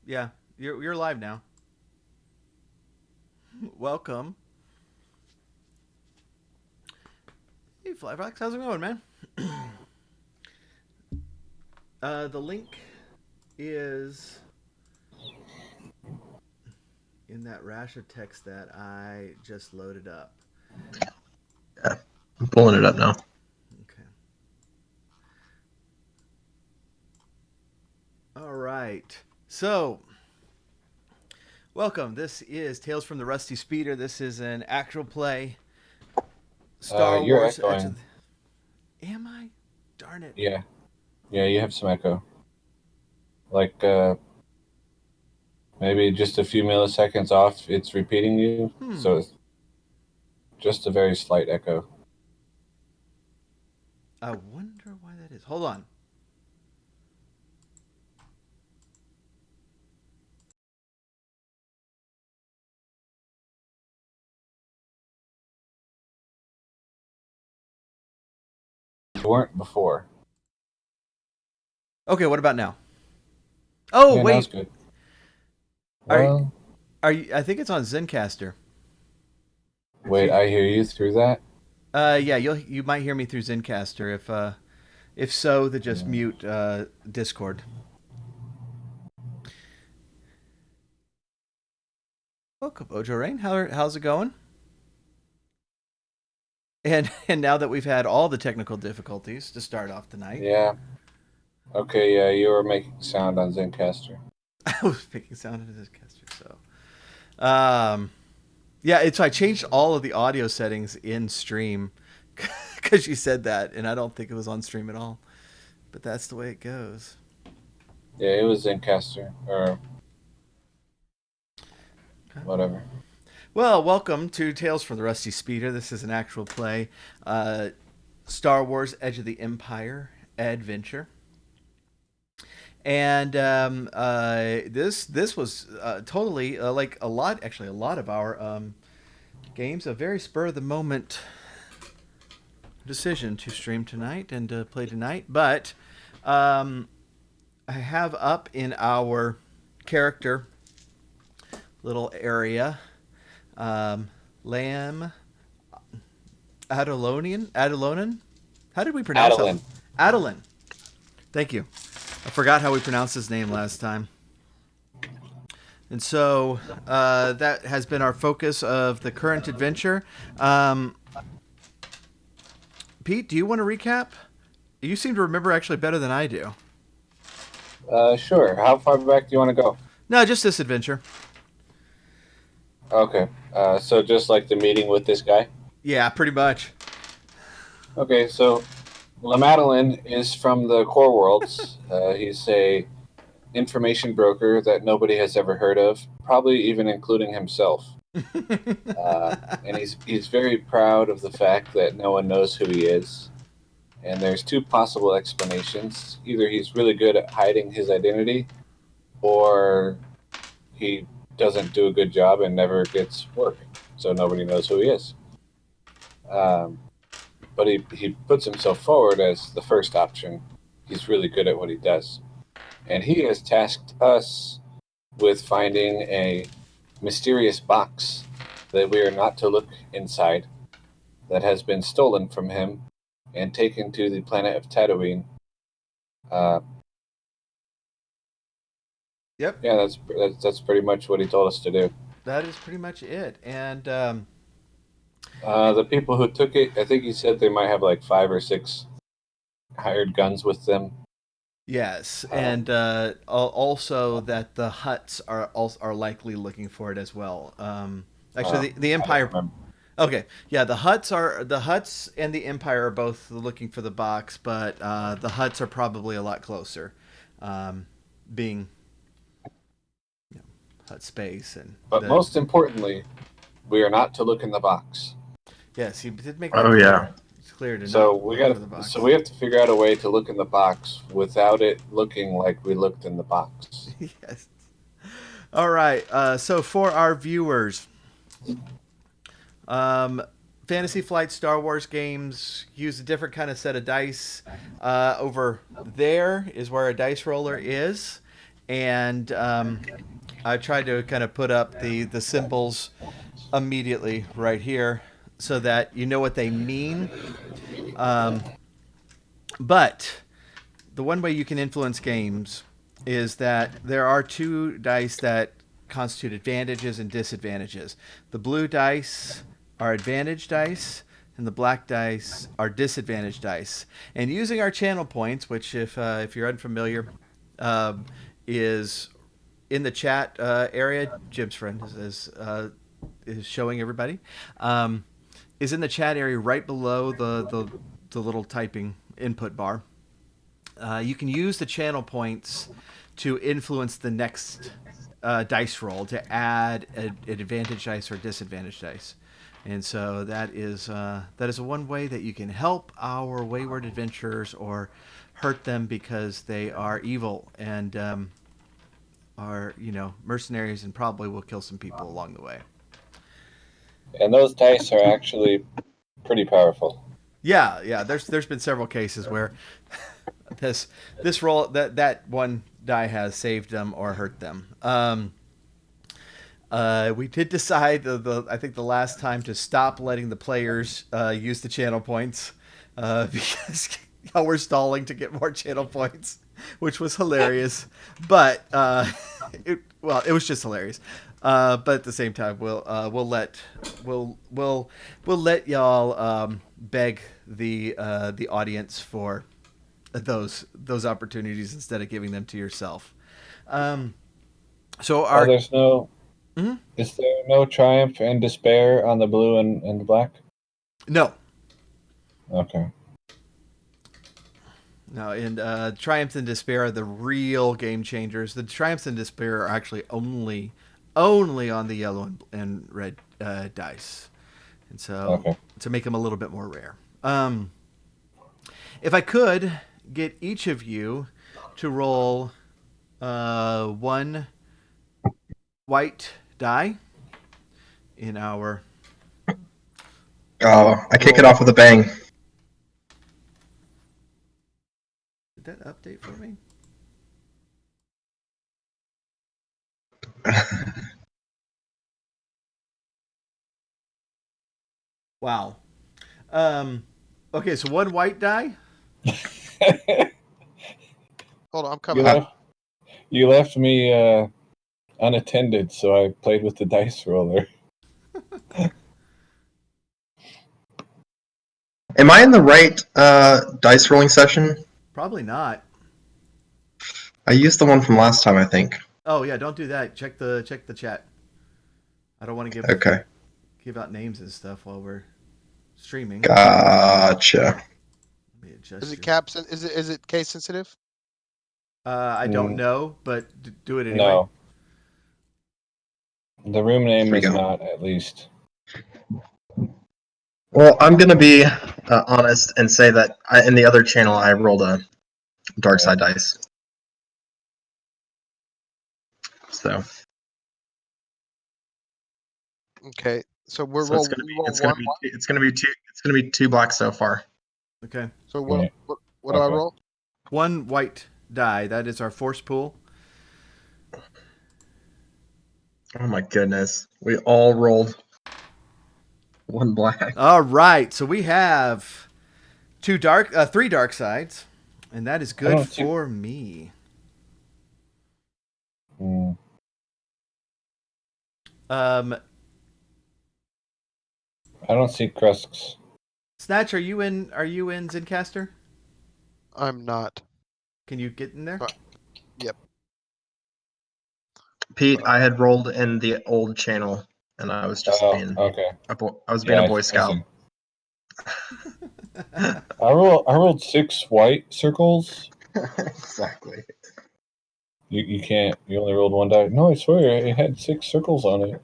Yeah, you're live now. Welcome. Hey, Flyfox, how's it going, man? The link is in that rash of text that I just loaded up. Yeah, I'm pulling it up now. Okay. All right. So, welcome. This is Tales from the Rusty Speeder. This is an actual play. Star You're Wars Edge echoing. of the... Am I? Darn it. Yeah, yeah, you have some echo. Like maybe just a few milliseconds off, it's repeating you. Hmm. So it's just a very slight echo. I wonder why that is. Hold on. You weren't before. Okay, what about now? Oh, Yeah, now it's wait. good. Are Well, are you? I think it's on Zencaster. If wait, you I hear you through that. Yeah, you might hear me through Zencaster. If so, then just Yeah. mute Discord. Welcome, Ojo Rain. How's it going? And now that we've had all the technical difficulties to start off the night, Yeah. Okay. Yeah, you were making sound on Zencaster. I was picking sound into Zencaster. So, yeah, it's I changed all of the audio settings in stream because you said that, and I don't think it was on stream at all. But that's the way it goes. Yeah, it was Zencaster or Okay. whatever. Well, welcome to Tales from the Rusty Speeder. This is an actual play. Star Wars Edge of the Empire adventure. And this was totally like a lot of our games, a very spur of the moment decision to stream tonight and to play tonight. But um, I have up in our character little area Lamb Adalonian. How did we pronounce that? Adeline. Adeline. Thank you. I forgot how we pronounced his name last time. And so that has been our focus of the current adventure. Um, Pete, do you want to recap? You seem to remember actually better than I do. Sure. How far back do you want to go? No, just this adventure. Okay. So just like the meeting with this guy. Yeah, pretty much. Okay, so LaMadeline is from the Core Worlds. He's a information broker that nobody has ever heard of, probably even including himself. And he's very proud of the fact that no one knows who he is. And there's two possible explanations: either he's really good at hiding his identity, or he doesn't do a good job and never gets work, so nobody knows who he is. Um, but he puts himself forward as the first option. He's really good at what he does. And he has tasked us with finding a mysterious box that we are not to look inside, that has been stolen from him and taken to the planet of Tatooine. Uh, Yep, yeah, that's pretty much what he told us to do. that is pretty much it. And The people who took it, I think he said they might have like five or six hired guns with them. yes, Uh, and also that the Huts are likely looking for it as well. Actually, the I don't Empire. remember. Okay, yeah, the Huts and the Empire are both looking for the box, but the Huts are probably a lot closer, being you know, Hut space and But the most importantly, we are not to look in the box. yes, he did make that Oh clear. yeah, It's clear to not look for the So box. we have to figure out a way to look in the box without it looking like we looked in the box. Yes. All right. So for our viewers, Um, Fantasy Flight Star Wars games use a different kind of set of dice. Over there is where a dice roller is, and I tried to kind of put up the symbols immediately right here so that you know what they mean. Um, but the one way you can influence games is that there are two dice that constitute advantages and disadvantages. The blue dice are advantage dice, and the black dice are disadvantage dice. And using our channel points, which if you're unfamiliar, is in the chat area. Jim's friend is showing everybody. Is in the chat area right below the little typing input bar. You can use the channel points to influence the next dice roll to add an advantage dice or disadvantage dice. And so that is one way that you can help our wayward adventurers or hurt them because they are evil and are mercenaries and probably will kill some people along the way. And those dice are actually pretty powerful. Yeah. There's been several cases where this roll that one die has saved them or hurt them. We did decide I think the last time to stop letting the players use the channel points because we're stalling to get more channel points, which was hilarious. But it was just hilarious. But at the same time, we'll let y'all beg the audience for those opportunities instead of giving them to yourself. So our there's no. Mhm. Is there no triumph and despair on the blue and the black? No. Okay. No, and Triumphs and Despair are the real game changers. The Triumphs and Despair are actually only on the yellow and red dice, and so Okay. to make them a little bit more rare. If I could get each of you to roll one white die in our Oh, I kick it roll. off with a bang. Did that update for me? Wow. Okay, so one white die. Hold on, I'm you coming. left you left me unattended, so I played with the dice roller. Am I in the right dice rolling session? Probably not. I used the one from last time, I think. Oh yeah, don't do that. Check the chat. I don't want to Okay, give out names and stuff while we're streaming. gotcha. Let me adjust. Is it caps? Is it case sensitive? I don't know, but do it anyway. No. The room name Here we is go. not, at least. Well, I'm gonna be honest and say that in the other channel I rolled a dark side dice. So Okay, so we're it's gonna be two blacks so far. Okay. So Right. what do I Okay. roll? One white die. That is our force pool. Oh my goodness, we all rolled one black. All right. So we have three dark sides, and that is good don't see- for me. Mm. Um, I don't see Krusks. Snatch, are you in? Are you in Zencaster? I'm not. Can you get in there? Yep. Pete, I had rolled in the old channel, and I was just being Okay. I was being a Boy I Scout. see. I rolled 6 white circles. Exactly. You can't. You only rolled one die. No, I swear it had 6 circles on it.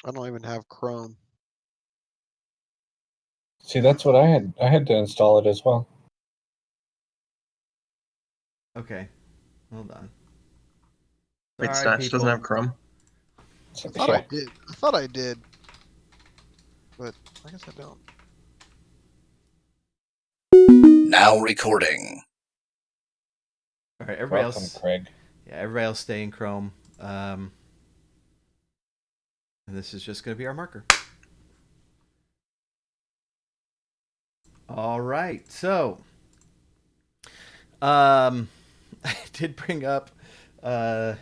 I don't even have Chrome. See, that's what I had. I had to install it as well. Okay, hold on. Wait, Sorry, Snatch doesn't people. have Chrome? I thought I did. I thought I did, but I guess I don't. Now recording. All right, everybody Welcome, else. Craig. Yeah, everybody else stay in Chrome. And this is just going to be our marker. All right, so I did bring up our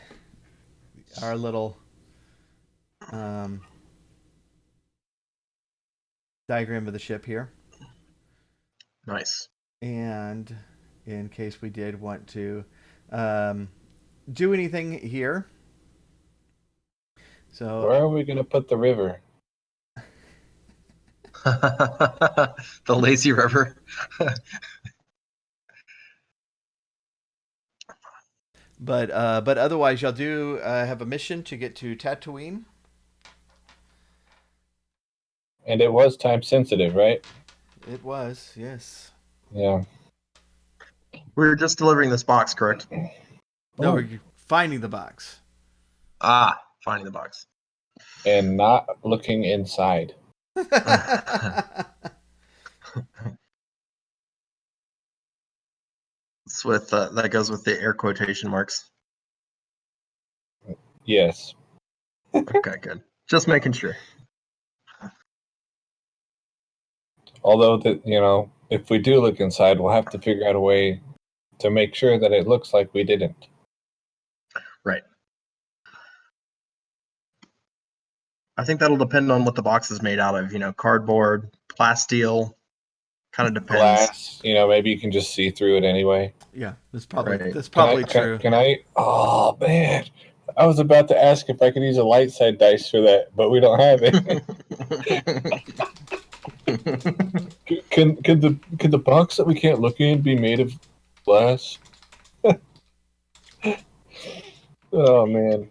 little diagram of the ship here. Nice. And in case we did want to do anything here. So Where are we going to put the river? The lazy river. but otherwise y'all do have a mission to get to Tatooine. And it was time sensitive, right? It was, yes. Yeah. We were just delivering this box, correct? No, Oh. you're finding the box. Ah, finding the box. And not looking inside. It's with that goes with the air quotation marks. Yes. Okay, good. Just making sure. Although if we do look inside, we'll have to figure out a way to make sure that it looks like we didn't. Right. I think that'll depend on what the box is made out of. Cardboard, plasteel. Kind of depends. Glass, maybe you can just see through it anyway. Yeah, that's probably Right. true. Can I? Oh man, I was about to ask if I could use a light side dice for that, but we don't have it. Can the box that we can't look in be made of glass? Oh man.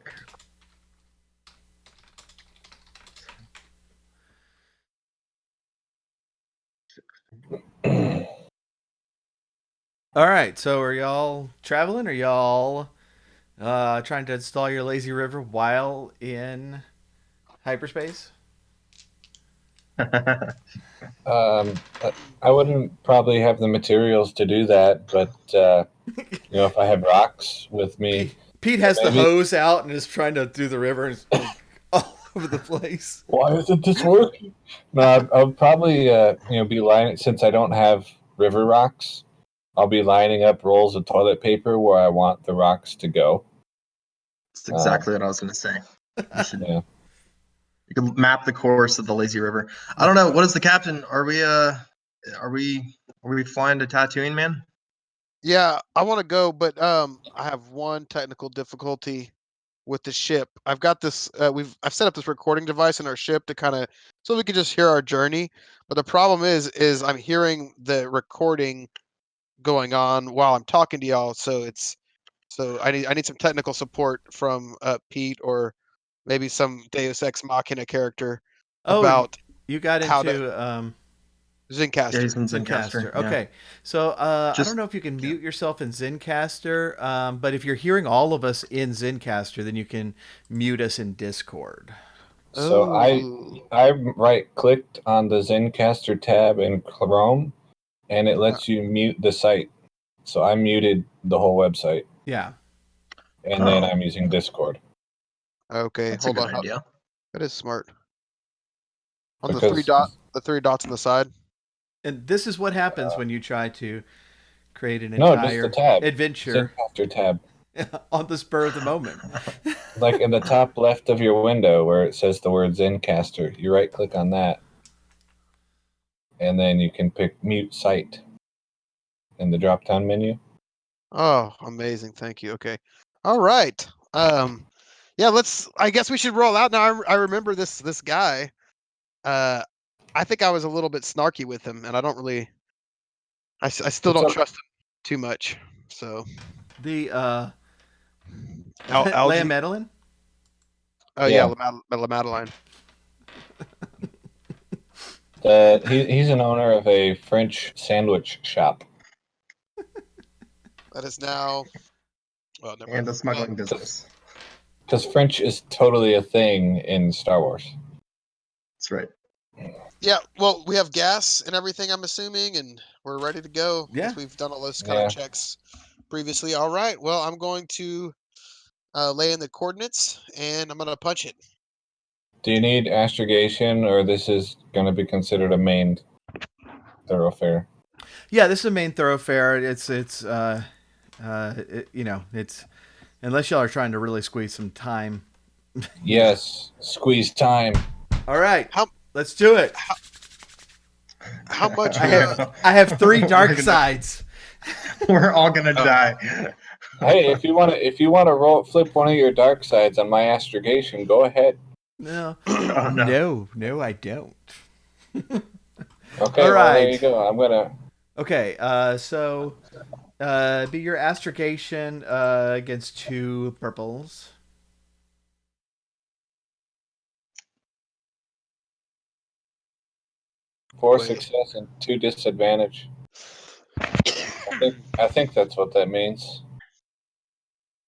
All right, so are y'all traveling? Are y'all trying to install your lazy river while in hyperspace? I wouldn't probably have the materials to do that, but if I had rocks with me, Pete has the maybe. hose out and is trying to do the river and it's like all over the place. Why isn't this working? No, I'll probably be lining, since I don't have river rocks. I'll be lining up rolls of toilet paper where I want the rocks to go. That's exactly what I was going to say. You should. Yeah. You can map the course of the lazy river. I don't know. What is the captain? Are we flying to Tatooine, man? Yeah, I want to go, but I have one technical difficulty with the ship. I've got this. I've set up this recording device in our ship to kind of so we can just hear our journey. But the problem is I'm hearing the recording going on while I'm talking to y'all. So I need some technical support from Pete or maybe some Deus Ex Machina character Oh, about you got how to into Yeah, Zencaster. he's in Zencaster. Zencaster. Yeah. Okay, so I Just- don't know if you can mute yourself in Zencaster, but if you're hearing all of us in Zencaster, then you can mute us in Discord. So I right clicked on the Zencaster tab in Chrome, and it lets you mute the site. So I muted the whole website, Yeah. and then I'm using Discord. Okay, That's hold a on. good idea. That is smart. On the Because three dots on the side. And this is what happens when you try to create an no, just the entire tab, adventure Zencaster tab, on the spur of the moment. like in the top left of your window where it says the word Zencaster. You right click on that, and then you can pick mute site in the drop down menu. Oh, amazing! Thank you. Okay, all right. Yeah. I guess we should roll out now. I remember this guy. I think I was a little bit snarky with him, and I don't really. I still don't trust him too much. So The Leia Algae. Medellin? Oh Yeah. La Madeline. He's an owner of a French sandwich shop. That is now. Well, never And mind. the smuggling business. Because French is totally a thing in Star Wars. That's right. Yeah, well, we have gas and everything, I'm assuming, and we're ready to go Yeah. because we've done all those kind of checks previously. All right, well, I'm going to lay in the coordinates, and I'm going to punch it. Do you need astrogation, or this is going to be considered a main thoroughfare? Yeah, this is a main thoroughfare. It's it's unless y'all are trying to really squeeze some time. Yes, squeeze time. All right, How let's do it. how much? I have 3 dark sides. We're all gonna Oh. die. Hey, if you want to roll flip one of your dark sides on my astrogation, go ahead. No, Oh, no. no, I don't. Okay, All well there you right. go. I'm gonna. Okay, so be your astrogation against 2 purples. 4 Wait. success and 2 disadvantage. I think that's what that means.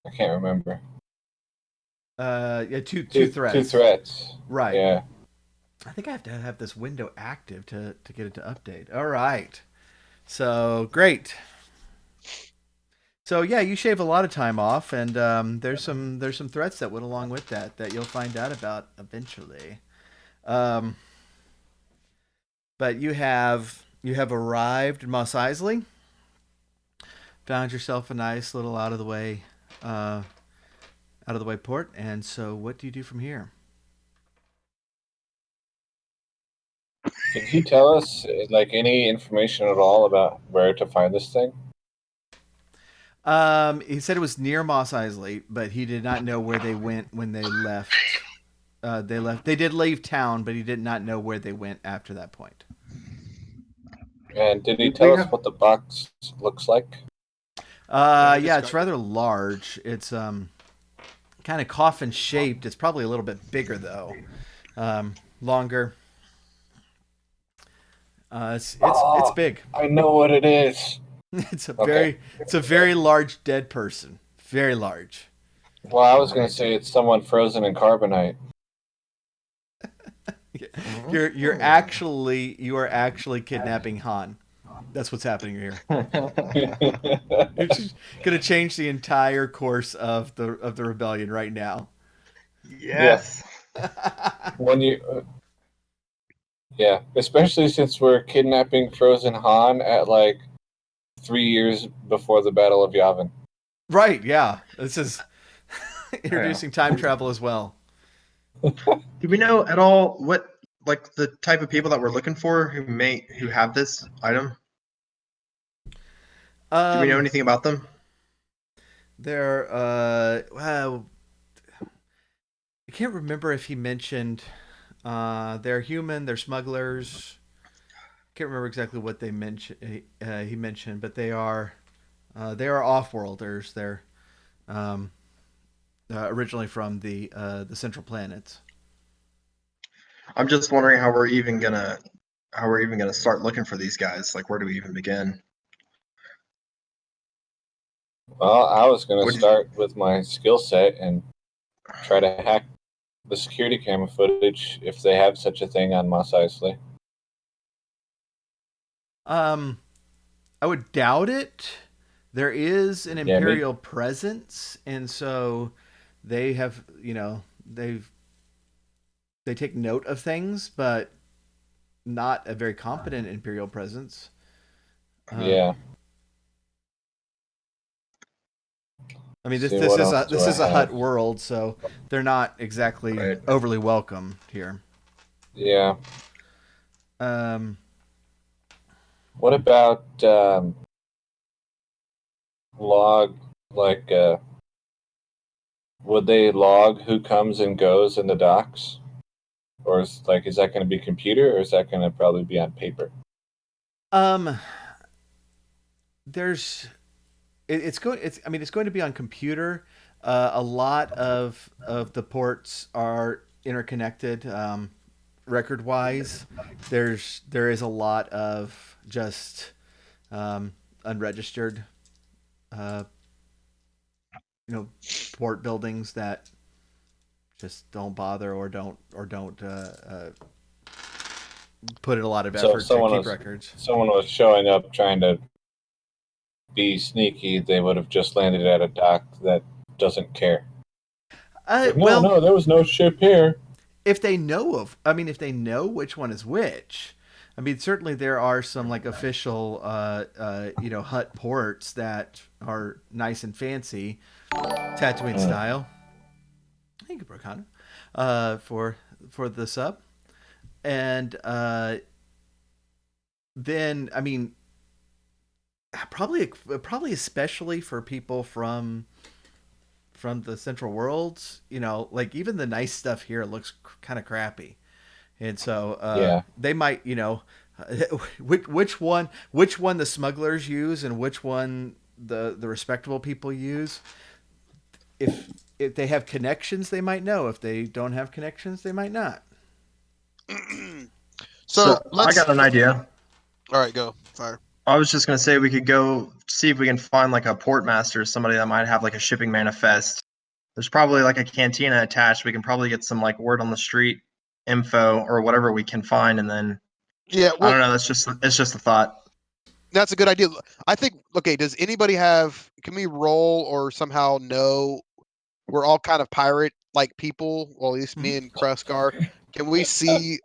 I can't remember. Yeah, two threats. 2 threats. Right. Yeah. I think I have to have this window active to get it to update. All right. So great. So yeah, you shave a lot of time off, and there's some threats that went along with that you'll find out about eventually. Um, but you have arrived in Mos Eisley. Found yourself a nice little out of the way port, and so what do you do from here? Can you tell us like any information at all about where to find this thing? He said it was near Mos Eisley, but he did not know where they went when they left. They left. They did leave town, but he did not know where they went after that point. And did he Do tell we us have- what the box looks like? Yeah, it's rather large. It's kind of coffin shaped. It's probably a little bit bigger though, longer. It's big. I know what it is. It's Okay. a very large dead person. Very large. Well, I was going to say it's someone frozen in carbonite. You are actually kidnapping Han. That's what's happening here. You're just gonna change the entire course of the rebellion right now. Yes. When you, yeah, especially since we're kidnapping frozen Han at like 3 years before the Battle of Yavin. Right? Yeah. This is introducing time travel as well. Do we know at all what like the type of people that we're looking for who have this item? Do we know anything about them? They're well, I can't remember if he mentioned they're human, they're smugglers. Can't remember exactly what they mentioned. He mentioned, but they are off-worlders. They're originally from the central planets. I'm just wondering how we're even gonna start looking for these guys. Like, where do we even begin? Well, I was going What to did- start with my skill set and try to hack the security camera footage if they have such a thing on Mos Eisley. I would doubt it. There is an me- imperial presence, and so they have, they take note of things, but not a very competent imperial presence. Yeah. I mean, this See, this what is else a do this I is a have? hut world, so they're not exactly Right. overly welcome here. Yeah. Um, What about log, like, would they log who comes and goes in the docks? Or is that going to be computer, or is that going to probably be on paper? um, there's it's going it's I mean it's going to be on computer. A lot of the ports are interconnected. Record wise, there is a lot of just unregistered uh, port buildings that just don't bother or don't put in a lot of So effort to keep records. someone was showing up trying to be sneaky, they would have just landed at a dock that doesn't care. Like, Well, no, there was no ship here. if they know if they know which one is which, I mean, certainly there are some like official, hut ports that are nice and fancy, Tatooine style. Thank you, Brocano, for the sub, and then I mean, probably especially for people from the central worlds, like even the nice stuff here looks kind of crappy. And so Yeah. they might, which one the smugglers use and which one the respectable people use. If they have connections, they might know. If they don't have connections, they might not. So I let's. got an idea. All right, go fire. I was just gonna say we could go see if we can find like a port master, somebody that might have like a shipping manifest. There's probably like a cantina attached. We can probably get some like word on the street info or whatever we can find, and then Yeah, I well, don't know. It's just a thought. that's a good idea. I think. Okay, does anybody have? Can we roll or somehow know? We're all kind of pirate like people. Well, at least me and Kruskar. Can we see?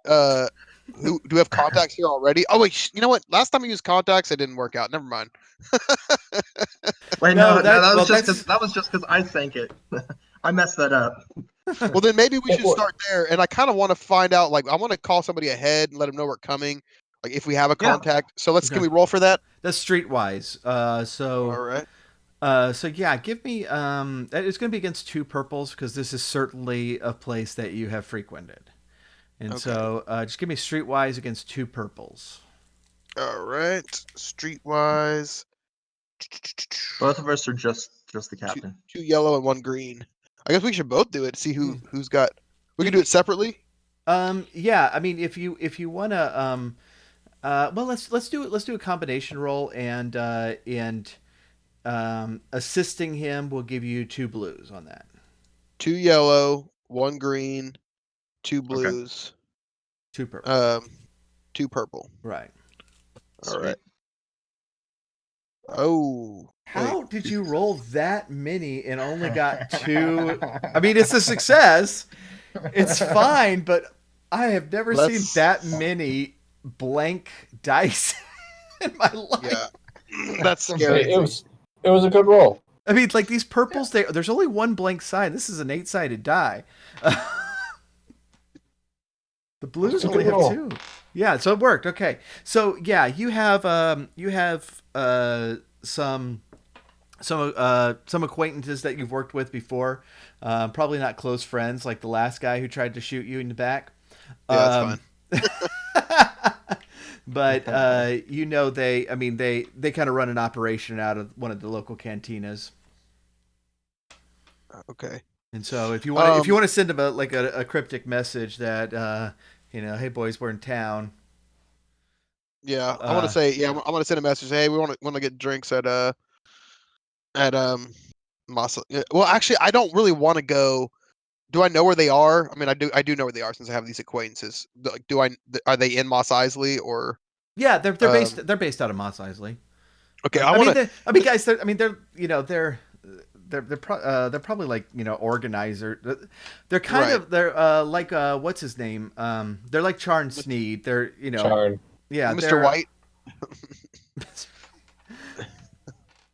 Who do we have contacts here already? Oh wait, you know what? Last time we used contacts, it didn't work out. Never mind. Wait, No, no, that was that's just because I sank it. I messed that up. Well, then maybe we Yeah, should well- start there. And I kind of want to find out. Like, I want to call somebody ahead and let them know we're coming. Like, if we have a Yeah. contact. So let's. Okay. Can we roll for that? that's streetwise. All right. So yeah, give me it's going to be against 2 purples because this is certainly a place that you have frequented. And Okay. so just give me streetwise against 2 purples. All right. Streetwise. Both of us are just the captain. Two yellow and 1 green. I guess we should both do it. See Hmm. who's got. We can do it separately. Yeah, I mean if you want to well let's do a combination roll and assisting him will give you 2 blues on that. 2 yellow, 1 green, 2 Okay. blues, 2 purple. 2 purple. Right. All right. Oh. How wait. did you roll that many and only got 2? I mean, it's a success. It's fine, but I have never seen Let's- that many blank dice in my life. Yeah. That's scary. It was a good roll. I mean, like these purples, there's only 1 blank side. This is an 8-sided die. The blues That's a only good have roll. 2. Yeah, so it worked. Okay, so yeah, you have some acquaintances that you've worked with before. Probably not close friends, like the last guy who tried to shoot you in the back. Yeah, that's fine. But they kind of run an operation out of one of the local cantinas. Okay. And so if you want to send them a cryptic message that hey boys, we're in town. Yeah, I want to say I want to send a message. Hey, we want to get drinks at Masa. Well, actually, I don't really want to go. Do I know where they are? I mean, I do know where they are since I have these acquaintances. Like, are they in Mos Eisley or? Yeah, they're based out of Mos Eisley. Okay, Guys, they're probably like organizer. They're kind Right. of they're like what's his name? They're like Charn Sneed. They're Charn. yeah, Mr. White.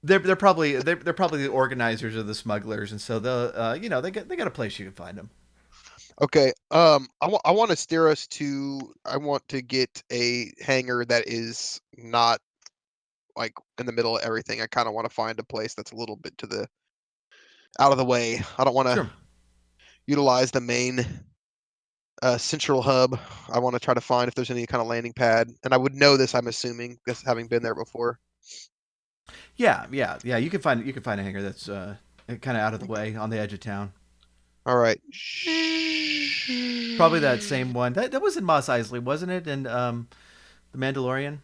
They're probably the organizers of the smugglers, and so they'll they got a place you can find them. Okay. I want to steer us to. I want to get a hangar that is not like in the middle of everything. I kind of want to find a place that's a little bit out of the way. I don't want to Sure. utilize the main central hub. I want to try to find if there's any kind of landing pad, and I would know this. I'm assuming, just having been there before. Yeah. You can find a hangar that's kind of out of the way on the edge of town. All right. Probably that same one. That was in Mos Eisley, wasn't it? And The Mandalorian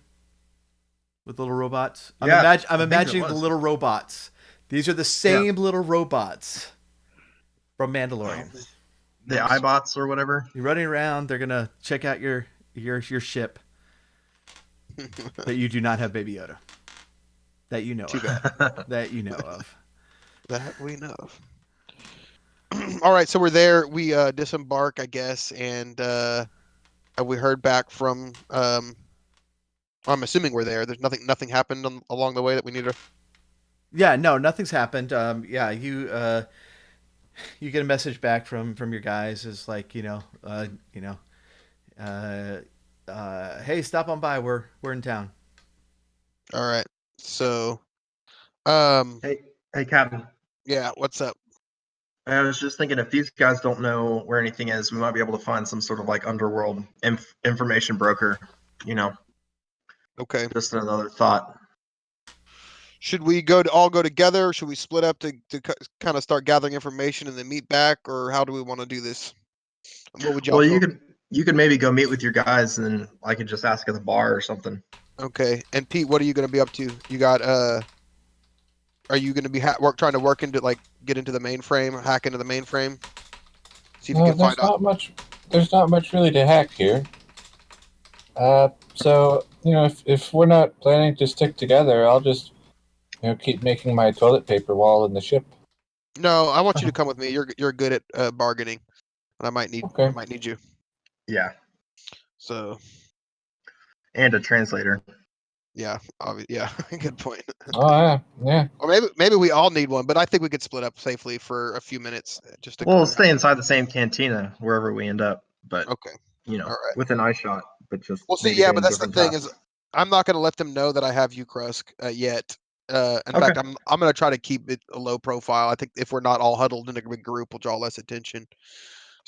with little robots. I'm Yeah, I think it imagining the was. little robots These are the same little robots from Mandalorian. The iBots or whatever. You're running around. They're gonna check out your ship, but you do not have Baby Yoda. That you know. Too of. bad. That you know of. That we know of. All right, so we're there. We disembark, I guess, and we heard back from. I'm assuming we're there. There's nothing happened along the way that we need to. Yeah, no, nothing's happened. Yeah, you get a message back from your guys. Is like hey, stop on by. We're in town. All right, so, Hey, Captain. yeah, what's up? I was just thinking, if these guys don't know where anything is, we might be able to find some sort of like underworld information broker. Okay, Just another thought. should we all go together? Or should we split up to kind of start gathering information and then meet back, or how do we want to do this? What would y'all? Well, you could maybe go meet with your guys, and then I could just ask at the bar or something. Okay, and Pete, what are you going to be up to? You got are you going to be trying to work into get into the mainframe, hack into the mainframe? See if you can find out. There's not much really to hack here. So if we're not planning to stick together, I'll just keep making my toilet paper wall in the ship. No, I want you to come with me. You're good at bargaining, and I might need you. Yeah, So and a translator. yeah, yeah, good point. Oh yeah. Or maybe we all need one, but I think we could split up safely for a few minutes just to. We'll stay inside the same cantina wherever we end up, but Okay. All right. with an eye shot, but just We'll see. maybe Yeah, doing but that's the different thing tasks. is, I'm not going to let them know that I have you, Krusk, yet. In Okay. fact, I'm going to try to keep it a low profile. I think if we're not all huddled in a big group, we'll draw less attention.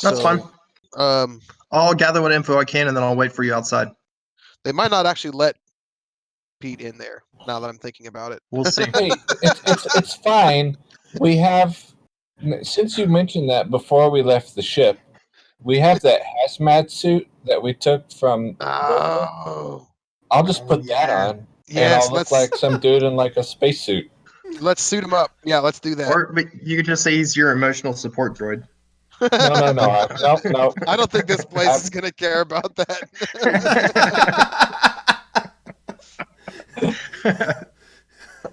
That's fine. I'll gather what info I can, and then I'll wait for you outside. They might not actually let Pete in there. Now that I'm thinking about it, We'll see. Hey, it's fine. We have, since you mentioned that before we left the ship, we have that hazmat suit that we took from. oh, I'll just put that on, and yes, I'll look like some dude in like a spacesuit. let's suit him up. Yeah, let's do that. Or you could just say he's your emotional support droid. No. I don't think this place is gonna care about that.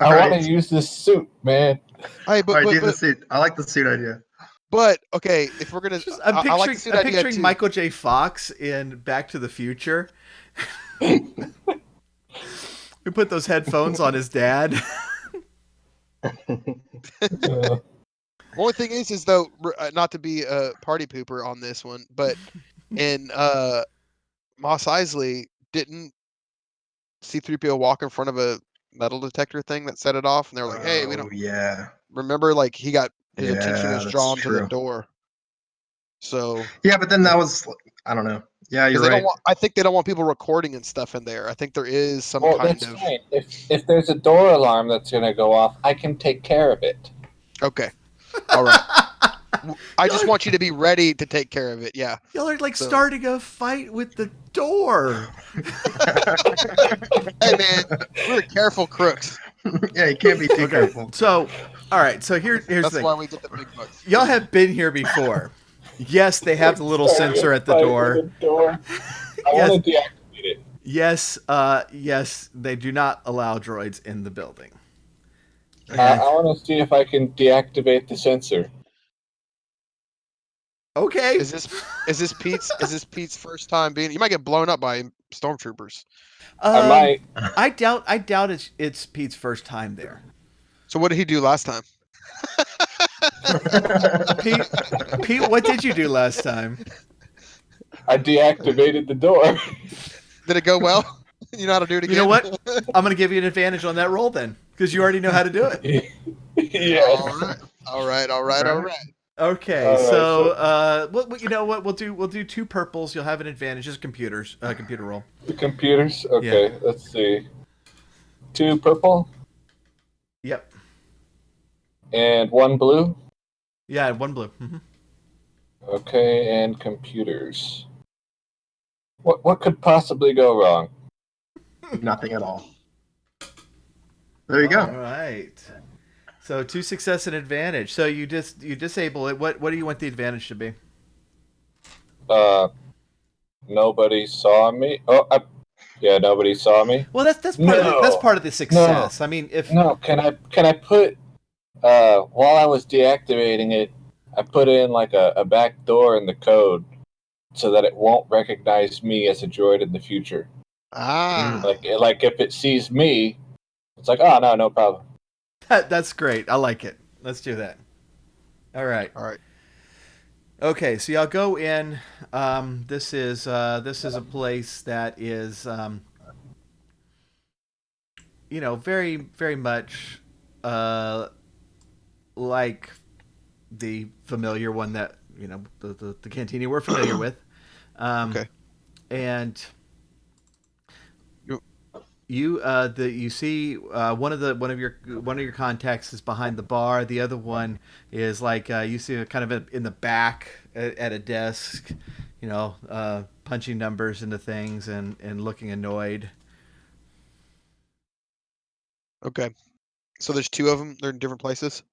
I want to use this suit, man. Hey, All right, do the suit. I like the suit idea. But okay, if we're gonna, I'm picturing, I like the suit idea too. Michael J. Fox in Back to the Future. We put those headphones on his dad. Only thing is though, not to be a party pooper on this one, but in Mos Eisley, didn't C-3PO walk in front of a metal detector thing that set it off, and they were like, "Hey, we don't." Yeah. Remember, like he got his attention was that's drawn to the true. door. So yeah, but then that was I don't know. Yeah, you're right. I think they don't want people recording and stuff in there. I think there is some kind of. Fine. If there's a door alarm that's gonna go off, I can take care of it. Okay. All right. I just want you to be ready to take care of it. Yeah. Y'all are starting a fight with the door. Hey man, we're careful crooks. Yeah, you can't be too careful. So, all right. So here's the That's thing. why we get the big bucks. Y'all have been here before. Yes, they have the little sensor at the door. I want to deactivate it. Yes, yes, they do not allow droids in the building. I want to see if I can deactivate the sensor. Okay. Is this Pete's first time being? You might get blown up by stormtroopers. I might. I doubt it's Pete's first time there. So what did he do last time? Pete, what did you do last time? I deactivated the door. Did it go well? You know how to do it again? You know what? I'm going to give you an advantage on that roll then, because you already know how to do it. Yes. All right. Okay, All right, so you know what? We'll do 2 purples. You'll have an advantage. Just computer roll. The computers? Okay, Let's see. 2 purple? Yep. And 1 blue? Yeah, 1 blue. Mm-hmm. Okay, and computers. What could possibly go wrong? Nothing at all. There you go. All right. So 2 success and advantage. So you disable it. What do you want the advantage to be? Nobody saw me. Yeah, nobody saw me. Well, that's part of the success. I mean, if No, can I put while I was deactivating it, I put in like a back door in the code so that it won't recognize me as a droid in the future. Ah. Like if it sees me, it's like, oh no problem. that's great. I like it. Let's do that. All right. All right. Okay, so y'all go in. This is a place that is, very very much like the familiar one that the cantina we're familiar with. Okay. And You- you see one of your contacts is behind the bar. The other one is like you see it kind of in the back at a desk, punching numbers into things and looking annoyed. Okay. So there's 2 of them. They're in different places.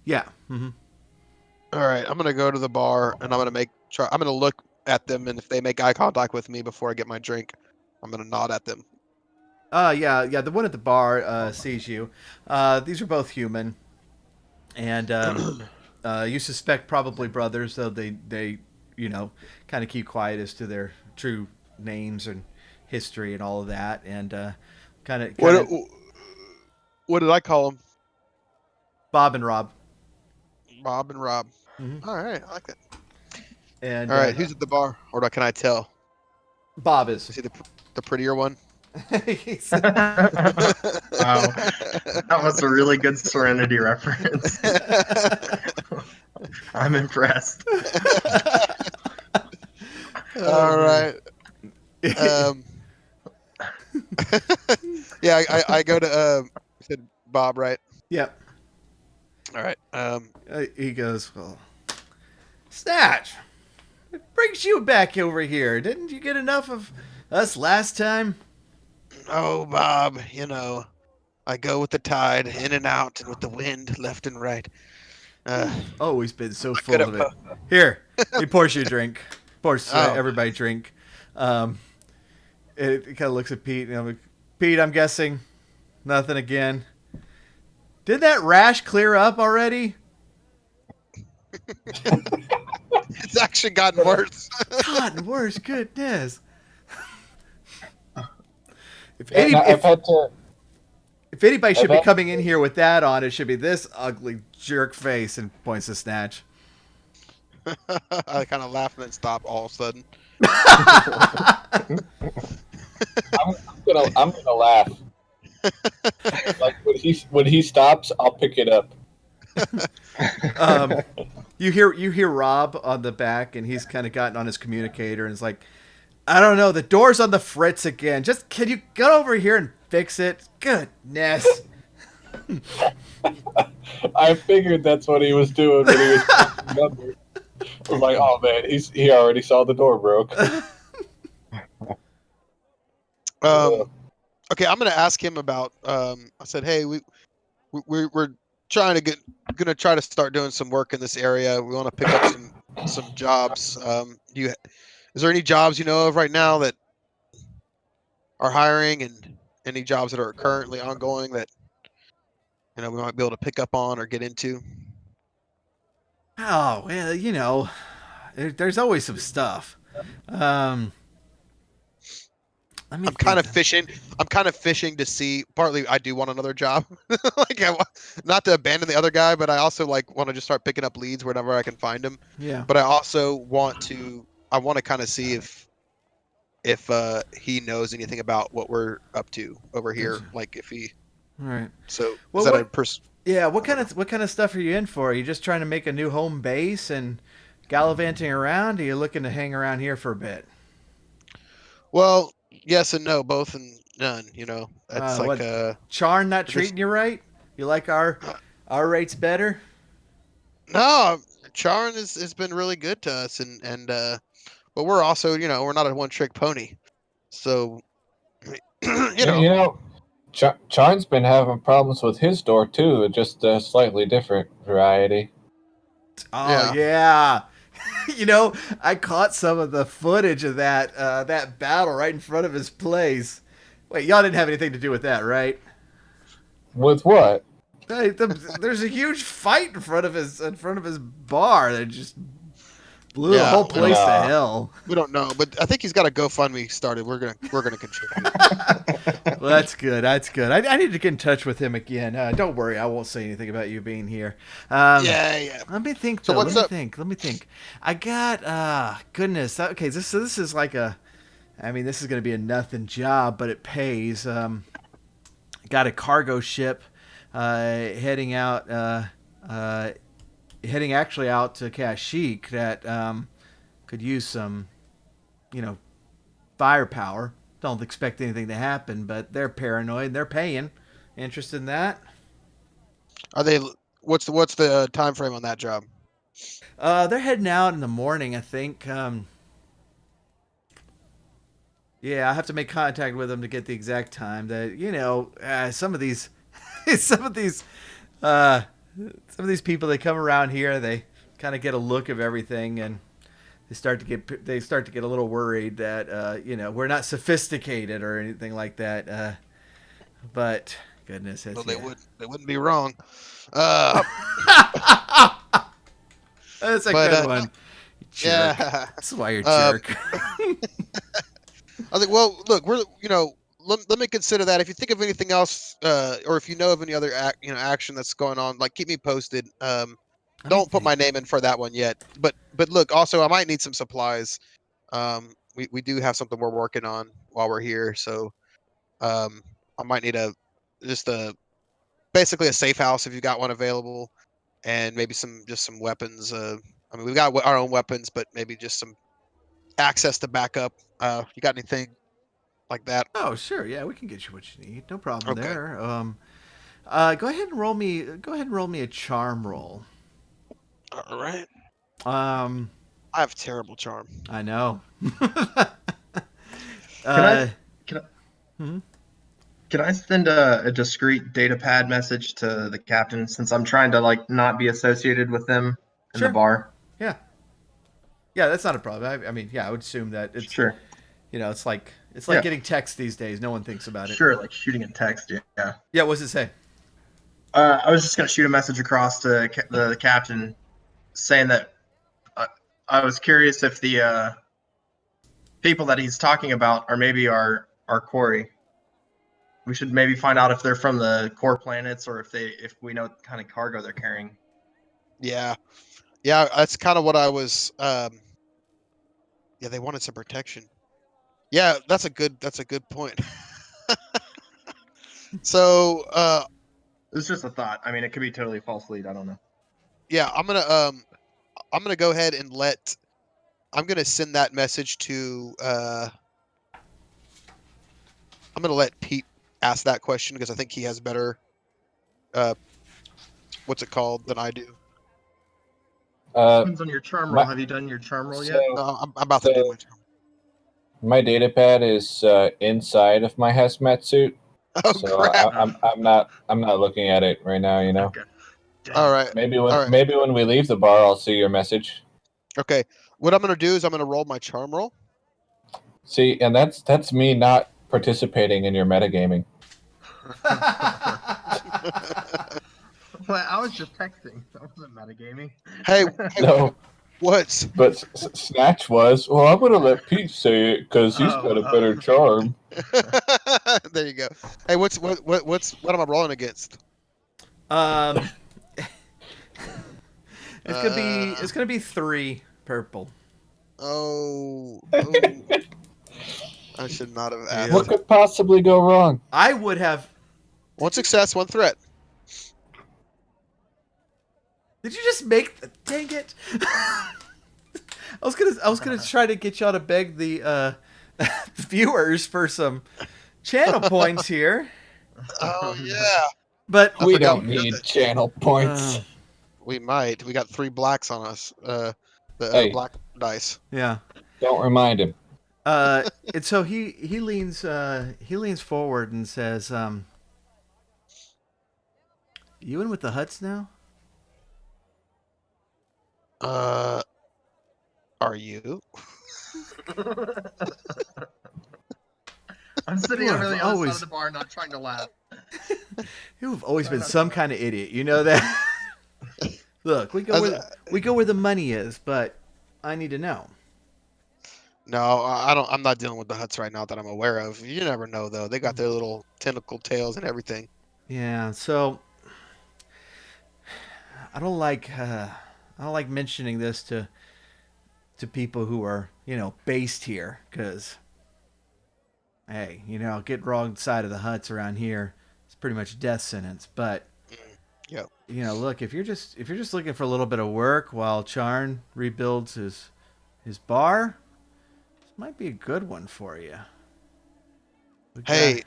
Yeah. Mm-hmm. All right. I'm gonna go to the bar and I'm gonna look at them, and if they make eye contact with me before I get my drink, I'm gonna nod at them. Yeah. The one at the bar sees you. These are both human, and you suspect probably brothers, though they kind of keep quiet as to their true names and history and all of that, and kind of What did I call them? Bob and Rob. Bob and Rob. Mm-hmm. All right. I like that. And All right. Who's at the bar? Or can I tell? Bob is. Is he the prettier one? He's- Wow, that was a really good Serenity reference. I'm impressed. All right. Yeah, I go to you said Bob, right? Yep. All right. He goes, well, Snatch, what brings you back over here? Didn't you get enough of us last time? Oh, Bob, I go with the tide, in and out, and with the wind, left and right. Always been so good full at of it. Here, he pours you a drink. Pours Oh. everybody a drink. It kind of looks at Pete, and I'm like, Pete, I'm guessing nothing again. Did that rash clear up already? It's actually gotten worse. God, worse. Goodness. If I've had to. if anybody should be I've- coming in here with that on, it should be this ugly jerk face and points to Snatch. I kind of laugh and then stop all of a sudden. I'm gonna laugh. Like when he stops, I'll pick it up. You hear Rob on the back, and he's kind of gotten on his communicator, and is like, I don't know, the door's on the fritz again. Just can you go over here and fix it? Goodness. I figured that's what he was doing when he was picking the number. I was like, oh man, he already saw the door broke. Okay, I'm gonna ask him about. I said, hey, we're gonna try to start doing some work in this area. We want to pick up some jobs. Is there any jobs you know of right now that are hiring, and any jobs that are currently ongoing that we might be able to pick up on or get into? Oh well, there's always some stuff. I'm kind of fishing. I'm kind of fishing to see. Partly, I do want another job, not to abandon the other guy, but I also want to just start picking up leads whenever I can find them. Yeah. But I also want to. I want to kind of see if he knows anything about what we're up to over here. Gotcha. Like if he. All right. So Well, is that what- Yeah. What kind of stuff are you in for? Are you just trying to make a new home base and gallivanting around? Or are you looking to hang around here for a bit? Well, yes and no, both and none. That's What? like Charn not this- treating you right? You like our rates better? No, Charon has been really good to us, and but we're also we're not a one trick pony, so You know, Charn's been having problems with his door too, just a slightly different variety. Oh yeah. I caught some of the footage of that battle right in front of his place. Wait, y'all didn't have anything to do with that, right? With what? There's a huge fight in front of his bar that just blew the Yeah, whole we don't, place to Nah. hell. we don't know, but I think he's got a GoFundMe started. We're gonna contribute. Well, that's good. That's good. I need to get in touch with him again. Don't worry, I won't say anything about you being here. Yeah. Let me think. So Though. what's Let me up? think. Let me think. I got goodness. Okay, this is like a. I mean, this is going to be a nothing job, but it pays. Got a cargo ship heading out. Heading actually out to Kashyyyk that could use some, you know, firepower. Don't expect anything to happen, but they're paranoid. They're paying. Interested in that? Are they? What's the time frame on that job? They're heading out in the morning, I think. Yeah, I have to make contact with them to get the exact time. That some of these, some of these, uh, some of these people they come around here, they kind of get a look of everything, and they start to get a little worried that we're not sophisticated or anything like that. But goodness, Well, it's they yeah. wouldn't be wrong. Uh, That's a but good one. You jerk. yeah. This is why you're a Um, jerk. I think. Well, look, let me consider that. If you think of anything else, or if you know of any other action that's going on, like keep me posted. Let me Don't put think. my name in for that one yet. But look, also I might need some supplies. We do have something we're working on while we're here, so I might need just a basically a safe house if you got one available, and maybe some weapons. I mean, we've got our own weapons, but maybe just some access to backup. You got anything like that? Oh, sure. Yeah, we can get you what you need. No problem Okay. there. Go ahead and roll me. Go ahead and roll me a charm roll. All right. Um, I have terrible charm. I know. Can I uh, can I, hmm? can I send a discreet data pad message to the captain since I'm trying to like not be associated with them in the Sure. bar? Yeah. Yeah, that's not a problem. I mean, yeah, I would assume that Sure. it's like Yeah. getting text these days. No one thinks about it. Sure. Like shooting a text. Yeah. Yeah. What's it say? I was just gonna shoot a message across to the captain saying that uh, I was curious if the people that he's talking about are maybe our quarry. We should maybe find out if they're from the core planets or if we know what kind of cargo they're carrying. Yeah. Yeah. That's kind of what I was. Yeah, they wanted some protection. Yeah, that's a good point. So, It's just a thought. I mean, it could be totally false lead. I don't know. yeah, I'm gonna go ahead and I'm gonna send that message to I'm gonna let Pete ask that question because I think he has better uh what's it called than I do. Uh, Depends on your charm roll. my Have you done your charm roll so yet? No, I'm about to do so my charm. my data pad is inside of my hazmat suit, Oh so crap! I'm not looking at it right now. Okay. Dang All it. right, Maybe all when right, maybe when we leave the bar, I'll see your message. okay. What I'm gonna do is I'm gonna roll my charm roll. See, and that's me not participating in your metagaming. Well, I was just texting. That wasn't metagaming. Hey, No, what's but Snatch was. Well, I'm gonna let Pete say it because he's got a better Oh. charm. there you go. Hey, what am I rolling against? Um, it's gonna be Uh, it's gonna be 3 purple. oh, I should not have Yeah. What asked. could possibly go wrong? I would have. One success, one threat. Did you just make? Dang it! I was gonna try to get y'all to beg the viewers for some channel points here, Oh yeah. but I We forgot don't we got need that. channel points. We might. We got 3 blacks on us. The Hey, black dice. yeah. don't remind him. And so he leans forward and says, You in with the huts now? Are you? I'm sitting You over have the other side always- of the bar, not trying to laugh. You've always Try been not to some laugh. kind of idiot. You know that. Look, we go where the money is, but I need to know. No, I don't. I'm not dealing with the huts right now that I'm aware of. You never know, though. They got their little tentacle tails and everything. Yeah. So I don't like mentioning this to people who are based here, because hey, get wrong side of the huts around here, it's pretty much a death sentence. But Yep. look, if you're just looking for a little bit of work while Charn rebuilds his bar, this might be a good one for you. Hey,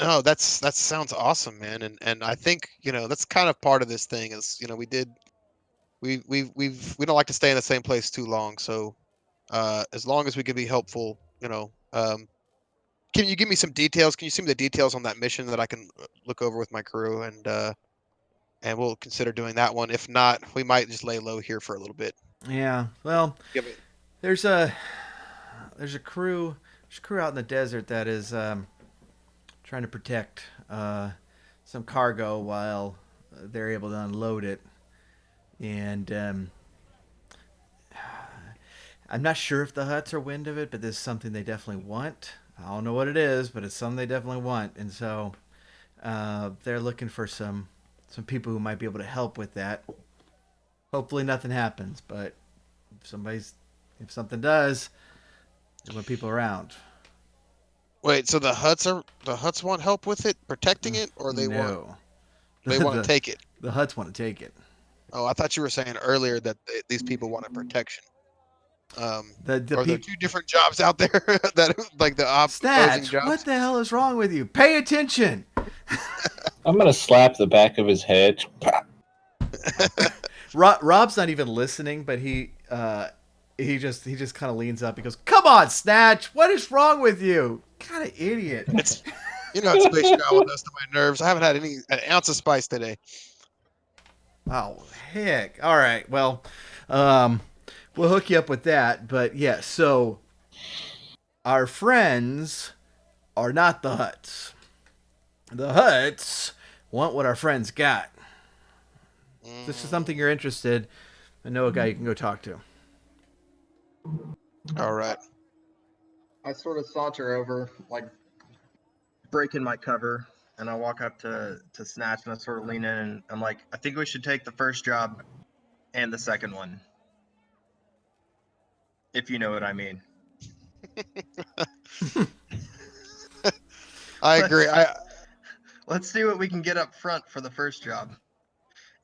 no, that sounds awesome, man. And I think that's kind of part of this thing is we don't like to stay in the same place too long. So as long as we can be helpful, can you give me some details? Can you send me the details on that mission that I can look over with my crew and we'll consider doing that one. If not, we might just lay low here for a little bit. yeah. Well, Give it. there's a crew out in the desert that is trying to protect some cargo while they're able to unload it, and I'm not sure if the huts are wind of it, but this is something they definitely want. I don't know what it is, but it's something they definitely want, and so they're looking for some people who might be able to help with that. Hopefully, nothing happens, but if something does, they want people around. Wait, so the huts want help with it, protecting it, or they want No, to take it? the huts want to take it. Oh, I thought you were saying earlier that these people wanted protection. The Are there people. two different jobs out there that like the opposing Snatch, jobs? what the hell is wrong with you? Pay attention. I'm gonna slap the back of his head. Rob's not even listening, but he just kind of leans up. He goes, "Come on, Snatch, what is wrong with you? Kind of idiot." It's it's space travel does to my nerves. I haven't had an ounce of spice today. Oh heck! All right, well, we'll hook you up with that. But yeah, so our friends are not the huts. The huts want what our friends got. If this is something you're interested, I know a guy you can go talk to. All right. I sort of saunter over, like breaking my cover, and I walk up to Snatch and I sort of lean in and I'm like, I think we should take the first job and the second one. If you know what I mean. I agree. Let's see what we can get up front for the first job.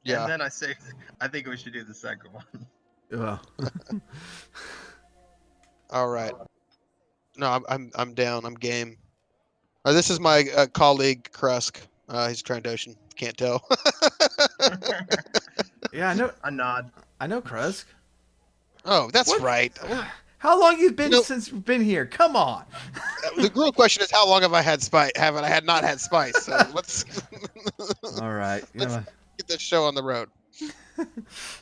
Yeah. And then I say, I think we should do the second one. All right. No, I'm down. I'm game. This is my colleague Krusk. He's Trandoshan. Can't tell. Yeah, A nod. I know, Krusk. Oh, that's What? right. How long you been You know- since you've been here? Come on. The real question is, how long have I had spice? Haven't I had not had spice? So let's All right. let's get this show on the road.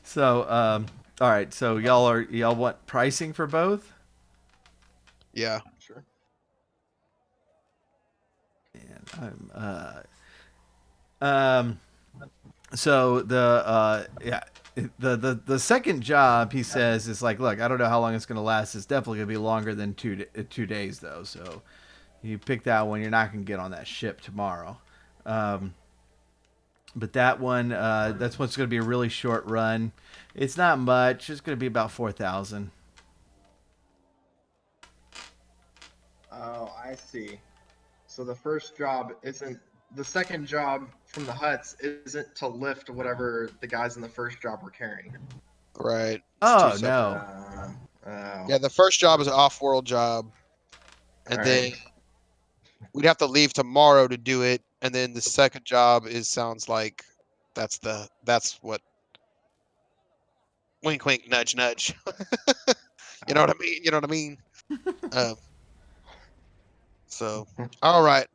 So, all right. So y'all want pricing for both? Yeah. Sure. And so the second job, he says, is like, look, I don't know how long it's gonna last. It's definitely gonna be longer than 2 days though. So you pick that one. You're not gonna get on that ship tomorrow. But that one, that's what's gonna be a really short run. It's not much. It's gonna be about 4,000. Oh, I see. So the first job isn't the second job from the huts isn't to lift whatever the guys in the first job were carrying. Right. Oh, It's two no. separate- Oh. Yeah, the first job is an off-world job, and All then right. we'd have to leave tomorrow to do it, and then the second job sounds like that's what wink wink nudge nudge. You know what I mean? You know what I mean? Um, so all right.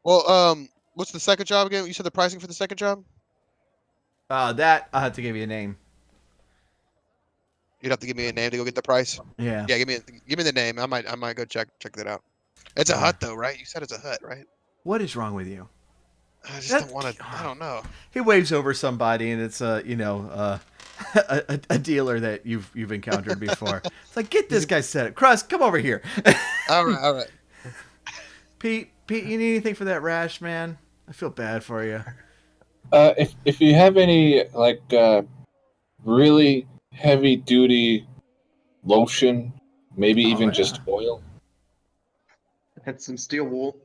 Well, What's the second job again? You said the pricing for the second job? That I'll have to give you a name. You'd have to give me a name to go get the price. Yeah. Yeah, give me the name. I might go check that out. It's a hut though, right? You said it's a hut, right? What is wrong with you? I just That- don't want to. I don't know. He waves over somebody, and it's a dealer that you've encountered before. It's like, get this guy set up. Crust, come over here. All right. Pete, you need anything for that rash, man? I feel bad for you. If you have any like really heavy duty lotion, maybe even yeah. just oil. And some steel wool.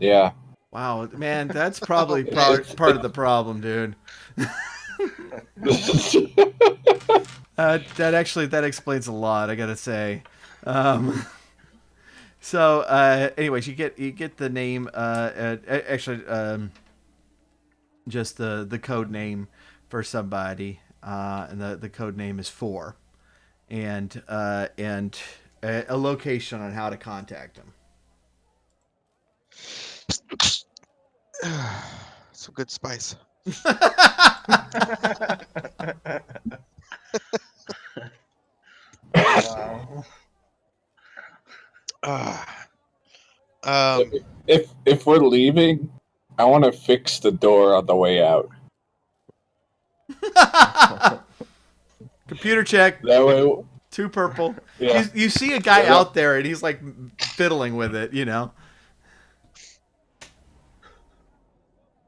Yeah. Wow, man, that's probably part of the problem, dude. That explains a lot, I gotta say. So, anyways, you get the name. Just the code name for somebody, and the code name is 4, and a location on how to contact them. Some good spice. Wow. Um, If we're leaving, I want to fix the door on the way out. Computer check. That way, 2 purple. Yeah. You see a guy Yeah. out there, and he's like fiddling with it, you know.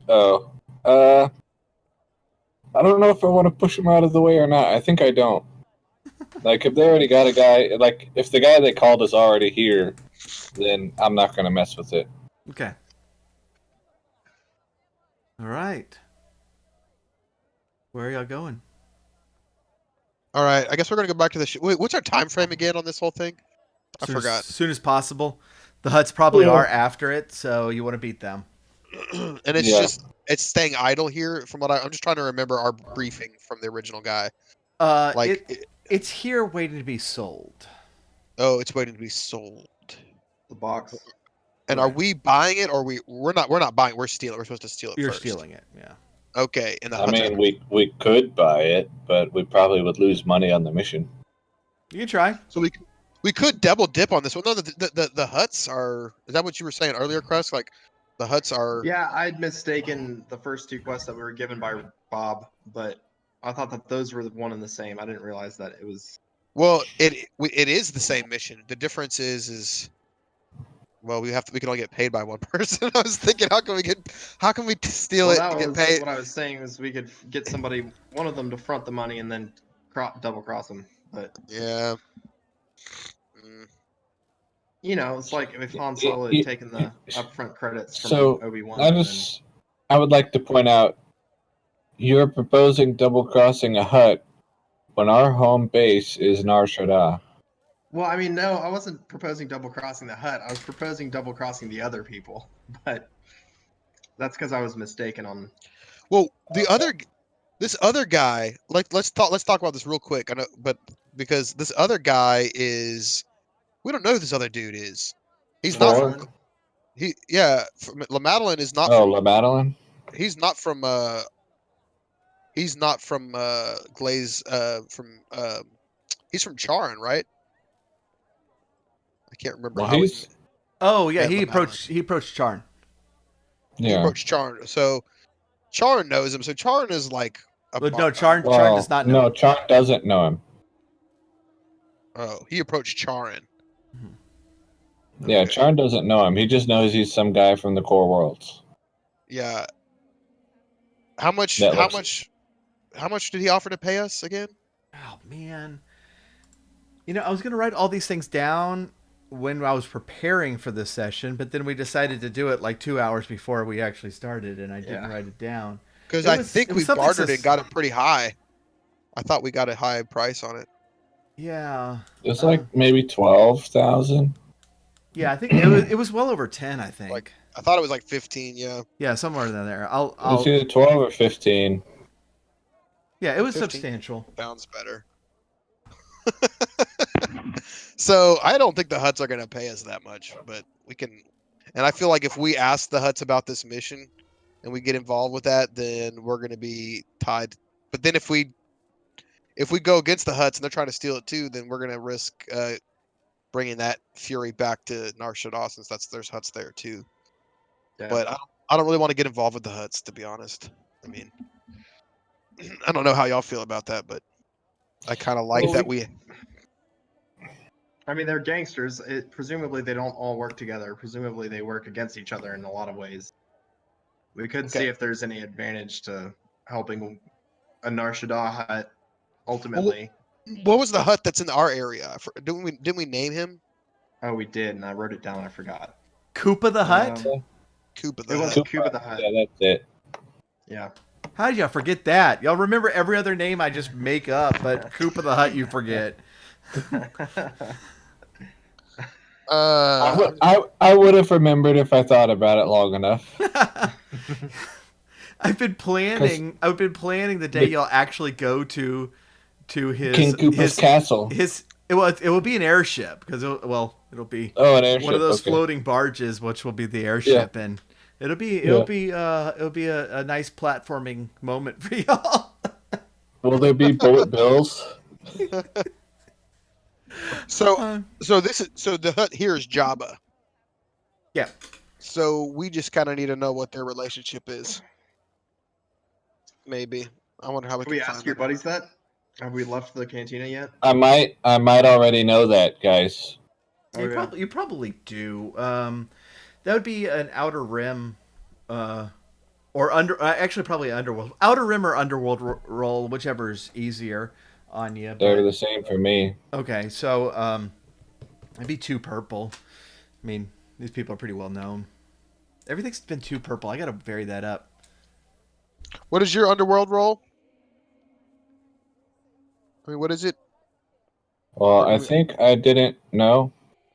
Oh, I don't know if I want to push him out of the way or not. I think I don't. Like, if they already got a guy, like, if the guy they called is already here, then I'm not gonna mess with it. Okay. All right. Where are y'all going? all right. I guess we're gonna go back to the. Wait, what's our time frame again on this whole thing? I forgot. As soon as possible. The huts probably Yeah. are after it, so you want to beat them. And it's Yeah. just it's staying idle here. From what I'm just trying to remember our briefing from the original guy. It's here waiting to be sold. Oh, it's waiting to be sold. The box. And are we buying it, or we're not? We're not buying. We're stealing. We're supposed to steal it You're first. stealing it, yeah. Okay, and the I huts mean, are- we could buy it, but we probably would lose money on the mission. You can try. so we could double dip on this one. No, the huts are. Is that what you were saying earlier, Crust? Like the huts are. Yeah, I'd mistaken the first 2 quests that were given by Bob, but I thought that those were the one and the same. I didn't realize that it was. Well, it is the same mission. The difference is well, we can only get paid by one person. I was thinking, how can we steal Well, it that and get was paid? what I was saying was we could get somebody, one of them, to front the money and then double cross them. But Yeah. Mm. you know, it's like if Han Solo had taken the upfront credits from So, Obi-Wan. I would like to point out, you're proposing double crossing a hut when our home base is Nar Shaddaa. Well, I mean, no, I wasn't proposing double crossing the hut. I was proposing double crossing the other people, but that's because I was mistaken on. Well, this other guy, like let's talk about this real quick. I know, but because this other guy is, we don't know who this other dude is. He's not from Four? La Madeline is not Oh, from. La Madeline? He's not from. He's not from Glaze. He's from Charon, right? I can't remember Well, how he's Oh yeah, Yeah, he Madeline. approached Charn. he yeah. approached Charon. So Charon knows him. So Charon is like a But no, Charn Charn does not know. No, Chuck doesn't know him. Oh, he approached Charon. Yeah, Okay. Charn doesn't know him. He just knows he's some guy from the Core Worlds. Yeah. How much? That How looks- much? How much did he offer to pay us again? Oh man. You know, I was gonna write all these things down when I was preparing for this session, but then we decided to do it like 2 hours before we actually started, and I didn't Yeah. write it down. Because It I was- think it we was something bartered and got it pretty high. I thought we got a high price on it. Yeah. It's like maybe 12,000. Yeah, I think it was well over 10, I think. Like- I thought it was like 15. Yeah. Yeah, somewhere in there. It's either 12 or 15. Yeah, it was 15. substantial. Sounds better. So I don't think the huts are gonna pay us that much, but we can. And I feel like if we ask the Hutts about this mission and we get involved with that, then we're going to be tied. But then if we go against the Hutts and they're trying to steal it too, then we're going to risk bringing that fury back to Nar Shaddaa, since there's Hutts there too. Yeah. But I don't really want to get involved with the Hutts, to be honest. I mean, I don't know how y'all feel about that, but I kind of like Well, that we. I mean, they're gangsters. Presumably, they don't all work together. Presumably, they work against each other in a lot of ways. We could see Okay. if there's any advantage to helping a Nar Shaddaa hut ultimately. What was the Hutt that's in our area? Didn't we name him? Oh, we did, and I wrote it down. I forgot. Koopa the Hut? Koopa the It was Hutt. Cuba the Hut. Yeah, that's it. Yeah. How did y'all forget that? Y'all remember every other name I just make up, but Koopa the Hut you forget. I would have remembered if I thought about it long enough. I've been planning the day y'all actually go to his King Koopa's castle. It will be an airship because it'll be An airship. one of those okay. floating barges, which will be the airship, and it'll be a nice platforming moment for y'all. Will there be bullet bills? So the Hutt here is Jabba. Yeah. So we just kind of need to know what their relationship is. Maybe. I wonder how we Can can we find ask your that. buddies that? Have we left the cantina yet? I might already know that, guys. Oh, yeah. You probably do. That would be an Outer Rim, or actually probably Underworld. Outer Rim or Underworld roll, whichever is easier on you. They're the same for me. Okay, so it'd be 2 purple. I mean, these people are pretty well known. Everything's been 2 purple. I gotta vary that up. What is your Underworld roll? I mean, what is it? Well, I think I didn't know.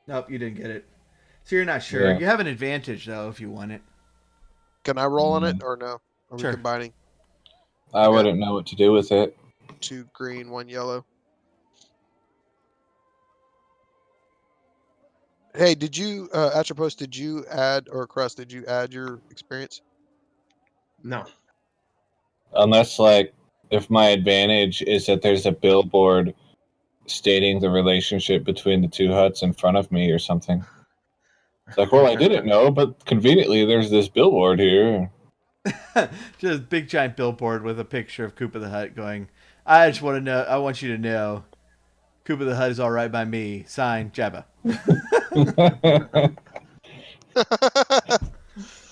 Nope, you didn't get it. So you're not sure. Yeah. You have an advantage though if you want it. Can I roll on it or no? Are we Sure. combining I wouldn't know what to do with it. 2 green, 1 yellow? Hey, did you, Atropos, did you add, or Crust, did you add your experience? No. Unless, if my advantage is that there's a billboard stating the relationship between the 2 huts in front of me or something. It's like, well, I didn't know, but conveniently there's this billboard here. Just a big giant billboard with a picture of Koopa the Hut going, I just want to know, I want you to know, Koopa the Hut is all right by me. Signed, Jabba.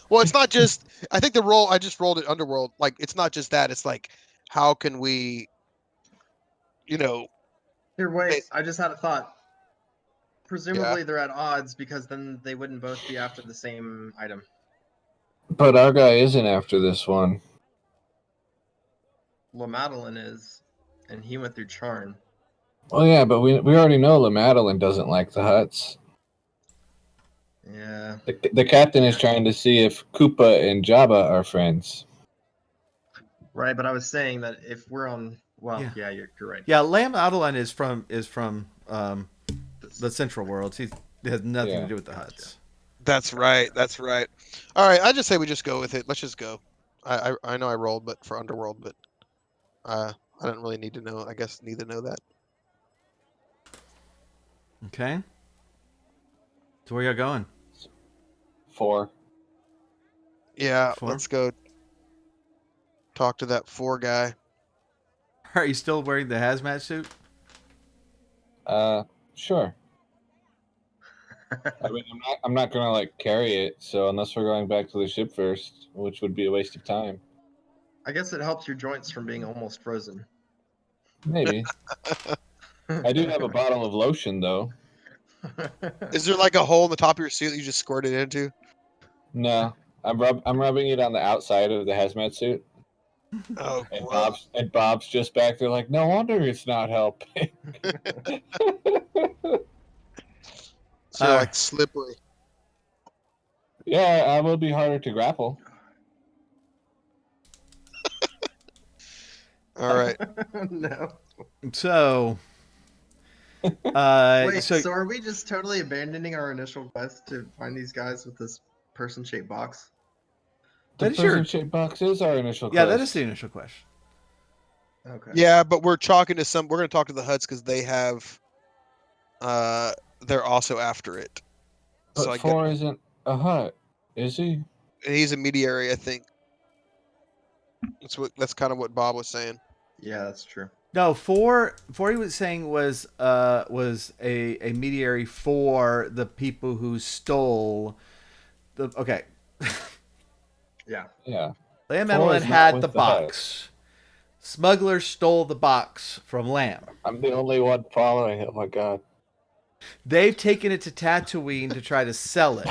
Well, it's not just. I think the roll I just rolled at Underworld. Like, it's not just that. It's like, how can we, Here, wait. I just had a thought. Presumably, Yeah. they're at odds because then they wouldn't both be after the same item. But our guy isn't after this one. Well, Madeline is, and he went through Charn. Well, yeah, but we already know La Madeline doesn't like the huts. Yeah. The captain is trying to see if Koopa and Jabba are friends. Right, but I was saying that if we're on, yeah, you're right. Yeah, Lamb Adeline is from the Central Worlds. It has nothing to do with the Huts. That's right. That's right. All right. I just say we just go with it. Let's just go. I know I rolled, but for Underworld, but I don't really need to know. I guess need to know that. Okay. So where y'all going? 4. Yeah. 4? Let's go. Talk to that 4 guy. Are you still wearing the hazmat suit? Sure. I mean, I'm not gonna carry it. So unless we're going back to the ship first, which would be a waste of time. I guess it helps your joints from being almost frozen. Maybe. I do have a bottle of lotion though. Is there like a hole in the top of your suit that you just squirt it into? No, I'm rubbing it on the outside of the hazmat suit. Oh, And Bob's just back there like, no wonder it's not helping. So you're like slippery. Yeah, I will be harder to grapple. All right. No. So, Wait, so are we just totally abandoning our initial quest to find these guys with this person-shaped box? The That is your- person-shaped box is our initial Yeah, quest. that is the initial question. Okay. Yeah, but we're talking to some. We're going to talk to the Huts because they have. They're also after it. But So I 4 isn't a hut, is he? he's a mediary, I think. That's kind of what Bob was saying. Yeah, that's true. No, four he was saying was a mediary for the people who stole the. Okay, Yeah. Yeah. Lamb 4 Madeline is not had with the the box. Smugglers stole the box from Lamb. I'm the only one following it. Oh my god. They've taken it to Tatooine to try to sell it.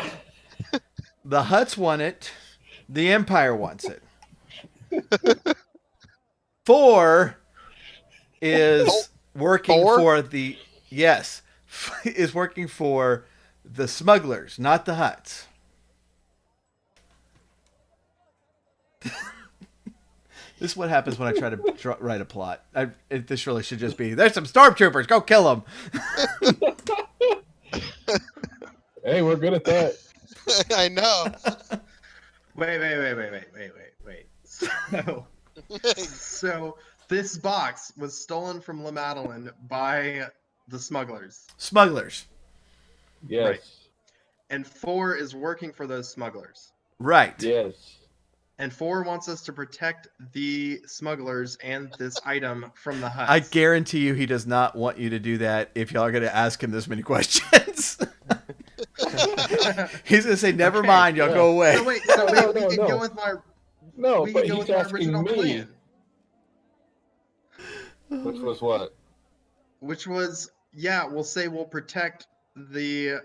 The Hutts want it. The Empire wants it. 4 is working Four? for the is working for the smugglers, not the Hutts. This is what happens when I try to write a plot. This really should just be, there's some stormtroopers, go kill them. Hey, we're good at that. I know. Wait. So this box was stolen from La Madeline by the smugglers, Smugglers. Yes. Right. and 4 is working for those smugglers. Right. Yes. And 4 wants us to protect the smugglers and this item from the Hutts. I guarantee you he does not want you to do that if y'all are going to ask him this many questions. He's going to say, never Okay, mind, y'all go away. So wait, No, we no, can no. go with my No, we but can go he's with my asking original me. plan, Which was what? which was we'll say we'll protect the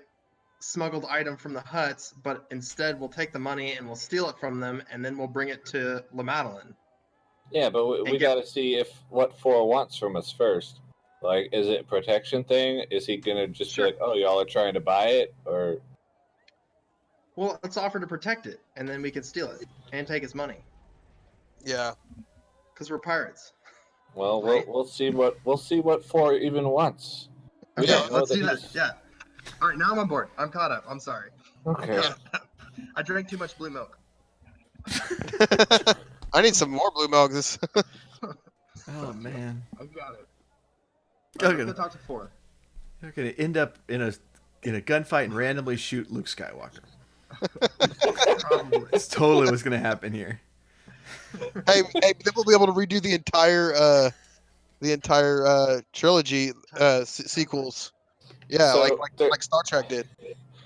smuggled item from the Hutts, but instead we'll take the money and we'll steal it from them, and then we'll bring it to La Madeline. Yeah, but we And got to see what 4 wants from us first. Like, is it a protection thing? Is he gonna just Sure. be like, "Oh, y'all are trying to buy it," or? Well, let's offer to protect it, and then we can steal it and take his money Yeah. because we're pirates. Well, Right. we'll see what 4 even wants. We Okay, don't know let's that do that. he's- Yeah. All right, now I'm on board. I'm caught up. I'm sorry. Okay. I drank too much blue milk. I need some more blue milk. This. Oh, man. I've got it. Okay. I'm gonna talk to 4. You're going to end up in a gunfight and randomly shoot Luke Skywalker. Probably. That's totally what's going to happen here. hey, then we'll be able to redo the entire trilogy sequels. Yeah, So, like Star Trek did.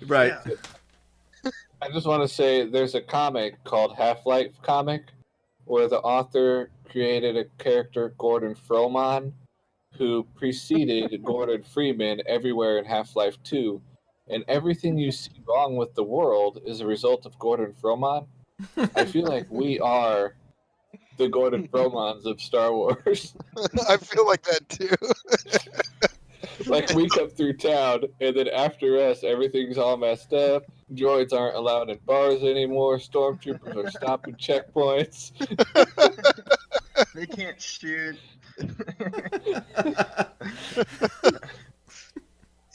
Right. Yeah. I just want to say there's a comic called Half-Life comic where the author created a character, Gordon Fromon, who preceded Gordon Freeman everywhere in Half-Life 2, and everything you see wrong with the world is a result of Gordon Fromon. I feel like we are the Gordon Fromons of Star Wars. I feel like that too. Like, we come through town, and then after us, everything's all messed up. Droids aren't allowed in bars anymore. Stormtroopers are stopping checkpoints. They can't shoot.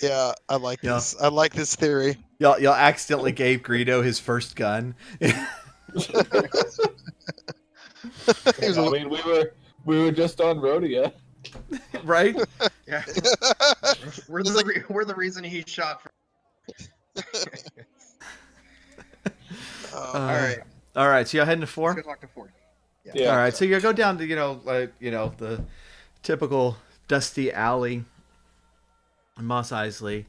Yeah, I like Yeah. this. I like this theory. Y'all accidentally gave Greedo his first gun. I mean, we were just on Rhodia. Right? Yeah. We're the reason he shot. All right. All right, so y'all heading to 4? Let's go talk to 4. Yeah. All right, so you go down to the typical dusty alley in Mos Eisley.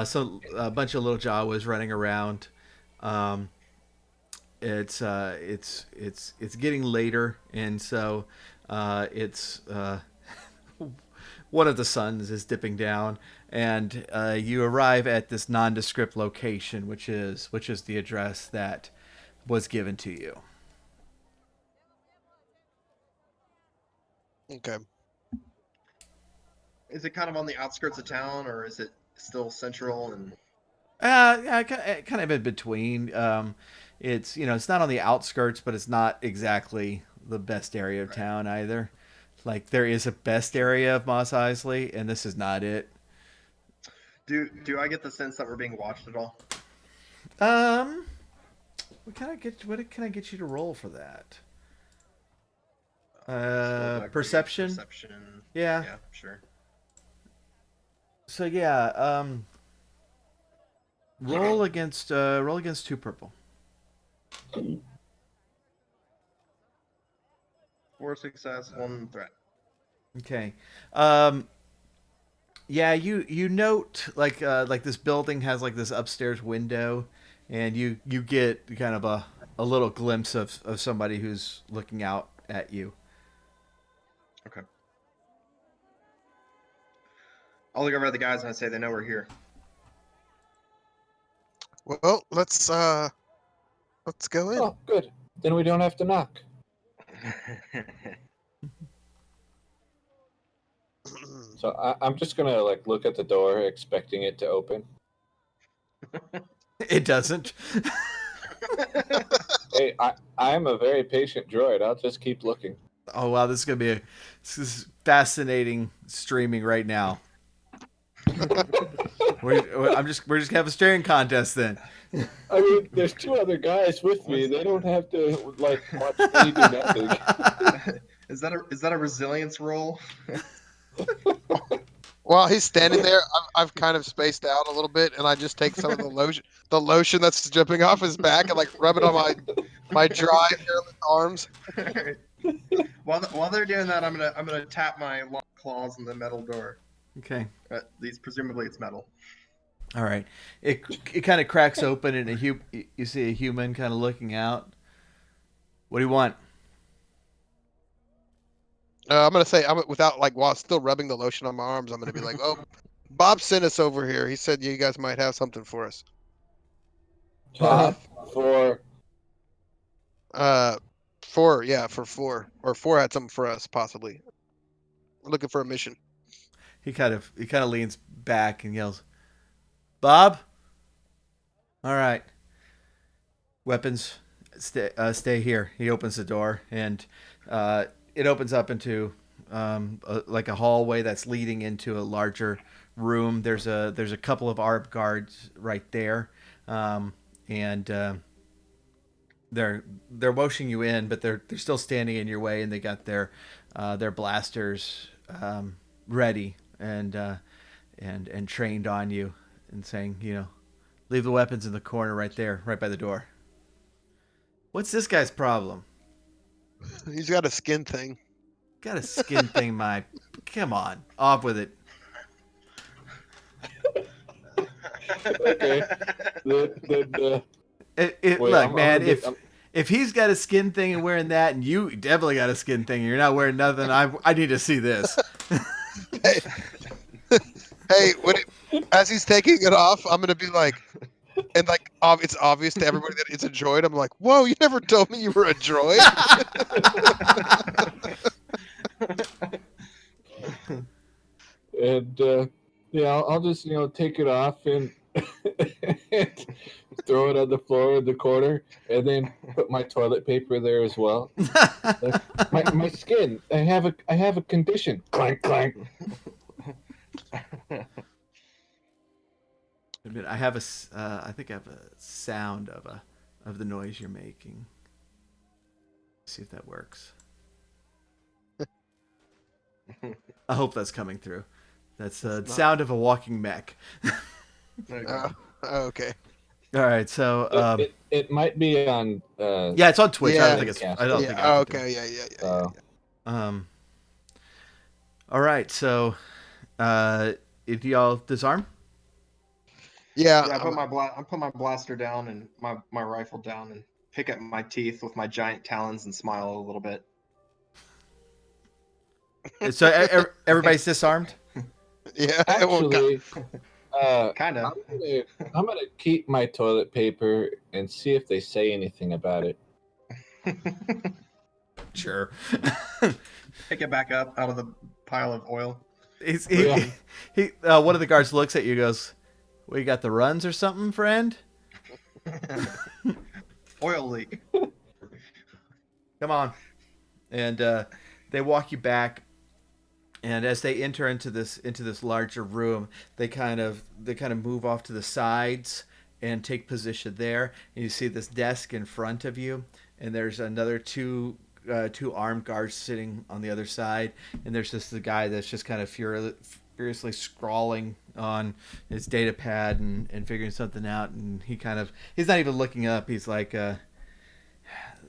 So a bunch of little Jawas running around. It's getting later, and so it's one of the suns is dipping down, and you arrive at this nondescript location, which is the address that was given to you. Okay. Is it kind of on the outskirts of town, or is it still central? And Yeah, kind of in between. It's it's not on the outskirts, but it's not exactly the best area of town either. Like, there is a best area of Mos Eisley, and this is not it. do I get the sense that we're being watched at all? What can I get you to roll for that? Skullduggery, Perception. Perception. Yeah. Yeah, sure. So yeah, roll against 2 purple. 4 success, 1 threat. Okay. Yeah, you note like this building has like this upstairs window, and you get kind of a little glimpse of somebody who's looking out at you. Okay. I'll look over at the guys and I say they know we're here. Well, let's go in. Oh, good. Then we don't have to knock. So I'm just gonna like look at the door, expecting it to open. It doesn't. Hey, I'm a very patient droid. I'll just keep looking. Oh wow, this is fascinating streaming right now. we're just gonna have a staring contest then. I mean, there's 2 other guys with me. They don't have to like watch me do nothing. Is that a resilience roll? While he's standing there, I've kind of spaced out a little bit, and I just take some of the lotion that's dripping off his back, and like rub it on my dry, hairless arms. While they're doing that, I'm gonna tap my long claws in the metal door. Okay. Presumably it's metal. All right. It kind of cracks open, and you see a human kind of looking out. What do you want? I'm gonna say without like while still rubbing the lotion on my arms, I'm gonna be like, "Oh, Bob sent us over here. He said you guys might have something for us." Bob? For 4, yeah, for 4, or 4 had something for us possibly. We're looking for a mission. He kind of leans back and yells, "Bob? All right. Weapons, stay here." He opens the door, and it opens up into like a hallway that's leading into a larger room. There's a couple of armed guards right there, and they're motioning you in, but they're still standing in your way, and they got their blasters ready and trained on you, and saying, leave the weapons in the corner right there, right by the door. What's this guy's problem? He's got a skin thing. Got a skin thing, come on, off with it. okay. Look, man, if he's got a skin thing and wearing that, and you definitely got a skin thing and you're not wearing nothing, I need to see this. Hey, as he's taking it off, I'm gonna be like, and like it's obvious to everybody that it's a droid. I'm like, whoa, you never told me you were a droid. And yeah, I'll just take it off and throw it on the floor in the corner, and then put my toilet paper there as well. my skin. I have a condition. Clank clank. I have I think I have a sound of the noise you're making. See if that works. I hope that's coming through. That's the sound of a walking mech. Okay. All right, so it might be on. Yeah, it's on Twitch. Yeah. I don't think it's. I don't think. Oh, okay. Yeah. All right, so if y'all disarm. Yeah. I put my blaster down and my rifle down and pick up my teeth with my giant talons and smile a little bit. So everybody's disarmed. Yeah. Actually, Kind of. I'm gonna keep my toilet paper and see if they say anything about it. Sure. Pick it back up out of the pile of oil. One of the guards looks at you and goes, "We got the runs or something, friend?" Oil leak. Come on. And they walk you back, and as they enter into this larger room, they kind of move off to the sides, and take position there. And you see this desk in front of you, and there's another two armed guards sitting on the other side, and there's just the guy that's just kind of furiously scrawling on his data pad and figuring something out. And he's not even looking up. He's like,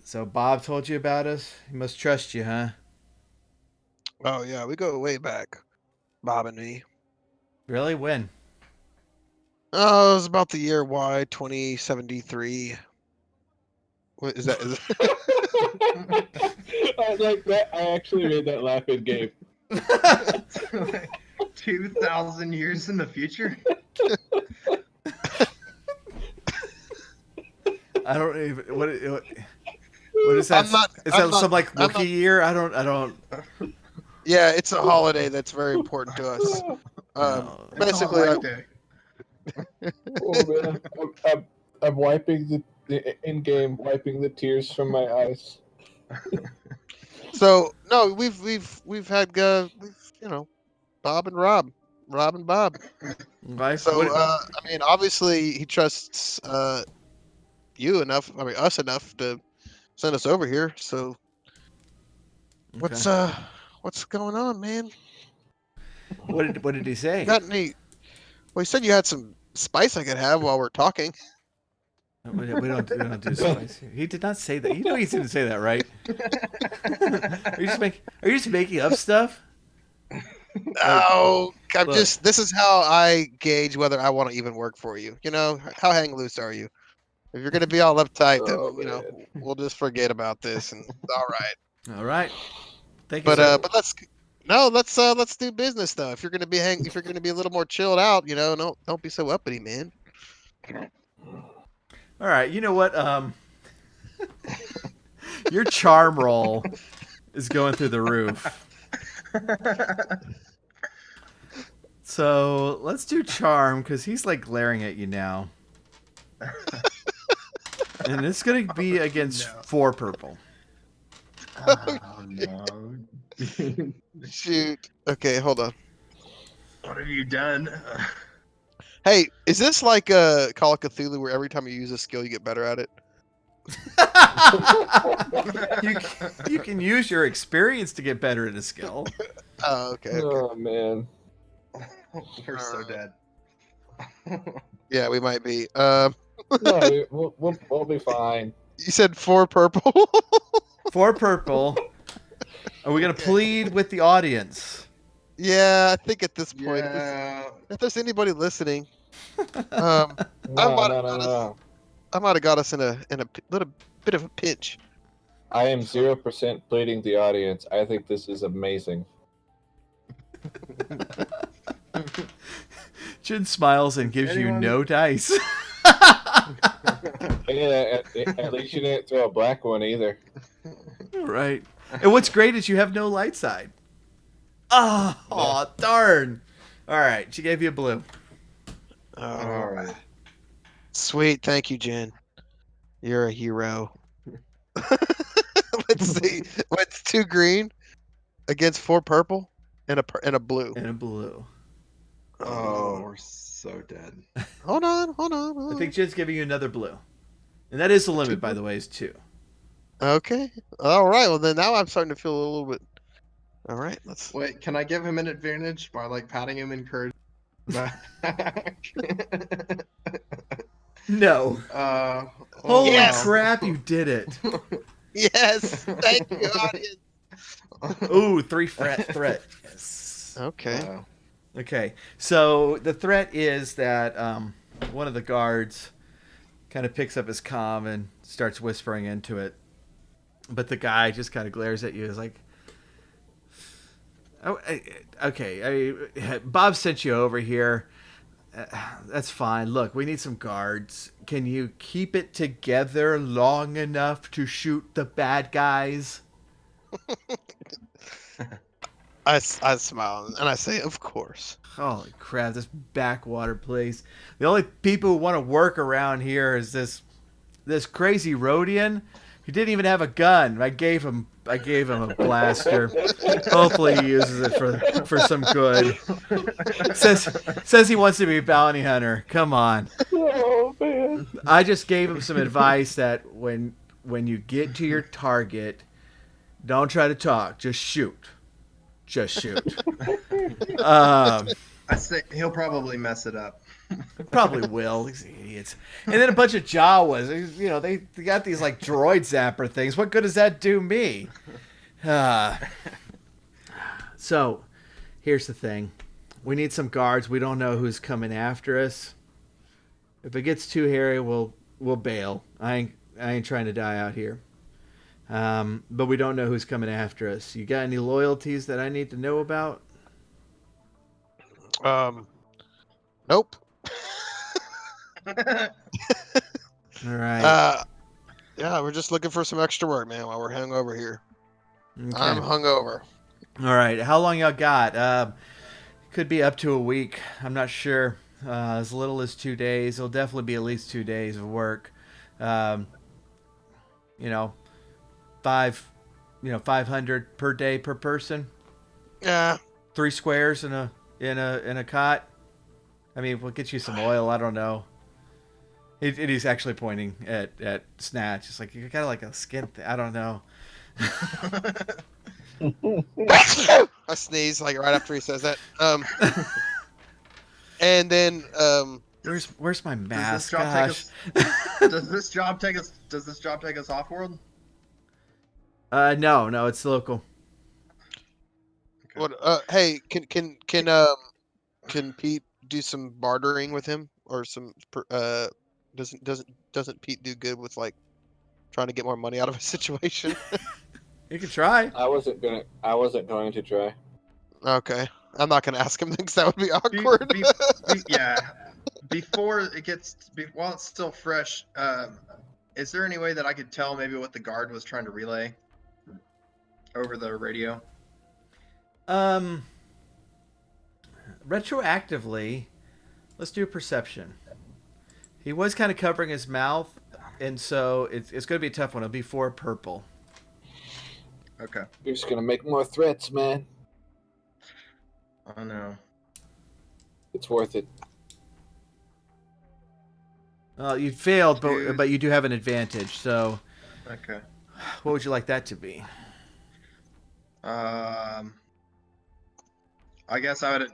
so Bob told you about us? He must trust you, huh? Oh yeah, we go way back, Bob and me. Really? When? Oh, it was about the year Y 2073. What is that? I like that. I actually made that laugh in game. 2,000 years in the future. I don't even what is that? Is that some like Wookiee year? I don't. Yeah, it's a holiday that's very important to us. Basically, Oh man, I'm wiping the in-game, wiping the tears from my eyes. so no, we've had Bob and Rob and Bob. Life. So I mean, obviously he trusts you enough. I mean, us enough to send us over here. So what's going on, man? What did he say? Got any? Well, he said you had some spice I could have while we're talking. We don't do spice here. He did not say that. You know he didn't say that, right? Are you just making up stuff? No, I'm Look. just. This is how I gauge whether I want to even work for you. You know, how hang loose are you? If you're gonna be all uptight, then we'll just forget about this and all right. All right. Thank you. But let's do business though. If you're gonna be a little more chilled out, don't be so uppity, man. All right. You know what? Your charm roll is going through the roof. So let's do charm because he's like glaring at you now. And it's going to be against 4 purple. Oh no. Shoot. Okay, hold on. What have you done? Hey, is this like Call of Cthulhu where every time you use a skill you get better at it? You can use your experience to get better at a skill. Oh, okay. Oh man. We're so dead. Yeah, we might be. No, we'll be fine. You said 4 purple. 4 purple. Are we gonna plead with the audience? Yeah, I think at this point, Yeah. if there's anybody listening, No. I might have got us in a little bit of a pinch. I am 0% pleading the audience. I think this is amazing. Jin smiles and gives you no dice. Yeah, at least you didn't throw a black one either. Right. And what's great is you have no light side. Oh, darn. All right, she gave you a blue. All right. Sweet, thank you, Jen. You're a hero. Let's see. What's 2 green against 4 purple and a blue? And a blue. Oh, we're so dead. Hold on. I think Jin's giving you another blue. And that is the limit, by the way, is 2. Okay. All right. Well, then now I'm starting to feel a little bit. All right. Let's. Wait, can I give him an advantage by like patting him encourage? No. Holy crap, you did it. Yes. Thank you, audience. Ooh, 3 threat. Yes. Okay. Okay. So the threat is that one of the guards kind of picks up his comm and starts whispering into it. But the guy just kind of glares at you. Is like, oh, okay, Bob sent you over here. That's fine. Look, we need some guards. Can you keep it together long enough to shoot the bad guys? I smile and I say, of course. Holy crap, this backwater place. The only people who want to work around here is this crazy Rhodian. He didn't even have a gun. I gave him a blaster. Hopefully he uses it for some good. Says he wants to be a bounty hunter. Come on. Oh man. I just gave him some advice that when you get to your target, don't try to talk. Just shoot. Just shoot. I say he'll probably mess it up. Probably will. These idiots. And then a bunch of Jawas. You know, they got these like droid zapper things. What good does that do me? So, here's the thing. We need some guards. We don't know who's coming after us. If it gets too hairy, we'll bail. I ain't trying to die out here. But we don't know who's coming after us. You got any loyalties that I need to know about? Nope. All right. Yeah, we're just looking for some extra work, man, while we're hungover here. Okay. I'm hungover. All right. How long y'all got? Could be up to a week. I'm not sure. As little as 2 days. It'll definitely be at least 2 days of work. You know, 500 per day per person. Yeah. 3 squares in a cot. I mean, we'll get you some oil. I don't know. He's actually pointing at Snatch. It's like you got like a skin. I don't know. I sneeze like right after he says that. And then Where's my mask? Does this job take us off world? No, it's local. what? Hey, can Pete do some bartering with him or some? Doesn't Pete do good with like trying to get more money out of a situation? You can try. I wasn't going to try. Okay, I'm not gonna ask him because that would be awkward. Yeah. Before it gets, while it's still fresh, is there any way that I could tell maybe what the guard was trying to relay over the radio? Retroactively, let's do perception. He was kind of covering his mouth, and so it's going to be a tough one. It'll be 4 purple. Okay. You're just gonna make more threats, man. Oh no. It's worth it. You failed, Dude. but you do have an advantage. So, Okay. what would you like that to be? I guess I would,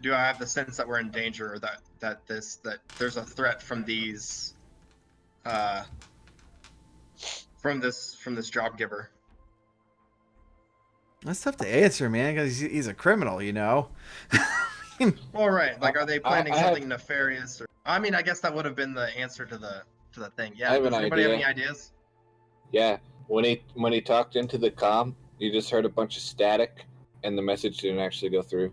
do I have the sense that we're in danger, or that there's a threat from these, from this job giver? That's tough to answer, man, because he's a criminal, you know. Well, right. Like, are they planning I have- something nefarious? Or I mean, I guess that would have been the answer to the thing. Yeah. I have Does an anybody have idea. any ideas? Yeah, when he talked into the comm, you just heard a bunch of static, and the message didn't actually go through.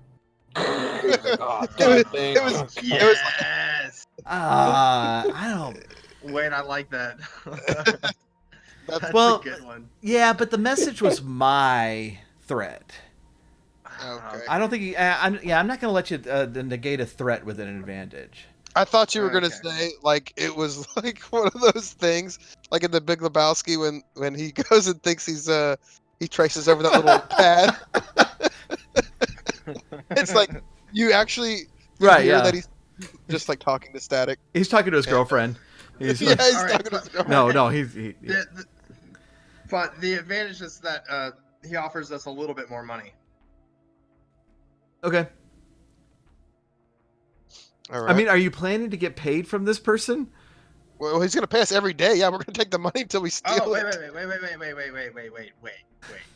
He was like, "Oh, God, thank it was- you." Yes. I don't. Wait, I like that. That's Well, a good one. Yeah, but the message was my threat. Okay. I don't think. I'm not going to let you negate a threat with an advantage. I thought you were gonna Okay. say like it was like one of those things, like in the Big Lebowski when he goes and thinks he traces over that little pad. It's like you actually Right, hear yeah. that he's just like talking to static. He's talking to his girlfriend. He's Yeah, he's All right, talking to but- his girlfriend. no, he But the advantage is that he offers us a little bit more money. okay. All right. I mean, are you planning to get paid from this person? well, he's gonna pay us every day. Yeah, we're gonna take the money until we steal Oh, wait. it.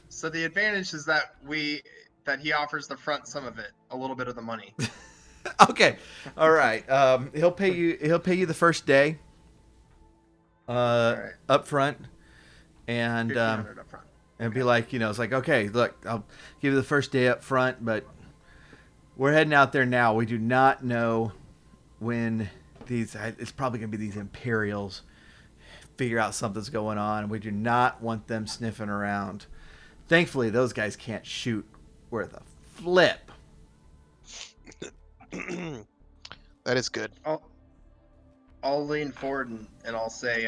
So the advantage is that he offers the front some of it, a little bit of the money. Okay, all right. He'll pay you. He'll pay you the first day. right. Up front, and 1,500 up front. and be like, it's like, okay, look, I'll give you the first day up front, but we're heading out there now. We do not know when it's probably going to be these Imperials figure out something's going on, and we do not want them sniffing around. Thankfully, those guys can't shoot worth a flip. That is good. I'll lean forward and I'll say,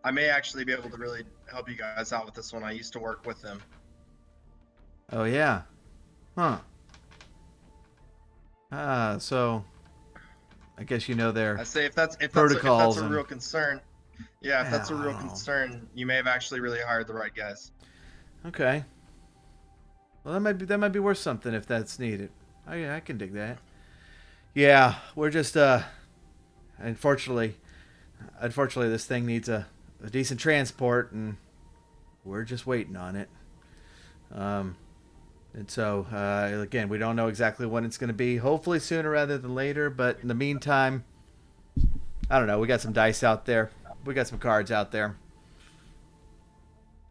I may actually be able to really help you guys out with this one. I used to work with them. Oh, yeah. Huh. So I guess you know their I say if that's protocols a and real concern, yeah, if that's a I real don't know. concern, you may have actually really hired the right guys. Okay. Well, that might be worth something if that's needed. Oh yeah, I can dig that. Yeah, we're just unfortunately this thing needs a decent transport, and we're just waiting on it. And so again, we don't know exactly when it's going to be. Hopefully sooner rather than later. But in the meantime, I don't know. We got some dice out there. We got some cards out there.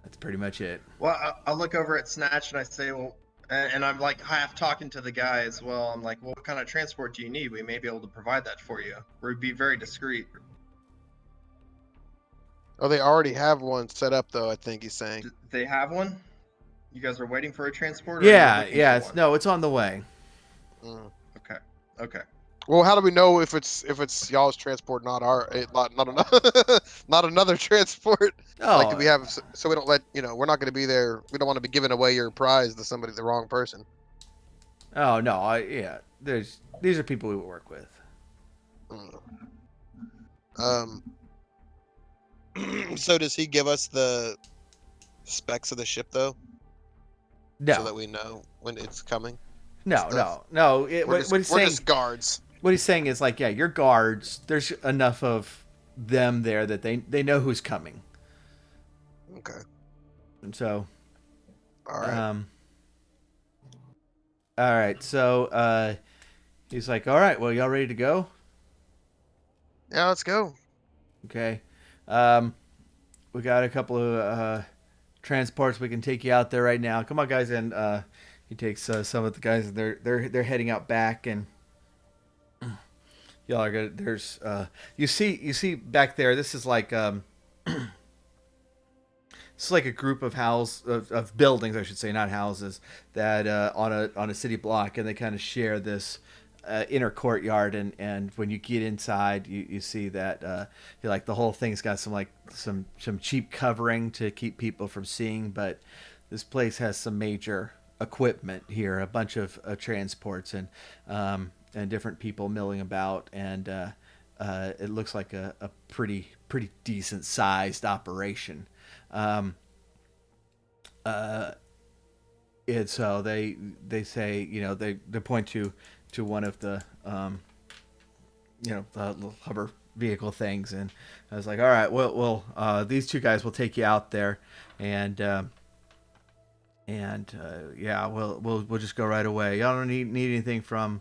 That's pretty much it. Well, I'll look over at Snatch and I say, well, and I'm like half talking to the guy as well. I'm like, well, what kind of transport do you need? We may be able to provide that for you. We'd be very discreet. Oh, they already have one set up, though. I think he's saying. They have one? You guys are waiting for a transport, or Yeah, are you looking yeah. for one? No, it's on the way. Mm. Okay. Well, how do we know if it's y'all's transport, not not another not another transport? Like, Oh, do we have so we don't let we're not going to be there. We don't want to be giving away your prize to somebody, the wrong person. oh no. Yeah. These are people we work with. Mm. So does he give us the specs of the ship though, so that No, we know when it's coming? no, Stuff? no. We're What he's saying. just guards. What he's saying is like, yeah, your guards. There's enough of them there that they know who's coming, Okay. and so All right. All right. So he's like, all right. Well, y'all ready to go? Yeah, let's go. Okay. We got a couple of transports. We can take you out there right now. Come on, guys. And he takes some of the guys. And they're heading out back, and y'all are good. There's you see back there. This is like it's like a group of of buildings, I should say, not houses, that on a city block, and they kind of share this inner courtyard. And when you get inside, you see that like the whole thing's got some cheap covering to keep people from seeing, but this place has some major equipment here, a bunch of transports and different people milling about, and it looks like a pretty decent sized operation. Um, and so they say, they point to one of the the little hover vehicle things, and I was like, all right, well these two guys will take you out there, and yeah, we'll just go right away. Y'all don't need anything from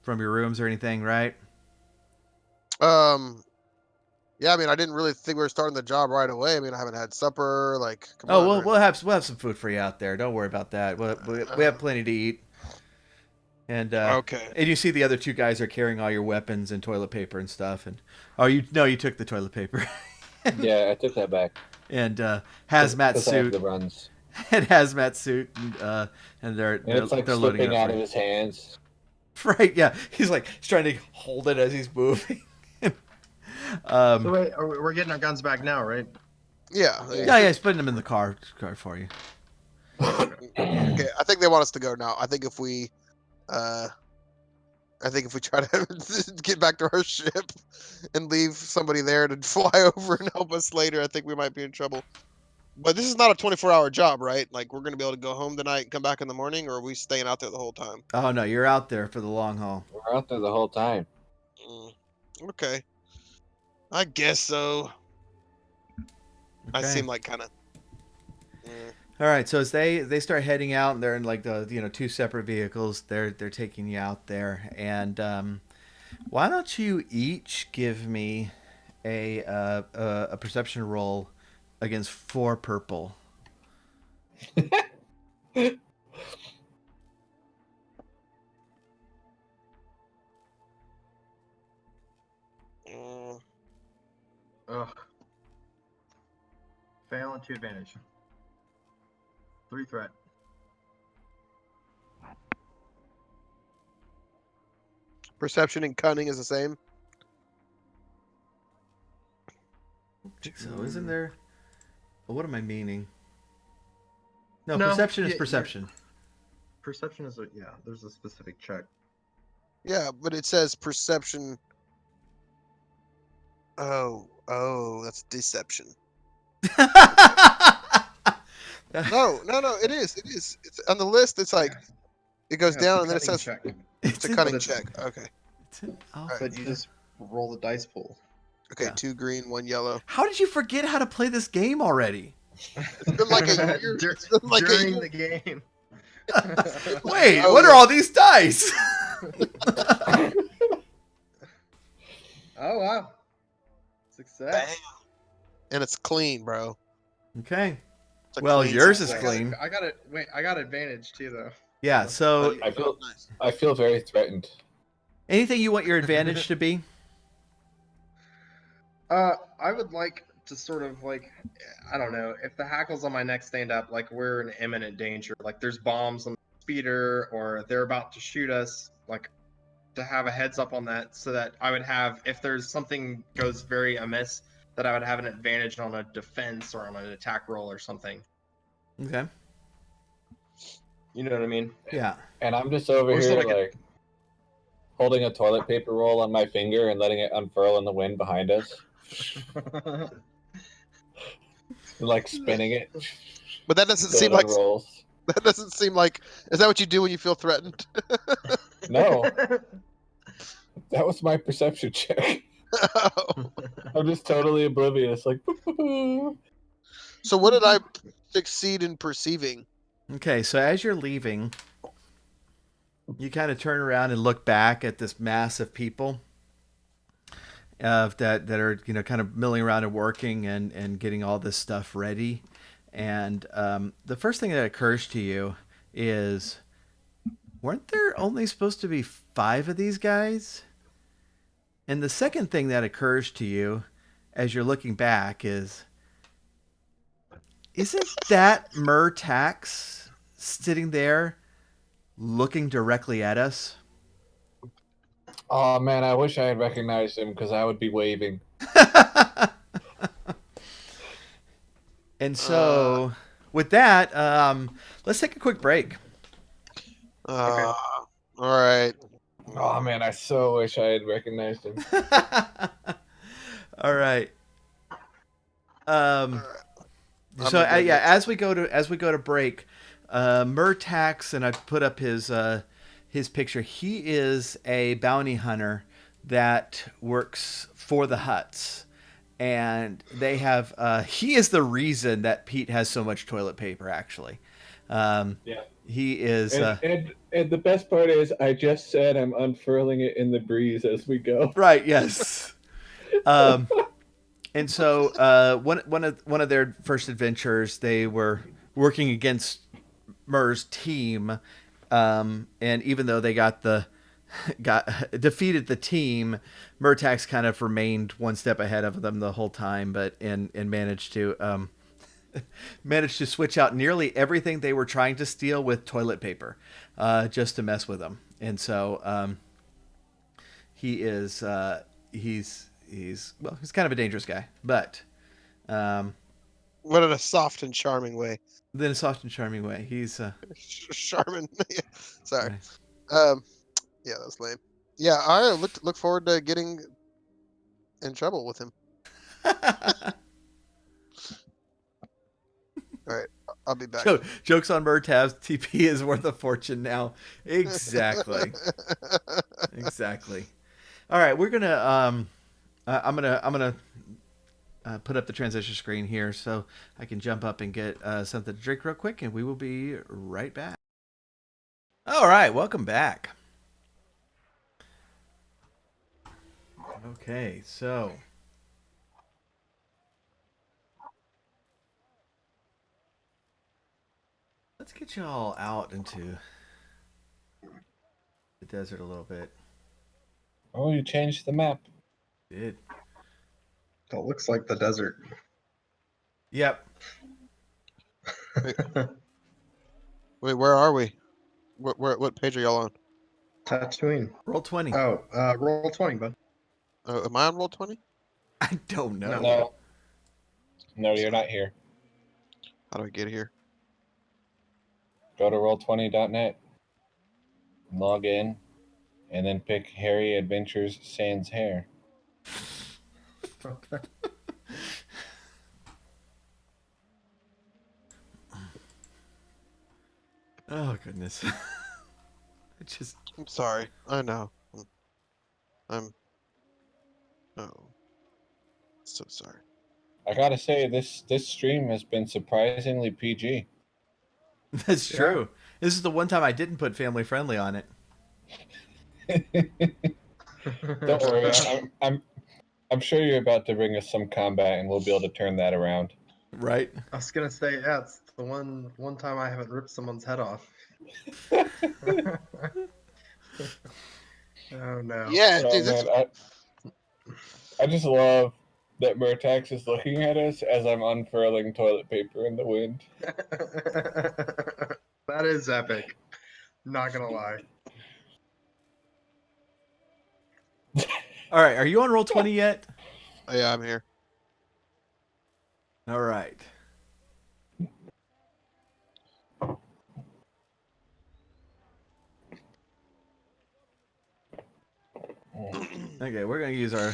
your rooms or anything, right? Yeah, I mean, I didn't really think we were starting the job right away. I mean, I haven't had supper. Like, come Oh, on. we'll have some food for you out there. Don't worry about that. We have plenty to eat. And Okay. and you see the other two guys are carrying all your weapons and toilet paper and stuff. And you took the toilet paper. Yeah, I took that back. And hazmat 'Cause I have suit the runs. and hazmat suit, and they're And it's like they're loading slipping it up out for of you. his hands. Right? Yeah, he's trying to hold it as he's moving. So wait, we're getting our guns back now, right? Yeah. Yeah, he's putting them in the car for you. Okay. I think they want us to go now. I think if we try to get back to our ship and leave somebody there to fly over and help us later, I think we might be in trouble. But this is not a 24-hour job, right? Like, we're going to be able to go home tonight and come back in the morning, or are we staying out there the whole time? Oh no, you're out there for the long haul. We're out there the whole time. Okay. I guess so. I Okay. seem like kind of... All right, so as they start heading out, and they're in like the two separate vehicles, they're taking you out there, and why don't you each give me a perception roll against 4 purple? Ugh. Fail and 2 advantage. 3 threat. Perception and cunning is the same. So isn't there? Well, what am I meaning? No, No, perception is yeah, perception. Perception is there's a specific check. Yeah, but it says perception Oh, that's deception. No, it is. It's on the list. It's like it goes Yeah, it's a down and then it cunning says check. it's a in- cunning But it's- check. Okay. it's in But you just roll the dice pool. Okay, Yeah. 2 green, 1 yellow. How did you forget how to play this game already? It's been like a year. It's been like a During year. the game. Wait, Oh, what are yeah. all these dice? Oh wow! Success. And it's clean, bro. Okay. It's a Well, clean yours is success. clean. I got it. Wait, I got advantage too, though. Yeah. So, I feel Nice. I feel very threatened. anything you want your advantage to be? I would like to sort of like, I don't know, if the hackles on my neck stand up, like we're in imminent danger, like there's bombs on the speeder, or they're about to shoot us, like to have a heads up on that, so that I would have, if there's something goes very amiss, that I would have an advantage on a defense or on an attack roll or something. Okay. You know what I mean? Yeah. And I'm just over Or so here like a- like holding a toilet paper roll on my finger and letting it unfurl in the wind behind us. Like spinning it. But that doesn't so seem it like unrolls. that doesn't seem like. Is that what you do when you feel threatened? No, that was my perception check. I'm just totally oblivious. Like, So what did I succeed in perceiving? Okay. So as you're leaving, you kind of turn around and look back at this mass of people that are kind of milling around and working and getting all this stuff ready. And the first thing that occurs to you is, weren't there only supposed to be 5 of these guys? And the second thing that occurs to you as you're looking back is, isn't that Murtax sitting there looking directly at us? oh man, I wish I had recognized him because I would be waving. And so, with that, let's take a quick break. All right. Oh man, I so wish I had recognized him. All right. I'm So gonna go yeah, next. as we go to break, Murtax, and I put up his picture. He is a bounty hunter that works for the Huts, and they have. He is the reason that Pete has so much toilet paper. Actually, Yeah. he is. And the best part is, I just said I'm unfurling it in the breeze as we go. Right. Yes. And so one of their first adventures, they were working against Mur's team, and even though they got defeated the team, Murtax kind of remained one step ahead of them the whole time, but and managed to switch out nearly everything they were trying to steal with toilet paper, just to mess with them. And so he is he's kind of a dangerous guy, but What in a soft and charming way. in a soft and charming way. He's Charming. Yeah, sorry. Nice. Yeah, that was lame. Yeah, I look forward to getting in trouble with him. All right, I'll be back. Jokes on Murtabs. TP is worth a fortune now. Exactly. Exactly. All right, we're gonna I'm gonna put up the transition screen here so I can jump up and get something to drink real quick, and we will be right back. All right, welcome back. Okay, so let's get y'all out into the desert a little bit. Oh, you changed the map. Did. That looks like the desert. Yep. Wait, where are we? What page are y'all on? Tatooine. Roll 20. Oh, roll 20, bud. Oh, am I on roll 20? I don't know. No, you're not here. How do I get here? Go to roll20.net, log in, and then pick Harry Adventures Sans Hair. Oh goodness. It just I'm sorry. I know. I'm oh, so sorry. I gotta say, this stream has been surprisingly PG. that's Yeah. true. This is the one time I didn't put family friendly on it. Don't worry, I'm sure you're about to bring us some combat, and we'll be able to turn that around. Right? I was gonna say, yeah, it's the one time I haven't ripped someone's head off. Oh no. Yeah, Oh dude, this man, I just love that Murtax is looking at us as I'm unfurling toilet paper in the wind. That is epic. Not gonna lie. All right, are you on roll 20 yet? oh, yeah, I'm here. All right. Okay, we're going to use our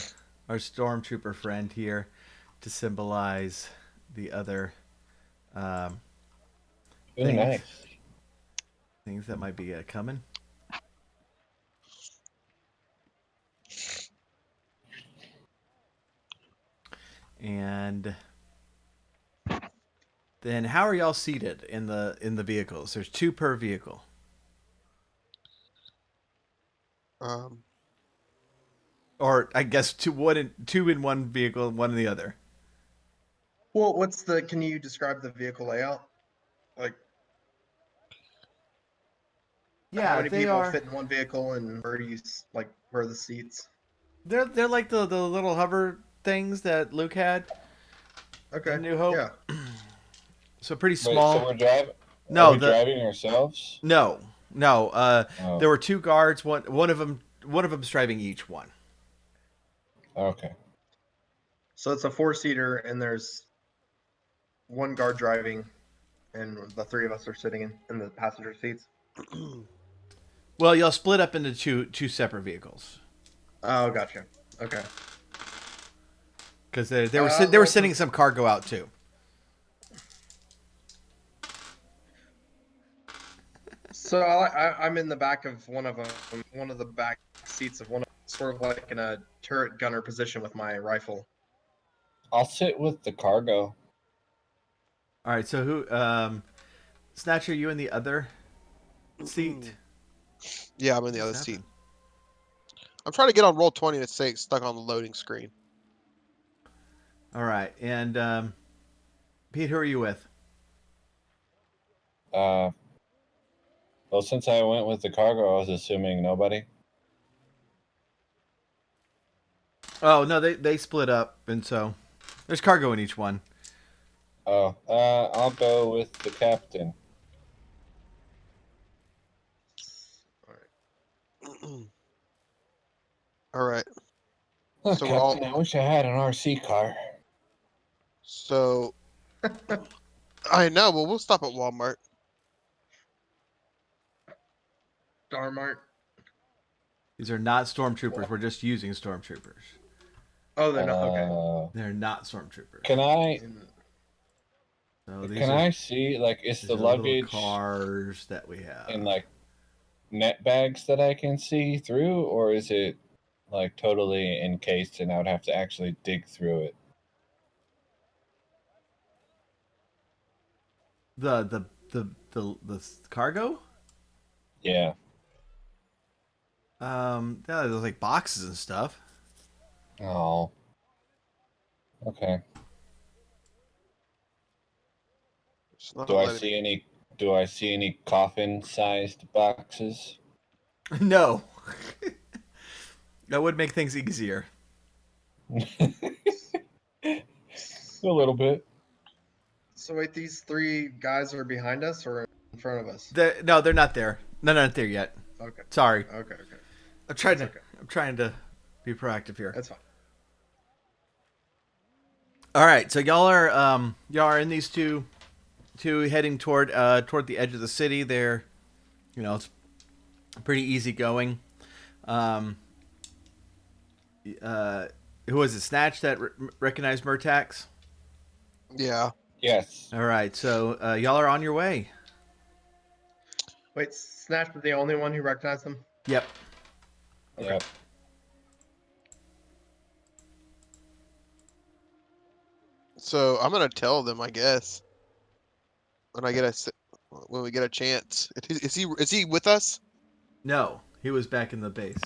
stormtrooper friend here to symbolize the other Ooh, things, nice. things that might be coming. And then how are y'all seated in the vehicles? There's 2 per vehicle. Um, Or I guess two in one vehicle, one in the other. Well, can you describe the vehicle layout? Like, how Yeah, many they people are. fit in one vehicle, and where are the seats? They're like the little hover things that Luke had Okay. in New Hope. Yeah. So pretty Wait, so small. we're driving? Are No, we driving ourselves? no. Oh, There were 2 guards. One of them's driving each one. okay. So it's a 4-seater, and there's one guard driving, and the 3 of us are sitting in the passenger seats. Well, y'all split up into two separate vehicles Oh, gotcha. Okay. because they were Well, sending some cargo out too. so I'm in the back of one of the back seats of one of sort of like in a turret gunner position with my rifle. I'll sit with the cargo. All right. So who? Snatcher, you in the other seat? yeah, I'm in the other What's seat. happening? I'm trying to get on roll 20 and it's saying stuck on the loading screen. All right. And Pete, who are you with? Well, since I went with the cargo, I was assuming nobody. Oh no, they split up, and so there's cargo in each one. Oh, I'll go with the captain. All right. Oh, So we're all- captain, I wish I had an RC car. So I know, but we'll stop at Walmart. Darmart. These are not stormtroopers. We're just using stormtroopers. Oh, they're not okay. They're not stormtroopers. Can I So these can are, I see, like, is these the are little luggage cars that we have. in like net bags that I can see through, or is it like totally encased and I would have to actually dig through it? The cargo. Yeah. Yeah, there's like boxes and stuff. Oh. Okay. It's not Do I letting me. see any coffin-sized boxes? No, that would make things easier. A little bit. So wait, these 3 guys are behind us or in front of us? No, they're not there. No, not there yet. Okay. Sorry. Okay. I'm trying That's to. okay. I'm trying to be proactive here. That's fine. All right, so y'all are in these two heading toward the edge of the city. They're, it's pretty easy going. Who was it? Snatch that recognized Murtax? Yeah. Yes. All right, so y'all are on your way. Wait, Snatch was the only one who recognized him? Yep. Yep. So I'm gonna tell them, I guess, when we get a chance. Is he with us? No, he was back in the base.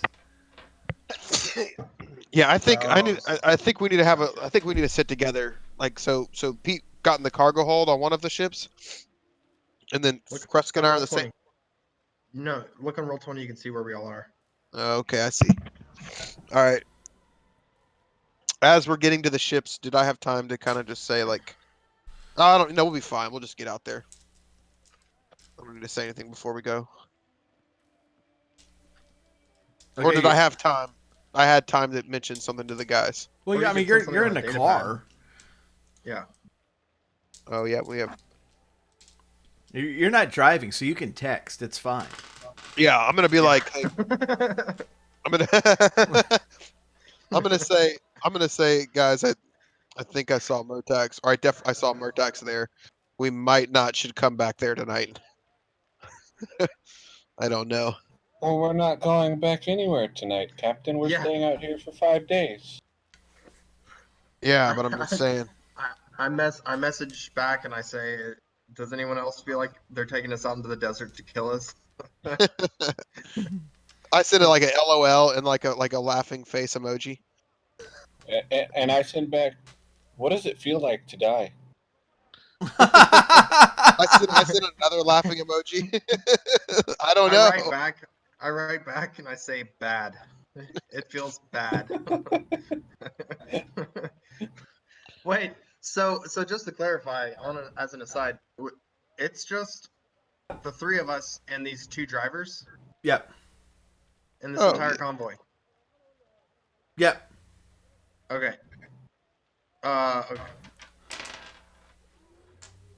Yeah, I think Oh, I think we need to have a. I think we need to sit together. Like so. So Pete got in the cargo hold on one of the ships, and then Look Krusk on and I are roll the 20. same. No, look on roll 20. You can see where we all are. Okay, I see. All right. As we're getting to the ships, did I have time to kind of just say like, oh, I don't know, we'll be fine. We'll just get out there. I don't need to say anything before we go. Or did I have time? I had time to mention something to the guys. Well, Or yeah, you I mean, could send something you're on in a a data car. Yeah. Oh yeah, we have. You're not driving, so you can text. It's fine. Yeah, I'm gonna be like, hey, I'm gonna, I'm gonna say, guys, I think I saw Murtax, or I saw Murtax there. We might not should come back there tonight. I don't know. Well, we're not going back anywhere tonight, Captain. We're Yeah. staying out here for 5 days. Yeah, but I'm just saying. I message back and I say, does anyone else feel like they're taking us out into the desert to kill us? I sent it like a LOL and like a laughing face emoji. And I send back, what does it feel like to die? I sent another laughing emoji. I don't I know. write back and I say bad. It feels bad. Wait, so just to clarify, as an aside, it's just the three of us and these two drivers Yep. in this Oh, entire yeah. convoy. Yep. Okay. Okay.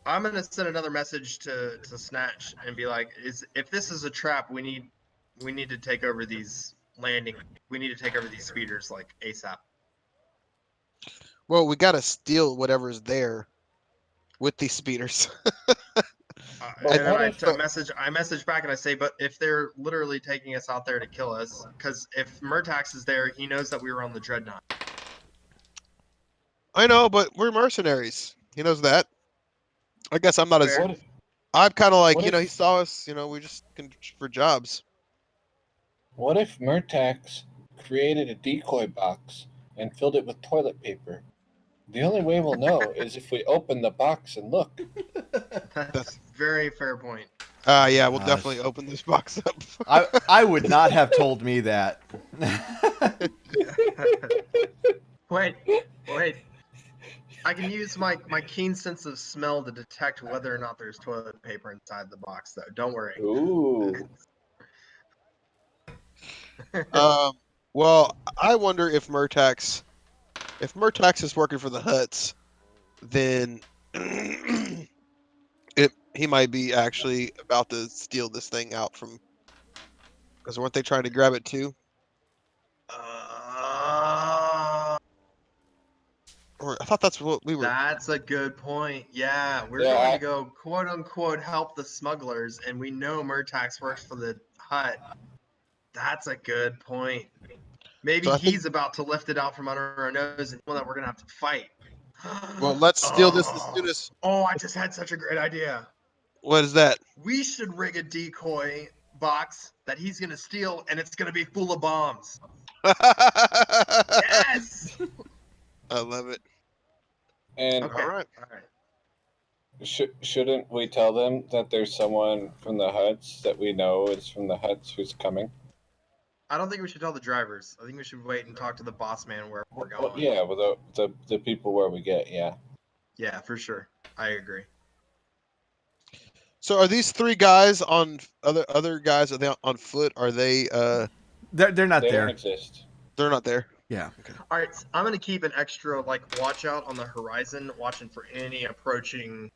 I'm gonna send another message to Snatch and be like, if this is a trap, we need to take over these landing. We need to take over these speeders like ASAP. Well, we gotta steal whatever's there with these speeders. But And then what if I message back and I say, but if they're literally taking us out there to kill us, because if Murtax is there, he knows that we were on the Dreadnought. I know, but we're mercenaries. He knows that. I guess I'm not as. Fair. what I'm kind of like, what he if saw us. We just for jobs. what if Murtax created a decoy box and filled it with toilet paper? The only way we'll know is if we open the box and look. That's very fair point. Yeah, we'll Gosh. definitely open this box up. I would not have told me that. Wait. I can use my keen sense of smell to detect whether or not there's toilet paper inside the box, though. Don't worry. Ooh. Well, I wonder if Murtax is working for the Huts, then he might be actually about to steal this thing out from. Because weren't they trying to grab it too? Or I thought that's what we were. That's a good point. Yeah, we're Yeah, going I- to go quote unquote help the smugglers, and we know Murtax works for the hut. That's a good point. Maybe So I think. he's about to lift it out from under our nose and one that we're gonna have to fight. Well, let's steal this as soon as. Oh, I just had such a great idea. What is that? We should rig a decoy box that he's gonna steal, and it's gonna be full of bombs. Yes. I love it. And Okay. All right. All right. shouldn't we tell them that there's someone from the huts that we know is from the huts who's coming? I don't think we should tell the drivers. I think we should wait and talk to the boss man where we're Well, going. yeah, well, the people where we get, yeah. Yeah, for sure. I agree. So are these three guys on other guys? Are they on foot? Are they? They're not They there. don't exist. They're not there. Yeah. All right, I'm gonna keep an extra watch out on the horizon, watching for any approaching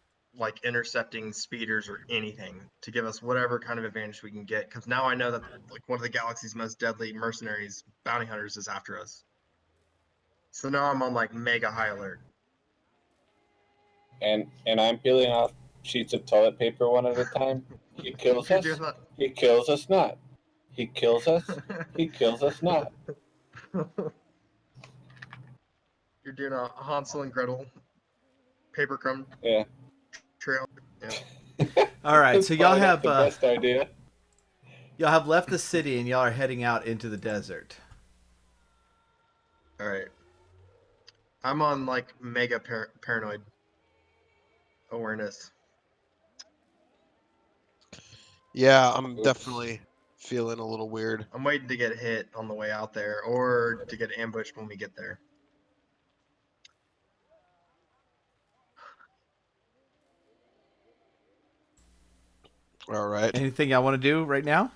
intercepting speeders or anything to give us whatever kind of advantage we can get. Because now I know that one of the galaxy's most deadly mercenaries, bounty hunters, is after us. So now I'm on like mega high alert. And I'm peeling off sheets of toilet paper one at a time. He kills You're us. doing that. He kills us not. He kills us. He kills us not. You're doing a Hansel and Gretel paper crumb Yeah. trail. Yeah. All right, That's so y'all probably not have the best idea. y'all have left the city and y'all are heading out into the desert. All right. I'm on like mega paranoid awareness. Yeah, I'm Oops. definitely feeling a little weird. I'm waiting to get hit on the way out there or to get ambushed when we get there. All right. Anything y'all want to do right now?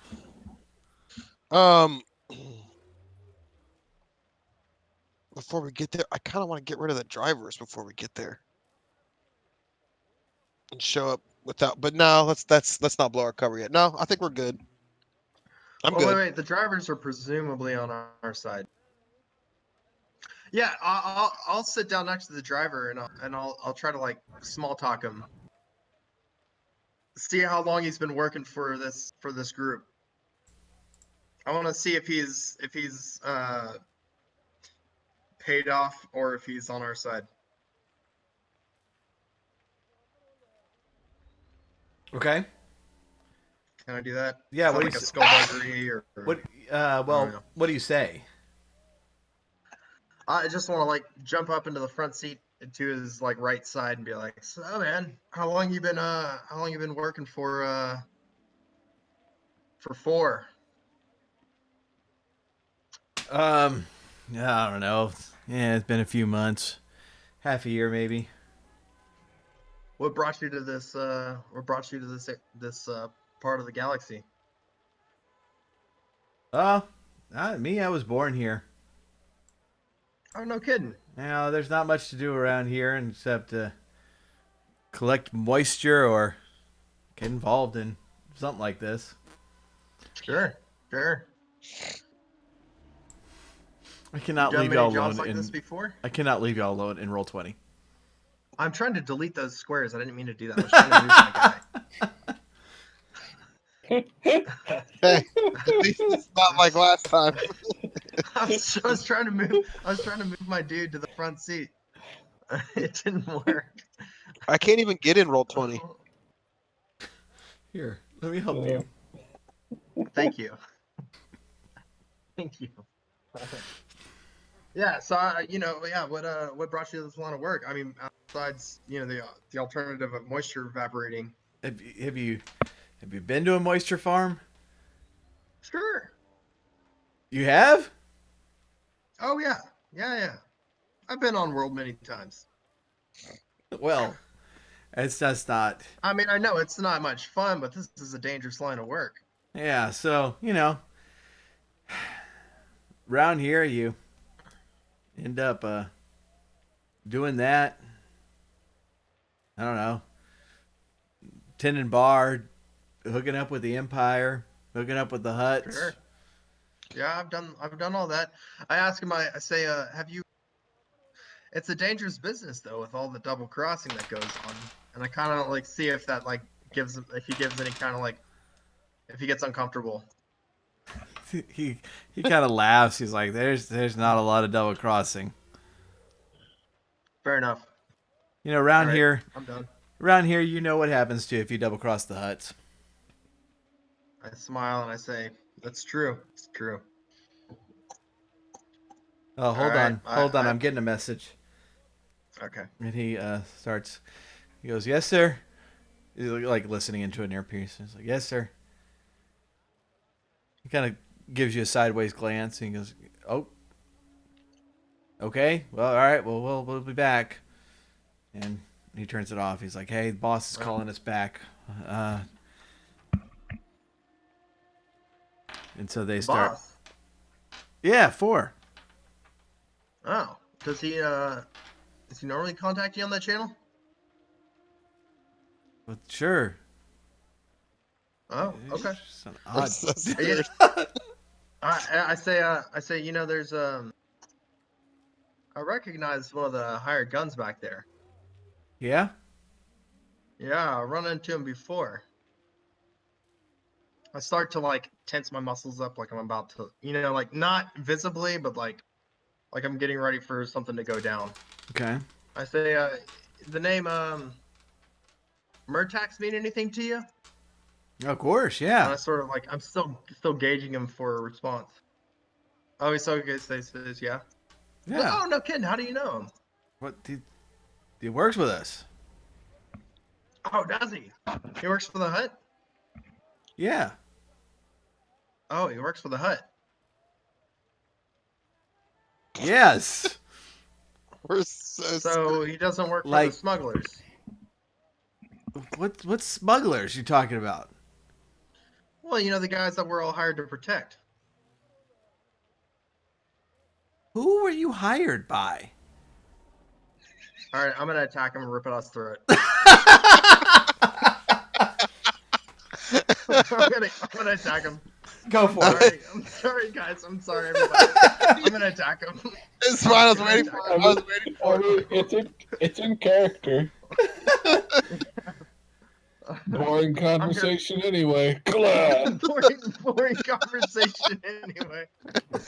Before we get there, I kind of want to get rid of the drivers before we get there and show up without. But no, let's not blow our cover yet. No, I think we're good. I'm Well, good. wait. The drivers are presumably on our side. Yeah, I'll sit down next to the driver and I'll try to like small talk him. See how long he's been working for this group. I want to see if he's paid off or if he's on our side. Okay. Can I do that? Yeah, Is that what do like you a s- skullduggery or What? I Well, don't know. what do you say? I just want to like jump up into the front seat to his like right side and be like, "So man, how long you been working for 4?" Yeah, I don't know. Yeah, it's been a few months, half a year maybe. What brought you to this part of the galaxy? Oh, not me. I was born here. Oh, no kidding. Now, there's not much to do around here except collect moisture or get involved in something like this. Sure. I You cannot done leave many y'all jobs alone like this in. before? I cannot leave y'all alone in roll 20. I'm trying to delete those squares. I didn't mean to do that. I was trying to move my guy. Hey, at least it's not like last time. I was trying to move. I was trying to move my dude to the front seat. It didn't work. I can't even get in roll 20. Here, let me help you. Thank you. Thank you. Yeah. So yeah. What brought you to this line of work? I mean, besides the alternative of moisture evaporating. Have you been to a moisture farm? Sure. You have? Oh yeah. Yeah. I've been on World many times. Well, it's just not. I mean, I know it's not much fun, but this is a dangerous line of work. Yeah, so, around here you end up doing that. I don't know. Tending bar, hooking up with the Empire, hooking up with the Huts. Sure. Yeah, I've done all that. I ask him. I say, have you? It's a dangerous business though, with all the double crossing that goes on, and I kind of like see if that like gives him if he gives any kind of like if he gets uncomfortable. He kind of laughs. He's like, "There's not a lot of double crossing." Fair enough. Around All right, here, I'm done. you know what happens to you if you double cross the Huts. I smile and I say, "That's true. It's true." Oh, hold right, on, hold on. I'm getting a message. Okay. And he starts. He goes, "Yes, sir." He's like listening into an earpiece. He's like, "Yes, sir." He kind of gives you a sideways glance, and he goes, "Oh, okay. Well, all right. Well, we'll be back." And he turns it off. He's like, "Hey, the boss is calling us back." And so they The start. boss. Yeah, 4. Oh, does he normally contact you on that channel? Well, sure. Oh, okay. It's an odd. That's Yeah. weird. I say there's I recognize one of the hired guns back there. Yeah. Yeah, I run into him before. I start to like tense my muscles up, like I'm about to, like not visibly, but like I'm getting ready for something to go down. Okay. I say, the name Murtax mean anything to you? Of course, And I yeah. sort of like I'm still gauging him for a response. Oh, he's so good. Says yeah. Yeah. Oh, no kidding. How do you know him? What? He works with us. Oh, does he? He works for the hut. Yeah. Oh, he works for the hut. Yes. We're so So he doesn't work for Like- the smugglers. What smugglers you talking about? Well, the guys that we're all hired to protect. Who were you hired by? All right, I'm gonna attack him and rip it out his throat. I'm gonna attack him. Go for All it. right, I'm sorry, guys. I'm sorry, everybody. I'm gonna attack him. It's fine. I was waiting for it. I was waiting I for mean, it. it's in character. Boring conversation anyway. Glad. boring conversation anyway.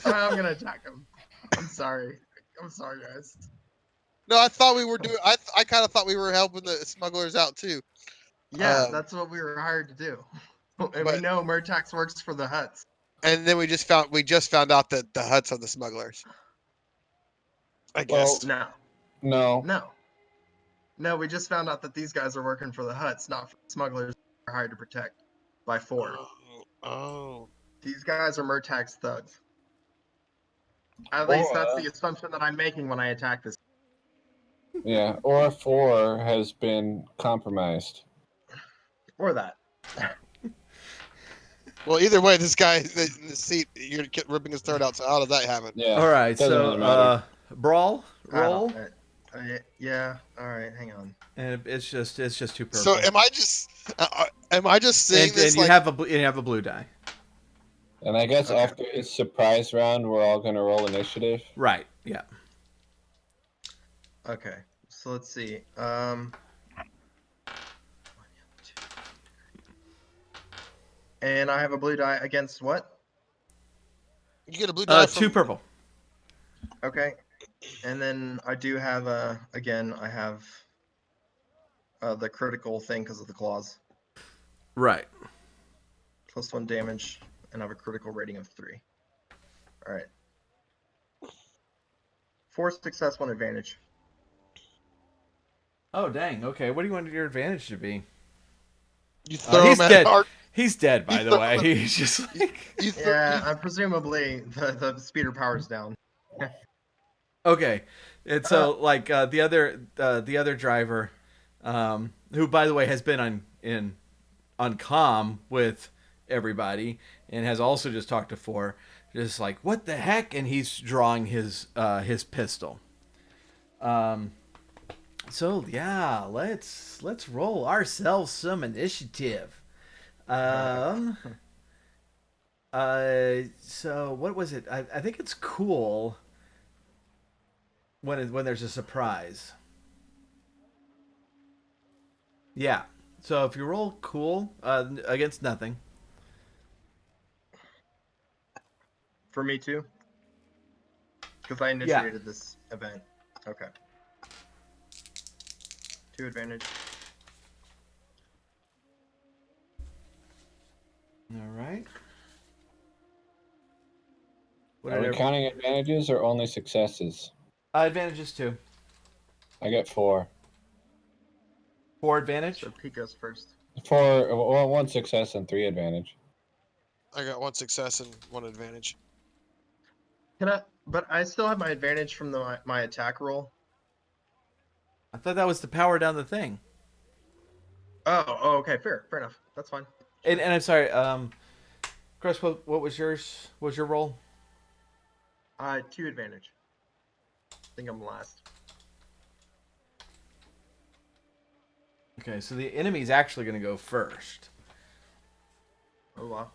I'm gonna attack him. I'm sorry. I'm sorry, guys. No, I thought we were doing. I kind of thought we were helping the smugglers out too. Yeah, that's what we were hired to do. And we But- know Murtax works for the huts. And then we just found out that the huts are the smugglers. I guess. No, No. no. We just found out that these guys are working for the huts, not for the smugglers. Are hired to protect by 4. Oh. These guys are Murtax thugs. At least that's Or- the assumption that I'm making when I attack this. Yeah. Or 4 has been compromised. Or that. Well, either way, this guy in the seat, you're ripping his throat out. So how does that happen? Yeah. All right. doesn't So really matter. brawl I don't- roll, yeah. All right. Hang on. and it's just two purple. So am I just saying and this you like? have a blue die. And I guess Okay. after his surprise round, we're all gonna roll initiative. Right. Yeah. Okay. So let's see. And I have a blue die against what? You get a blue die from 2 purple. Okay. And then I do have again I have the critical thing because of the claws. Right. +1 damage, and I have a critical rating of 3. All right. 4 success, 1 advantage. Oh dang. Okay. What do you want your advantage to be? You throw he's him dead. at Art. He's dead, by You the throw way. him- He's just like. You throw, Yeah, presumably the speeder power's down. Okay, and so like the other driver, who by the way has been on comm with everybody and has also just talked to 4, just like what the heck, and he's drawing his pistol. So yeah, let's roll ourselves some initiative. So what was it? I think it's cool when there's a surprise. Yeah. So if you roll cool against nothing. For me too? Because I initiated this event. Okay. 2 advantage. All right. What Are we counting advantages or only successes? advantages too. I get 4. 4 advantage. So Pete goes first. 1 success and 3 advantage. I got 1 success and 1 advantage. But I still have my advantage from my attack roll. I thought that was to power down the thing. Oh, okay, fair enough. That's fine. And I'm sorry, Chris, what was yours? What was your roll? 2 advantage. I think I'm last. Okay, so the enemy's actually going to go first. Oh wow.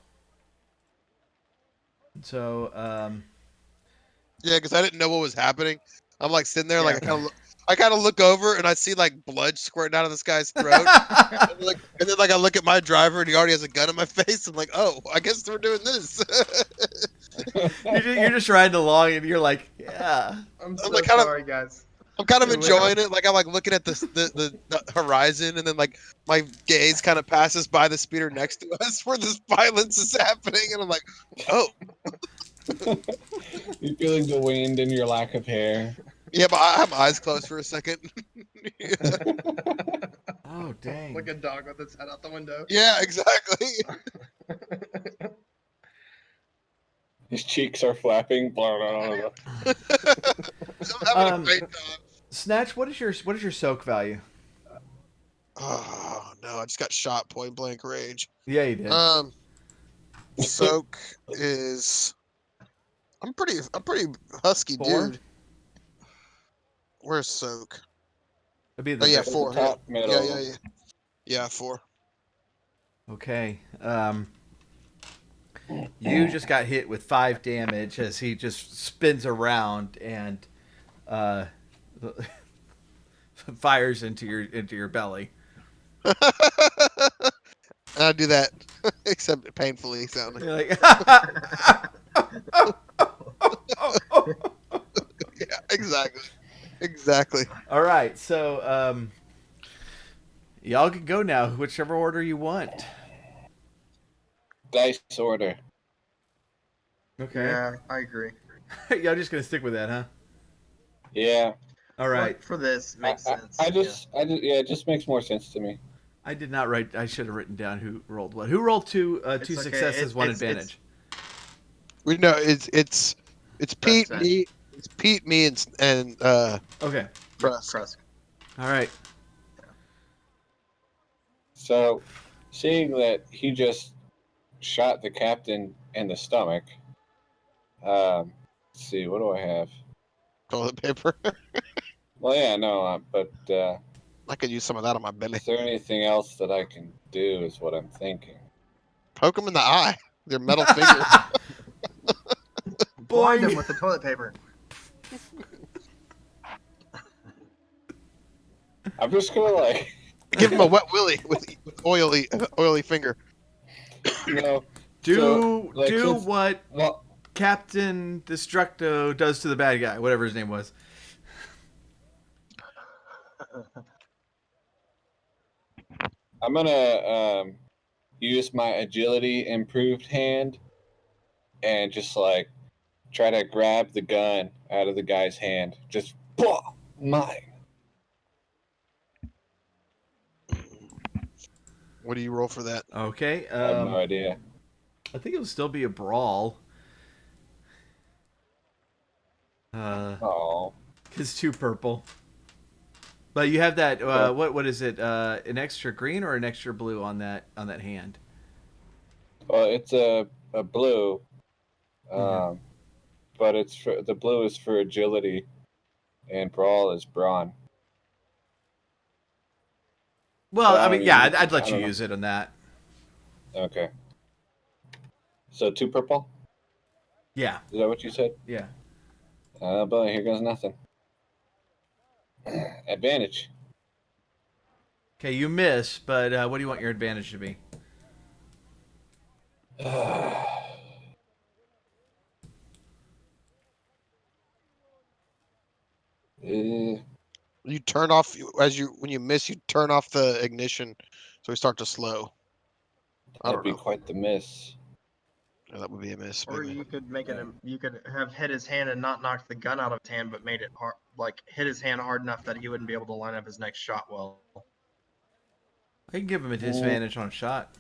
So, Yeah, because I didn't know what was happening. I'm like sitting there, Yeah. like I kind of look over and I see like blood squirting out of this guy's throat. And then like I look at my driver and he already has a gun in my face. I'm like, oh, I guess we're doing this. You're just riding along and you're like, yeah. I'm I'm like kind of guys. I'm kind of Yeah, wait. enjoying it. Like I'm like looking at the horizon, and then like my gaze kind of passes by the speeder next to us where this violence is happening, and I'm like, oh You're feeling the wind in your lack of hair. yeah, but I have my eyes closed for a second. Oh dang. Like a dog with its head out the window. Yeah, exactly. His cheeks are flapping. Blah, blah, blah, blah. I'm having a great time. Snatch, what is your soak value? Oh no, I just got shot point blank range. Yeah, you did. Soak is I'm pretty husky 4? dude. Where's soak? It'd be Oh the yeah, At the 4. top, Yeah, middle. yeah. Yeah, 4. Okay. You just got hit with 5 damage as he just spins around and fires into your belly. And I do that, except painfully sounding. You're like, Yeah, exactly. all right. So y'all can go now, whichever order you want. Dice order. Okay. Yeah, I agree. Y'all just gonna stick with that, huh? Yeah. All right. For this makes sense. I just, it just makes more sense to me. I did not write. I should have written down who rolled what. Who rolled two It's okay. successes, one advantage. We know it's Pete, Fetch. me, and Okay. Press. Krusk. All right. So, seeing that he just shot the captain in the stomach, let's see, what do I have? Toilet paper. Well, yeah, no, but I could use some of that on my belly. is there anything else that I can do? Is what I'm thinking. Poke him in the eye. Their metal finger. Blind him Boing. with the toilet paper. I'm just gonna like, Give him a wet willy with oily finger. you know, Do So, like, do since- what well, Captain Destructo does to the bad guy, whatever his name was. I'm gonna use my agility improved hand and just like try to grab the gun out of the guy's hand. Just mine. What do you roll for that? Okay. I have no idea. I think it'll still be a brawl. Oh, It's 2 purple. But you have that. What is it? An extra green or an extra blue on that hand? well, it's a blue, Mhm. but it's for the blue is for agility, and brawl is brawn. Well, So, I mean, yeah, I'd I let you don't know. use it on that. Okay. So 2 purple. Yeah, Is that what you said? yeah. But here goes nothing. Advantage. Okay, you miss, but what do you want your advantage to be? You turn off when you miss. You turn off the ignition, so we start to slow. I That'd don't be know. quite the miss. Yeah, that would be a miss. Or Maybe. you could make it. You could have hit his hand and not knock the gun out of his hand, but made it hard, like hit his hand hard enough that he wouldn't be able to line up his next shot well. I can give him a disadvantage on a shot.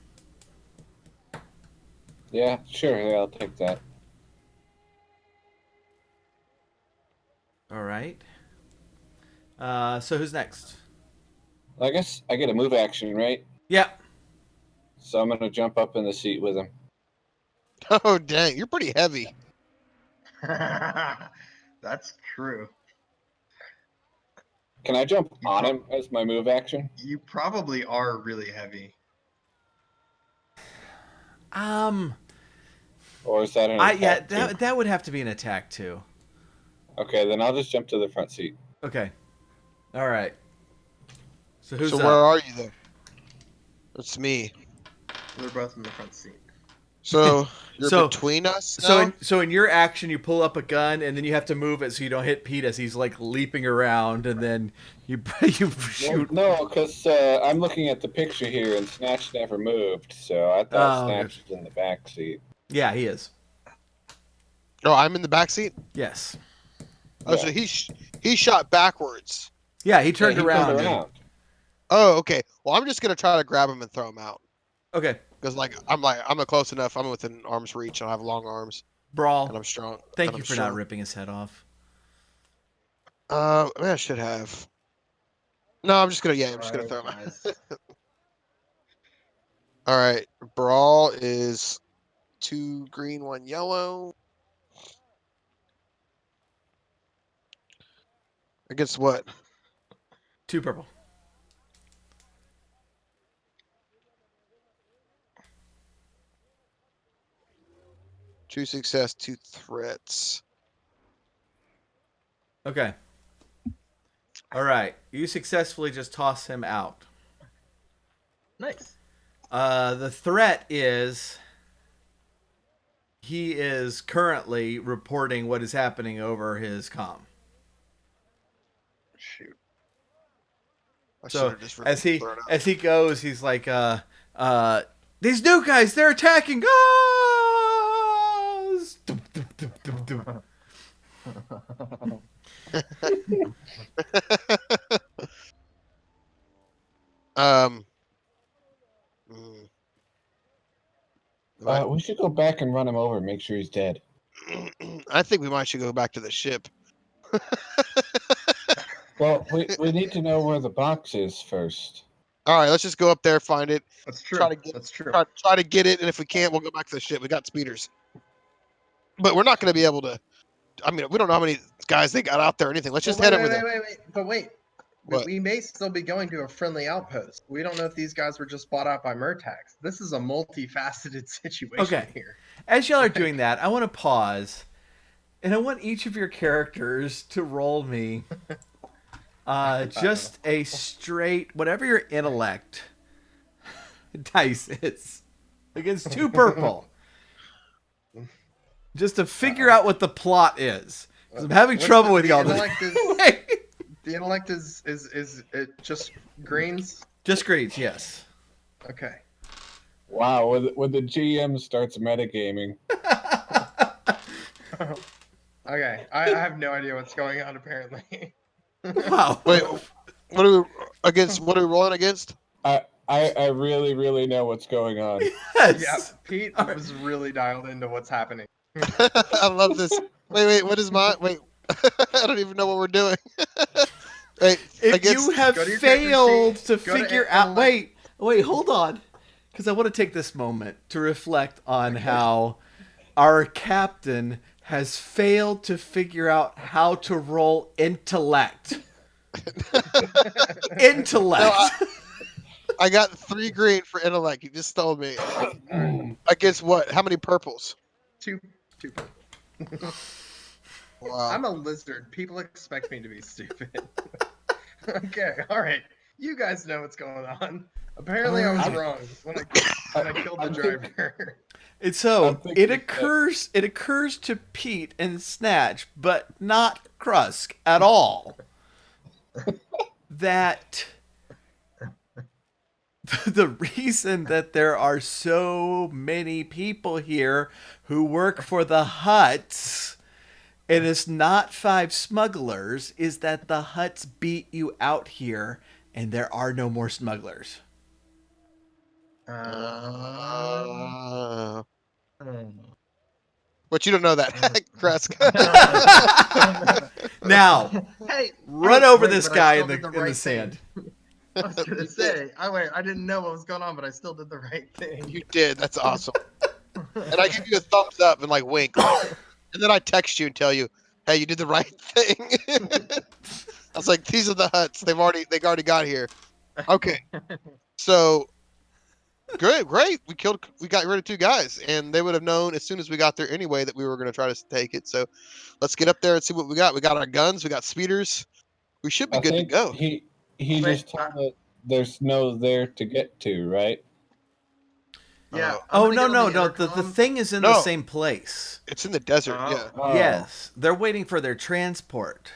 Yeah, sure. Yeah, I'll take that. All right. So who's next? I guess I get a move action, right? Yeah. So I'm gonna jump up in the seat with him. Oh dang, you're pretty heavy. That's true. Can I jump on him as my move action? You probably are really heavy. Or is that an attack too? That would have to be an attack too. Okay, then I'll just jump to the front seat. Okay. All right. So who's So up? where are you then? It's me. They're both in the front seat. So you're So- between us So now? in your action, you pull up a gun, and then you have to move it so you don't hit Pete as he's like leaping around, and then you shoot. No, because I'm looking at the picture here, and Snatch never moved, so I thought Oh, Snatch was in the back seat. Yeah, he is. Oh, I'm in the back seat? Yes. Oh, so he shot backwards. Yeah, he Yeah, turned he around. turned and- around. Oh, okay. Well, I'm just gonna try to grab him and throw him out. Okay. Because I'm close enough. I'm within arm's reach, and I have long arms, Brawl. and I'm strong. Thank and you I'm for strong. not ripping his head off. I should have. No, I'm just gonna throw him out. Guys. All right. Brawl is 2 green, 1 yellow. Against what? 2 purple. Two success, 2 threats. Okay. All right. You successfully just toss him out. Nice. The threat is he is currently reporting what is happening over his comm. Shoot. I So should've just as he thrown it out. as he goes, he's like, these new guys, they're attacking us. Dum, dum, dum, dum, dum. Um. mm. Right. We should go back and run him over, make sure he's dead. I think we might should go back to the ship. Well, we need to know where the box is first. All right, let's just go up there, find it, That's true. Try to get- That's true. try to get it, and if we can't, we'll go back to the ship. We got speeders, but we're not going to be able to. I mean, we don't know how many guys they got out there or anything. Let's just But head wait, over there. wait. But wait. What? We may still be going to a friendly outpost. We don't know if these guys were just bought out by Murtax. This is a multifaceted situation Okay. here. As y'all are doing that, I want to pause, and I want each of your characters to roll me just a straight, whatever your intellect dice is, against 2 purple. Just to figure out what the plot is. 'Cause I'm having trouble with y'all. The intellect is it just greens? Just greens, yes. Okay. Wow, when the GM starts metagaming. Okay. I have no idea what's going on apparently. Wow. Wait, what are we rolling against? I really, really know what's going on. Yes. Yeah, Pete All right. was really dialed into what's happening. I love this. Wait, what is mine? Wait, I don't even know what we're doing. Wait, If against you have go to your character failed sheet, to go to figure out, intellect. wait, hold on, because I want to take this moment to reflect on how our captain has failed to figure out how to roll intellect. Intellect. No, I got 3 green for intellect. You just stole me. Against what? How many purples? Two. Wow. I'm a lizard. People expect me to be stupid. Okay, all right. You guys know what's going on. Apparently, I was wrong when I killed the I'm thinking- driver. And so I'm thinking it that- occurs to Pete and Snatch, but not Krusk at all, that the reason that there are so many people here who work for the Huts and it's not 5 smugglers is that the Huts beat you out here and there are no more smugglers. But you don't know that, Kresk. Now, Hey, run hey, over wait, this but I guy still in the did in right the sand. thing. I was gonna say, I didn't know what was going on, but I still did the right thing. You did. That's awesome. And I give you a thumbs up and like wink, and then I text you and tell you, "Hey, you did the right thing." I was like, "These are the Huts. They already got here." Okay, so Great. We got rid of 2 guys, and they would have known as soon as we got there anyway that we were going to try to take it. So let's get up there and see what we got. We got our guns. We got speeders. We should be I good to think go. he Wait, just told us there's no there to get to, right? Yeah. Uh, Oh, no. The thing is in the No. same place. It's in the desert. Oh. Yeah. Oh. Yes. They're waiting for their transport.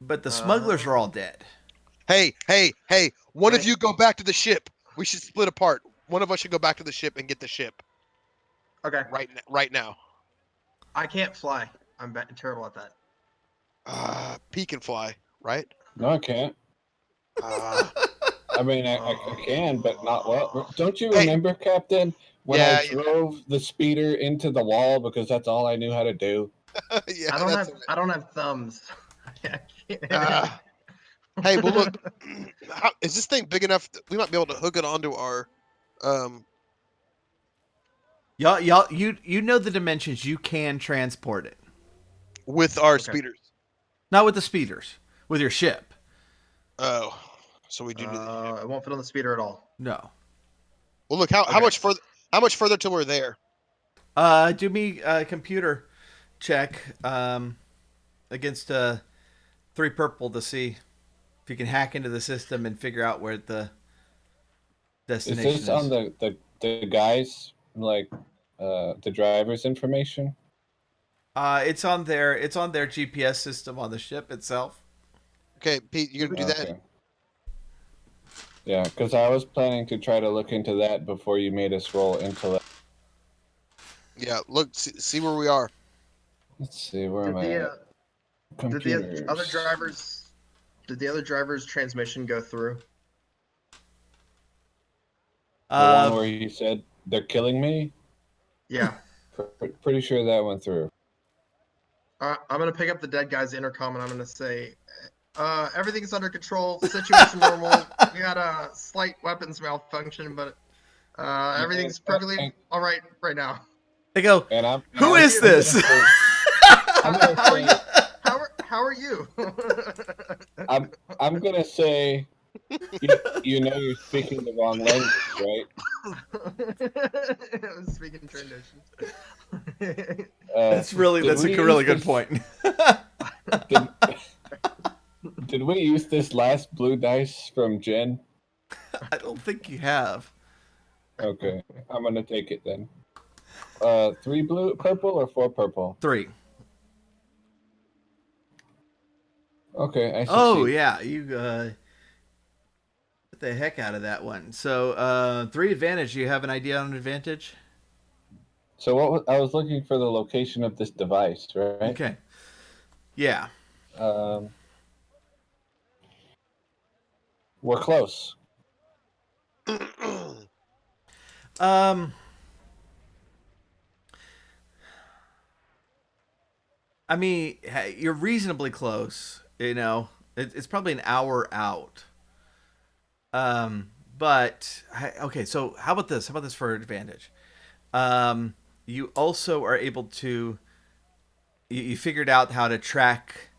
But the smugglers are all dead. Hey. One of Wait. you go back to the ship. We should split apart. One of us should go back to the ship and get the ship Okay. right now. I can't fly. I'm terrible at that. Peek and fly, right? No, I can't. I mean, I can, but not well. Don't you Hey. remember, Captain, when Yeah, I drove the speeder into the wall because that's all I knew how to do? Yeah. I don't have thumbs. Hey, well, look. Is this thing big enough? We might be able to hook it onto our. Y'all, you know the dimensions. You can transport it. With our Okay. speeders. Not with the speeders. With your ship. Oh, so we do need. It won't fit on the speeder at all. No. Well, look how Okay. much further? How much further till we're there? Do me a computer check against 3 purple to see if you can hack into the system and figure out where the Is destination this on the guys, like the driver's information? It's on their GPS system on the ship itself. Okay, Pete, you gonna do that? Okay. Yeah, because I was planning to try to look into that before you made us roll intellect. Yeah. Look, see where we are. Let's see, where Did am I the, at? did the other driver's transmission go through? The one where he said they're killing me? Yeah. Pretty sure that went through. I'm gonna pick up the dead guy's intercom and I'm gonna say, everything's under control. Situation normal. We had a slight weapons malfunction, but everything's perfectly all right now. They go, And who is this? How are you? I'm gonna say, you know, you're speaking the wrong language, right? I was speaking traditions. That's a really good point. Did we use this last blue dice from Jen? I don't think you have. Okay, I'm gonna take it then. 3 purple or 4 purple? 3. Okay, I succeed. Oh yeah, you get the heck out of that one. So 3 advantage. You have an idea on advantage? So I was looking for the location of this device, right? Okay. Yeah. We're close. I mean, you're reasonably close. You know, it's probably an hour out. But okay. So how about this? How about this for advantage? You also are able to. You figured out how to track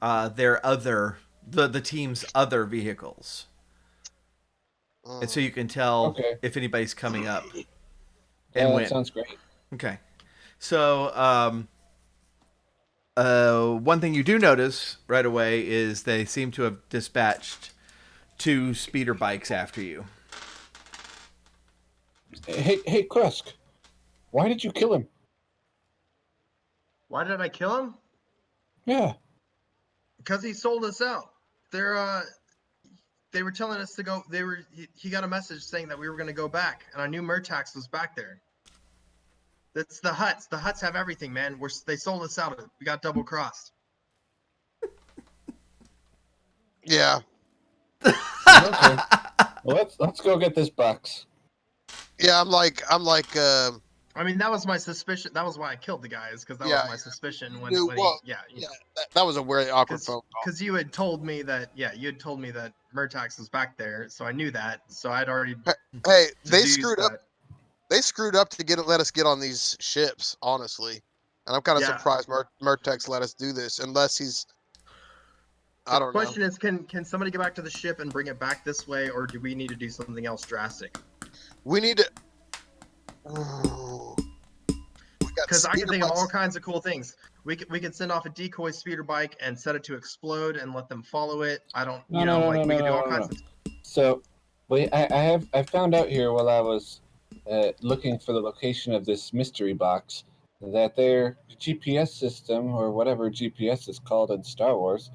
the team's other vehicles, and so you can tell if anybody's coming up. And that sounds great. Okay. So, one thing you do notice right away is they seem to have dispatched 2 speeder bikes after you. Hey, Krusk, why did you kill him? Why did I kill him? Yeah. Because he sold us out. They were telling us to go. He got a message saying that we were going to go back, and I knew Murtax was back there. That's the huts. The huts have everything, man. They sold us out. We got double crossed. Yeah. Okay. Well, let's go get this box. Yeah, I'm like. I mean, that was my suspicion. That was why I killed the guys, because that was my suspicion. That was a very awkward phone call. Because you had told me that Murtax was back there, so I knew that. So I'd already. Hey, they screwed up. They screwed up to let us get on these ships, honestly, and I'm kind of surprised Murtax let us do this, unless he's. I don't know. The question is, can somebody get back to the ship and bring it back this way, or do we need to do something else drastic? We need to. Ooh. We got Because I can speeder think of all bikes. kinds of cool things. We could send off a decoy speeder bike and set it to explode and let them follow it. I don't, No, you no, know, no, like no, we no, could do all no, no, kinds no. of. So, wait, I found out here while I was looking for the location of this mystery box that their GPS system, or whatever GPS is called in Star Wars,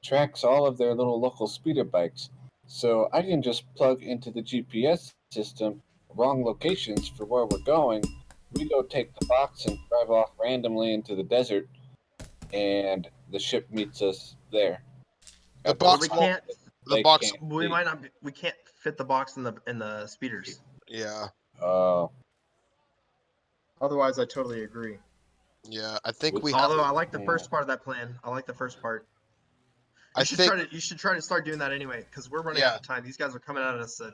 tracks all of their little local speeder bikes. So I can just plug into the GPS system wrong locations for where we're going. We go take the box and drive off randomly into the desert, and the ship meets us there. The At this Well, box we spot won't. can't. that The they box. can't We see. might not. We can't fit the box in the speeders. Yeah. Otherwise, I totally agree. Yeah. I think Would- we have. Although I like the Yeah. first part of that plan. I like the first part. I You should think. try to. You should try to start doing that anyway, because we're running Yeah. out of time. These guys are coming at us at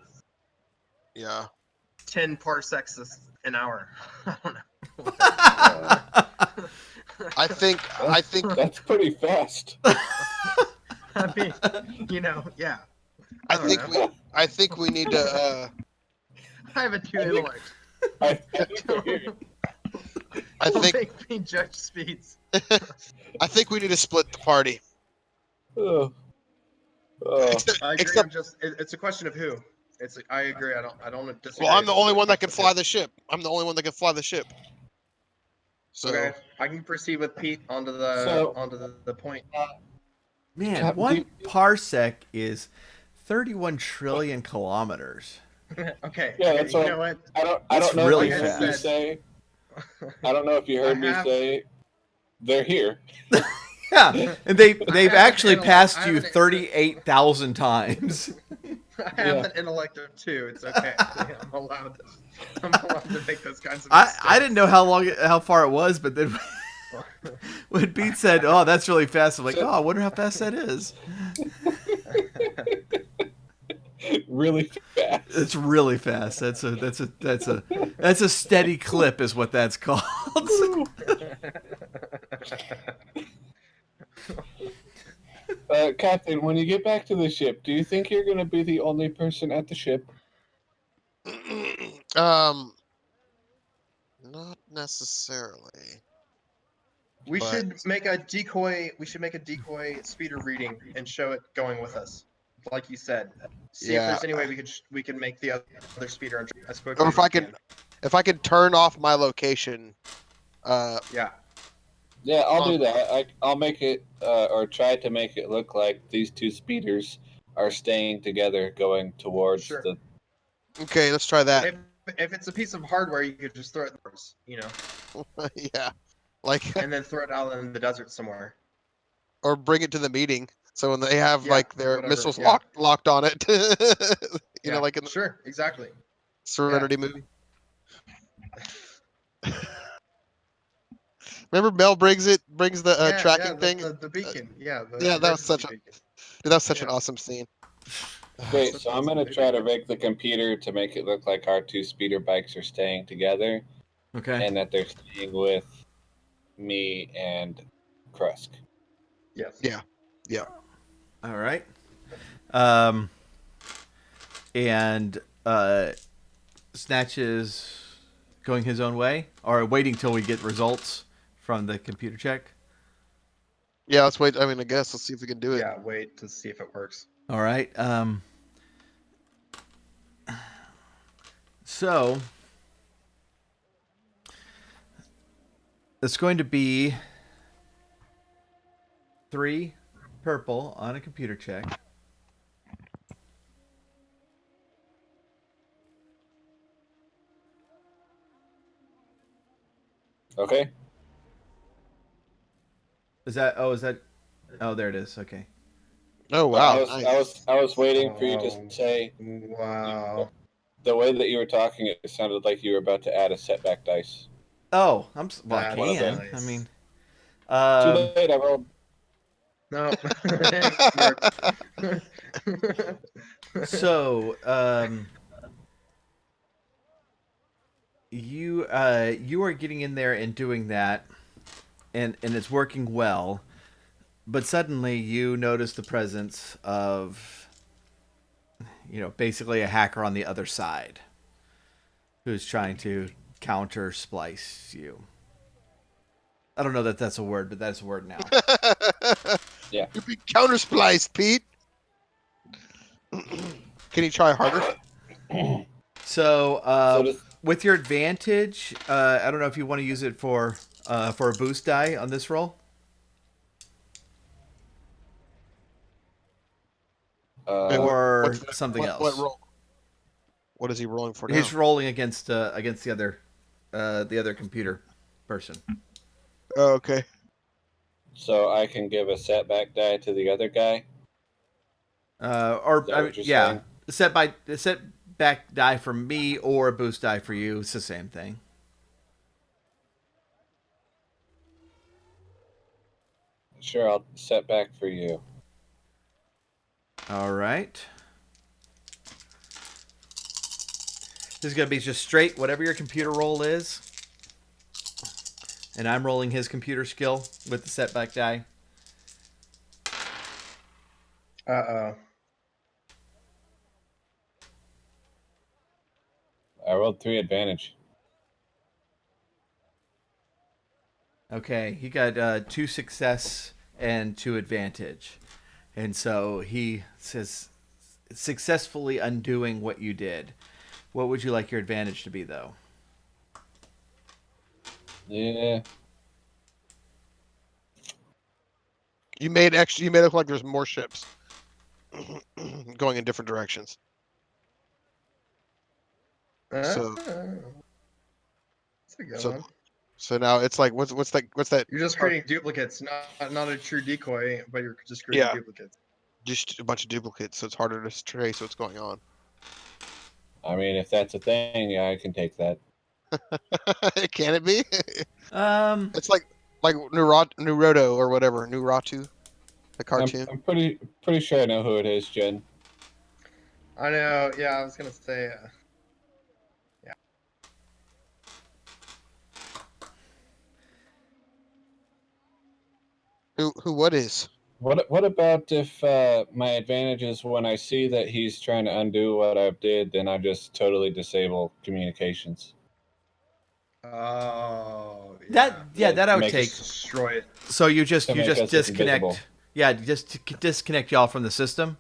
Yeah. 10 parsecs an hour. I don't know. I think. I think. That's pretty fast. I mean, you know, yeah. I don't think know. we. I think we need to. I have a two I think- intellect. I think we're here. I Don't think. make me judge speeds. I think we need to split the party. Oh. Oh. I agree. Except. It's a question of who. I agree. I don't disagree. Well, I'm the only It's a one that can question fly of the ship. I'm the only one that can fly the ship. So. who. Okay, I can proceed with Pete onto the So- the point. Man, Cap- one do- parsec is 31 trillion kilometers. Okay. Yeah, okay, that's you what know what? I That's don't know really if you heard me fast. say. I don't know if you heard me have- say. They're here. Yeah, and they've I have actually an passed intellect- I you have an- 38,000 times. I have Yeah. an intellect of two. It's okay. I'm allowed to make those kinds of I mistakes. didn't know how far it was, but then when Pete said, "Oh, that's really fast," I'm like, "Oh, I wonder how fast that is." Really fast. It's really fast. That's a steady clip, is what that's called. Captain, when you get back to the ship, do you think you're going to be the only person at the ship? Not necessarily. We But- should make a decoy. We should make a decoy speeder reading and show it going with us, like you said. See if Yeah. there's any way we can make the other speeder as quickly Or as if I we can, if I can turn off my location. Yeah. Yeah, I'll do that. I'll make it, or try to make it look like these two speeders are staying together going towards Sure. the. Okay, let's try that. If it's a piece of hardware, you could just throw it, you know, Yeah. Like, and then throw it out in the desert somewhere. or bring it to the meeting. So when they have Yeah, like their whatever, missiles yeah. locked on it, Yeah, know, like in the sure, exactly. Serenity movie. Remember, Mel brings the tracking thing. The beacon. Yeah. Yeah, that was such a- beacon. Dude, that was such an yeah. awesome scene. Great, Such so an I'm awesome going to try to movie. rig the computer to make it look like our two speeder bikes are staying together Okay. and that they're staying with me and Krusk. Yes. Yeah. All right. And Snatch is going his own way, or waiting till we get results from the computer check. Yeah, let's wait. I mean, I guess let's see if we can do it. Yeah. Wait to see if it works. All right. So it's going to be 3 purple on a computer check. Okay? Is that? Oh, there it is. Okay. Oh wow, I was waiting for you Oh. to say Wow. the way that you were talking. It sounded like you were about to add a setback dice. Oh, I That's can. nice. I mean, Too late. I rolled. No. so you are getting in there and doing that, and it's working well, but suddenly you notice the presence of, basically a hacker on the other side. who's trying to counter splice you. I don't know that that's a word, but that's a word now. Yeah. You're being counter spliced, Pete. Can you try harder? So, So does- with your advantage, I don't know if you want to use it for a boost die on this roll. Or something What else. roll? What is he rolling for now? He's rolling against the other computer person. Oh, okay. So I can give a setback die to the other guy. Or Is that I mean, what you're yeah, saying? set back die for me or a boost die for you. It's the same thing. Sure, I'll set back for you. All right. This is gonna be just straight whatever your computer roll is, and I'm rolling his computer skill with the setback die. Uh-oh. I rolled 3 advantage. Okay, he got 2 success and 2 advantage, and so he says successfully undoing what you did. What would you like your advantage to be, though? Yeah. You made it look like there's more ships going in different directions. So That's a good so one. so now it's like what's that? You're just creating duplicates, not a true decoy, but you're just creating Yeah. duplicates. Just a bunch of duplicates, so it's harder to trace what's going on. I mean, if that's a thing, yeah, I can take that. Can it be? Um, It's like Naruto or whatever, Nuratu, the cartoon. I'm pretty sure I know who it is, Jen. I know. Yeah, I was gonna say. Yeah. What is? What about if my advantage is when I see that he's trying to undo what I did, then I just totally disable communications. Oh. that I would Make take. us- Destroy it. So you just To make us disconnect. invisible. Yeah, disconnect y'all from the system.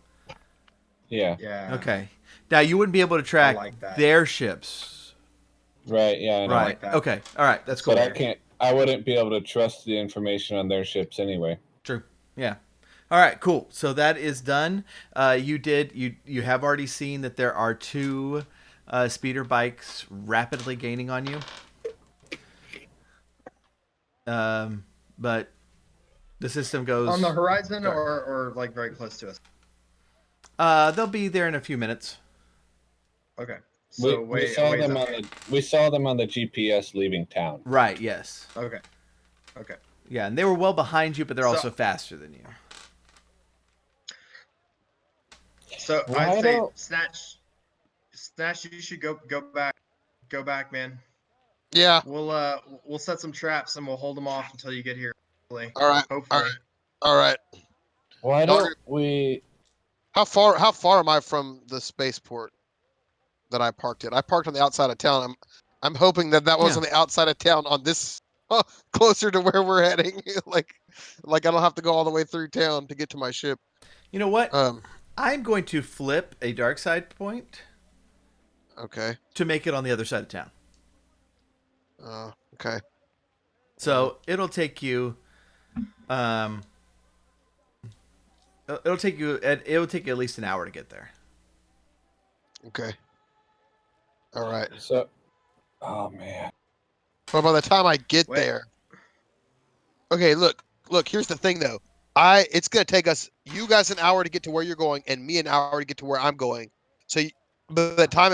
Yeah. Yeah. Okay. Now you wouldn't be able to track like that. their ships. Right. Yeah. I know. Right. like that. Okay. All right. That's cool. But I wouldn't be able to trust the information on their ships anyway. True. Yeah. All right. Cool. So that is done. You have already seen that there are 2 speeder bikes rapidly gaining on you. But the system goes On the horizon, Sorry. or like very close to us. They'll be there in a few minutes. Okay. So We saw them on the GPS leaving town. Right. Yes. Okay. Okay. Yeah, and they were well behind you, but they're So- also faster than you. So Why I'd say don't- Snatch, you should go back, man. Yeah. We'll set some traps and we'll hold them off until you get here. Hopefully. All right. Hopefully. All right. Why don't we? How far am I from the spaceport that I parked at? I parked on the outside of town. I'm hoping that was Yeah. on the outside of town on this closer to where we're heading. like I don't have to go all the way through town to get to my ship. You know what? Um. I'm going to flip a dark side point Okay. to make it on the other side of town. Okay. So it'll take you, it'll take you at least an hour to get there. Okay. All right. So, oh man. But by the time I get Wait. there, okay. Look. Here's the thing, though. It's gonna take you guys an hour to get to where you're going, and me an hour to get to where I'm going. So, by the time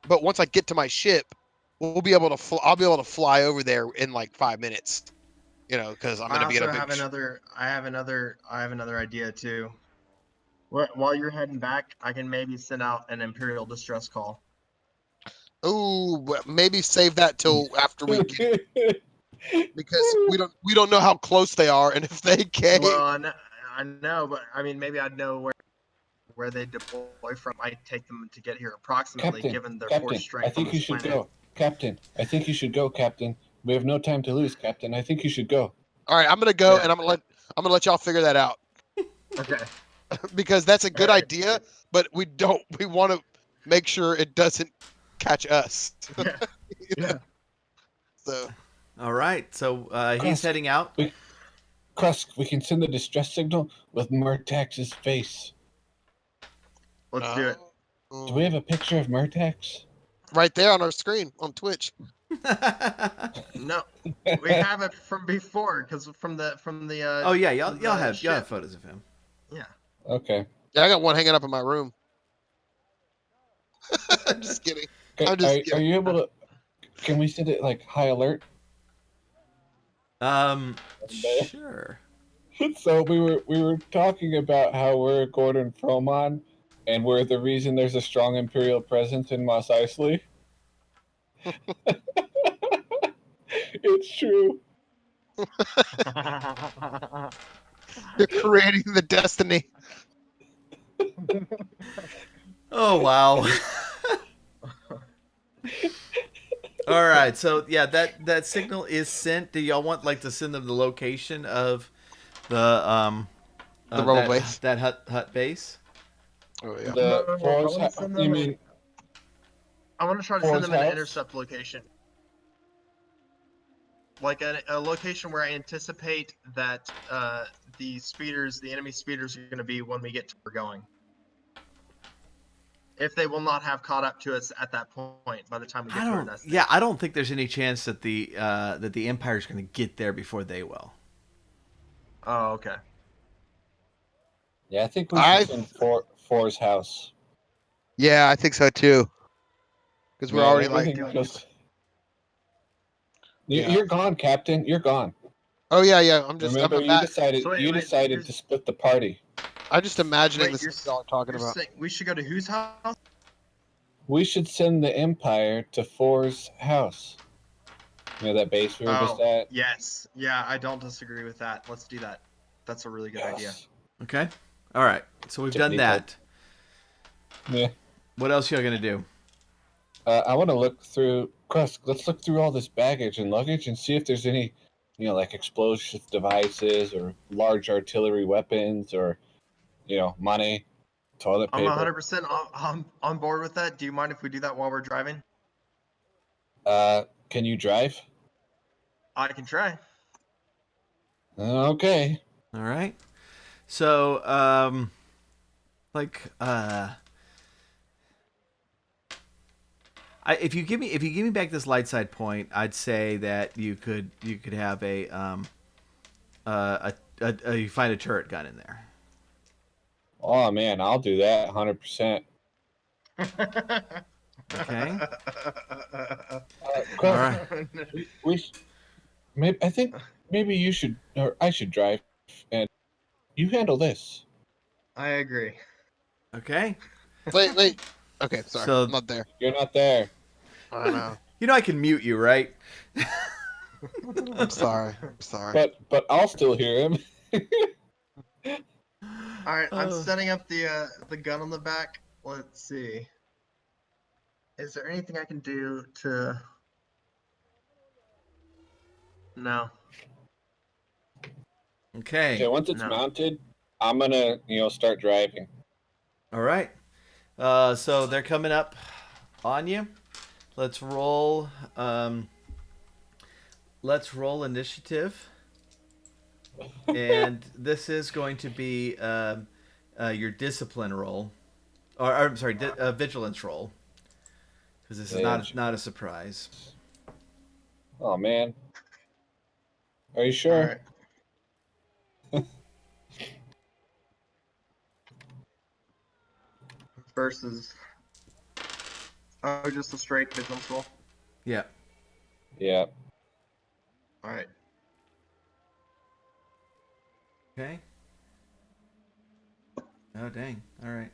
but once I get to my ship, we'll be able to. I'll be able to fly over there in like 5 minutes. You know, because I'm gonna be at a big. I have another idea too. While you're heading back, I can maybe send out an Imperial distress call. Ooh, maybe save that till after we get, because we don't know how close they are, and if they can't. Well, I know, but I mean, maybe I'd know where they deploy from. Might take them to get here approximately, given their force strength. I think you should go. Captain, I think you should go, Captain. We have no time to lose, Captain. I think you should go. All right, I'm gonna go, Yeah. and I'm gonna let y'all figure that out Okay. because that's a good All right. idea, but we want to make sure it doesn't catch us. Yeah. Yeah. So All right. So he's Krusk, heading out. Krusk, we can send the distress signal with Murtax's face. Let's do it. Do we have a picture of Murtax? right there on our screen on Twitch? No, we have it from before because from the Oh yeah, from y'all the have ship. photos of him. Yeah. Okay. Yeah, I got one hanging up in my room. I'm just kidding. I'm just Are kidding. you able to? Can we send it like high alert? Sure. So we were talking about how we're Gordon Fromon, and we're the reason there's a strong Imperial presence in Mos Eisley. It's true. You're creating the destiny. Oh wow. All right. So yeah, that signal is sent. Do y'all want like to send them the location of the rebel that, base. that hut base? Oh yeah. The No, I Force. wanna send You them mean I want to try to Force send them an house? intercept location, like a location where I anticipate that the enemy speeders, are going to be when we get to where we're going. If they will not have caught up to us at that point by the time we get to our destination. Yeah, I don't think there's any chance that the Empire's going to get there before they will. Oh, okay. Yeah, I think we should send For's house. Yeah, I think so too. Because we're Man, already like. everything just. Yeah. You're gone, Captain. You're gone. Oh yeah, yeah. I'm Remember, imagine. So wait, you decided to split the party. I'm just imagining Wait, the stuff y'all are talking you're about. saying we should go to whose house? We should send the Empire to For's house. You know that base we were just Oh, at? yes. Yeah, I don't disagree with that. Let's do that. That's a really good idea. Yes. Okay. All right. So we've done Tippity that. Yeah. What else y'all going to do? I want to look through. Krusk, let's look through all this baggage and luggage and see if there's any, like explosive devices or large artillery weapons or, money, toilet I'm paper. 100% on board with that. Do you mind if we do that while we're driving? Can you drive? I can try. Okay. All right. So if you give me back this light side point, I'd say that you could have you find a turret gun in there. Oh man, I'll do that 100%. Okay. Krusk, All right. maybe I think maybe you should or I should drive, and you handle this. I agree. Okay. Wait. Okay, sorry. So- I'm not there. You're not there. I know. You know I can mute you, right? I'm sorry. I'm sorry. But I'll still hear him. All right, I'm setting up the gun on the back. Let's see. Is there anything I can do to? No. Okay. Okay, once it's No. mounted, I'm gonna start driving. All right. So they're coming up on you. Let's roll. Let's roll initiative. And this is going to be your discipline roll, or I'm sorry, vigilance roll, because this is not a surprise. Oh man, are you All sure? right. Versus. Oh, just a straight vigilance roll. Yeah. Yeah. All right. Okay. Oh dang! All right.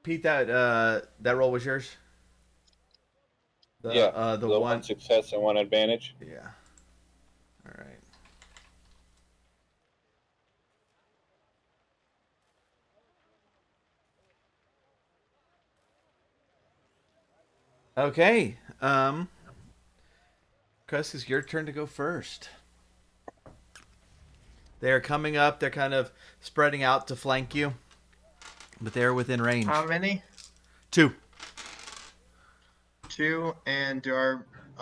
Pete, that roll was yours. The The one success and one advantage. Yeah. All right. Okay. Chris, it's your turn to go first. They're coming up. They're kind of spreading out to flank you, but they're within range. How many? 2. 2, and I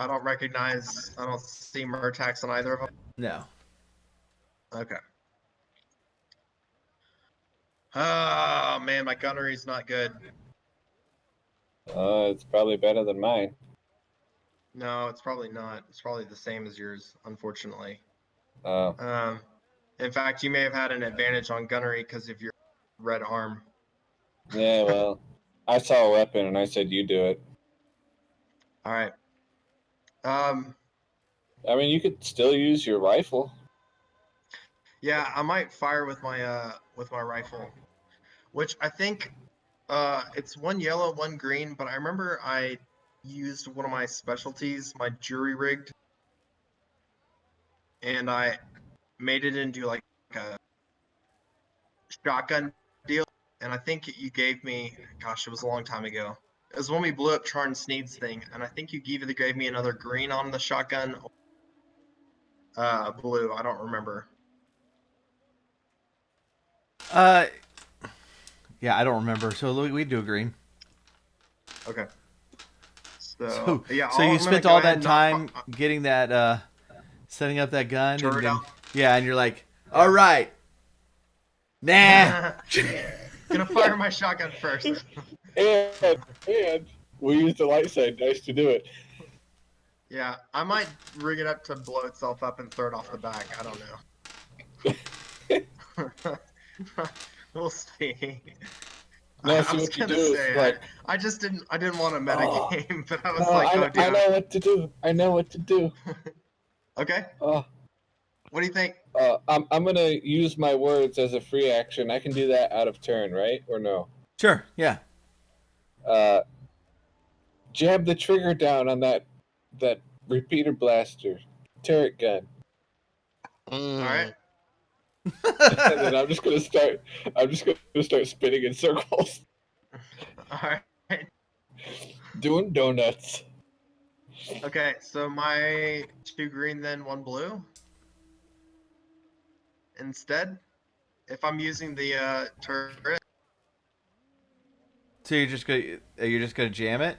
don't see Murtax on either of them? No. Okay. Oh, man, my gunnery's not good. It's probably better than mine. No, it's probably not. It's probably the same as yours, unfortunately. Uh, In fact, you may have had an advantage on gunnery because of your red arm. yeah, well, I saw a weapon and I said, you do it. All right. I mean, you could still use your rifle. Yeah, I might fire with my rifle, which I think it's one yellow, one green. But I remember I used one of my specialties, my jury rigged, and I made it into like a shotgun deal. And I think you gave me, gosh, it was a long time ago. It was when we blew up Charn Sneed's thing, and I think you either gave me another green on the shotgun, or blue. I don't remember. Yeah, I don't remember. So we do a green. Okay. So yeah, so I'm you gonna spent go all ahead that and time getting that, setting up that gun, and turret then out. yeah, and you're like, all right, nah. Gonna fire my shotgun first. And we used the light side dice to do it. Yeah, I might rig it up to blow itself up and throw it off the back. I don't know. We'll see. No, I see was what you gonna do say is like, I didn't want to meta Oh, game, but I was no, like, oh dude. I know what to do. I know what to do. Okay. Uh, What do you think? I'm gonna use my words as a free action. I can do that out of turn, right? Or no? Sure, yeah. Jab the trigger down on that repeater blaster turret gun, All right. and then I'm just gonna start spinning in circles, All right. doing donuts. Okay, so my 2 green, then 1 blue. Instead, if I'm using the turret. So you're just gonna jam it?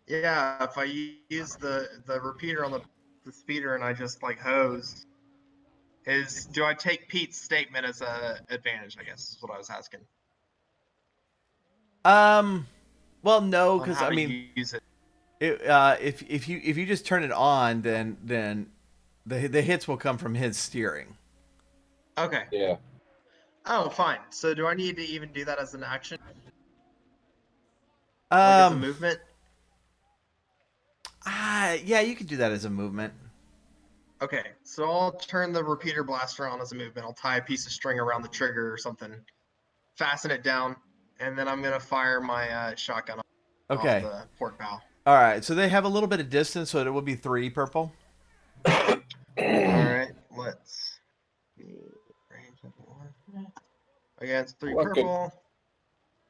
Yeah, if I use the repeater on the speeder and I just like hose, do I take Pete's statement as a advantage? I guess is what I was asking Well, no, on because how I to mean, use it. if you just turn it on, then the hits will come from his steering. Okay. Yeah. Oh, fine. So do I need to even do that as an action? Like as a movement? Yeah, you could do that as a movement. Okay, so I'll turn the repeater blaster on as a movement. I'll tie a piece of string around the trigger or something, fasten it down, and then I'm gonna fire my shotgun off Okay. the port bow. All right. So they have a little bit of distance, so it will be 3 purple. All right, let's. Again, it's 3 What could- purple.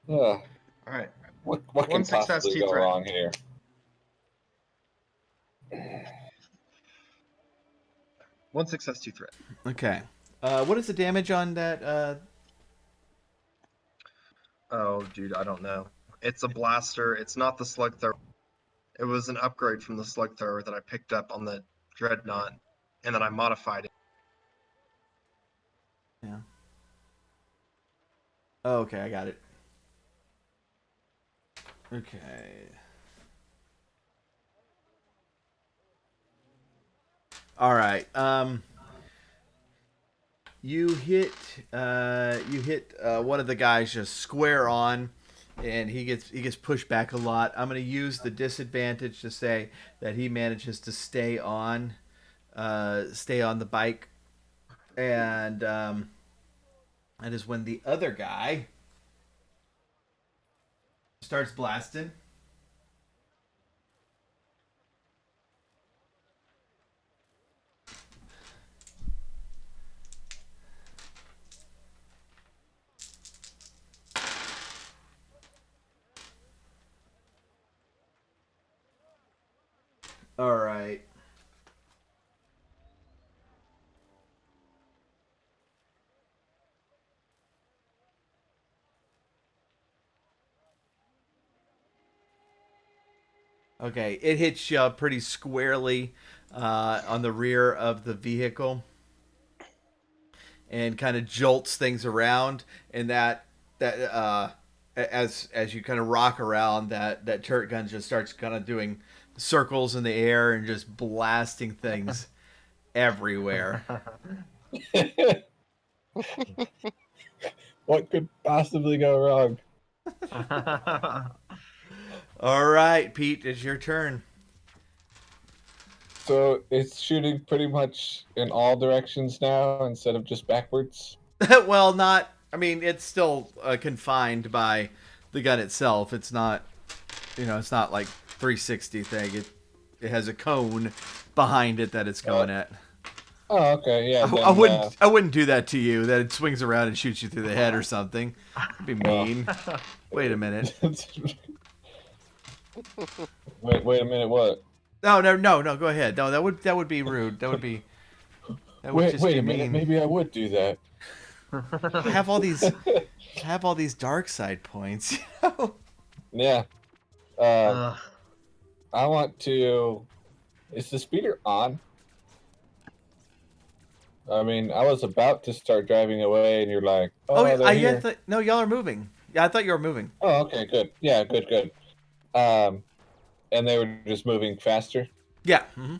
Uh, All right. what One can success, possibly 2 go threat. wrong here? One success, 2 threat. Okay. What is the damage on that? Oh, dude, I don't know. It's a blaster. It's not the slug thrower. It was an upgrade from the slug thrower that I picked up on the dreadnought, and then I modified it. Yeah. Oh, okay, I got it. Okay. All right. You hit one of the guys just square on, and he gets pushed back a lot. I'm going to use the disadvantage to say that he manages to stay on the bike, and that is when the other guy starts blasting. All right. Okay, it hits you pretty squarely on the rear of the vehicle and kind of jolts things around. And as you kind of rock around, that turret gun just starts kind of doing circles in the air and just blasting things everywhere. What could possibly go wrong? All right, Pete, it's your turn. So it's shooting pretty much in all directions now instead of just backwards. Well, not. I mean, it's still confined by the gun itself. It's not. It's not like 360 thing. It has a cone behind it that it's going at. Oh, okay, yeah. I wouldn't do that to you. That it swings around and shoots you through the head or something. That'd be mean. Wait a minute. Wait a minute. What? No. Go ahead. No, that would be rude. That would be. That would just Wait be a minute. mean. Maybe I would do that. Have all these dark side points. Yeah. I want to. Is the speeder on? I mean, I was about to start driving away, and you're like, "Oh, they're here." No, y'all are moving. Yeah, I thought you were moving. Oh, okay, good. Yeah, good. And they were just moving faster. Yeah. Mm-hmm.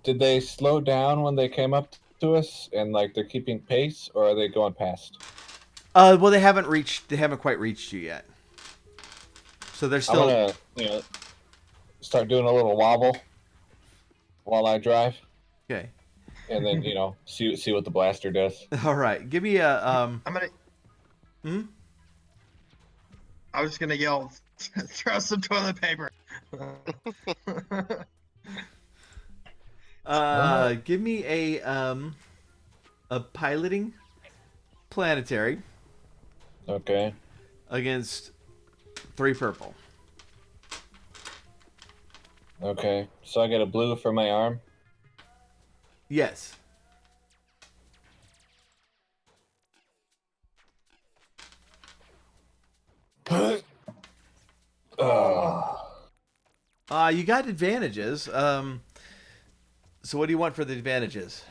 Did they slow down when they came up to us, and like they're keeping pace, or are they going past? Well, they haven't quite reached you yet. So they're still. I'm gonna, start doing a little wobble while I drive, Okay. and then see what the blaster does. All right. Give me a I'm gonna. Hmm? I was just gonna yell, throw some toilet paper. Give me a piloting planetary Okay. against 3 purple. Okay. So I get a blue for my arm. Yes. You got advantages. So what do you want for the advantages?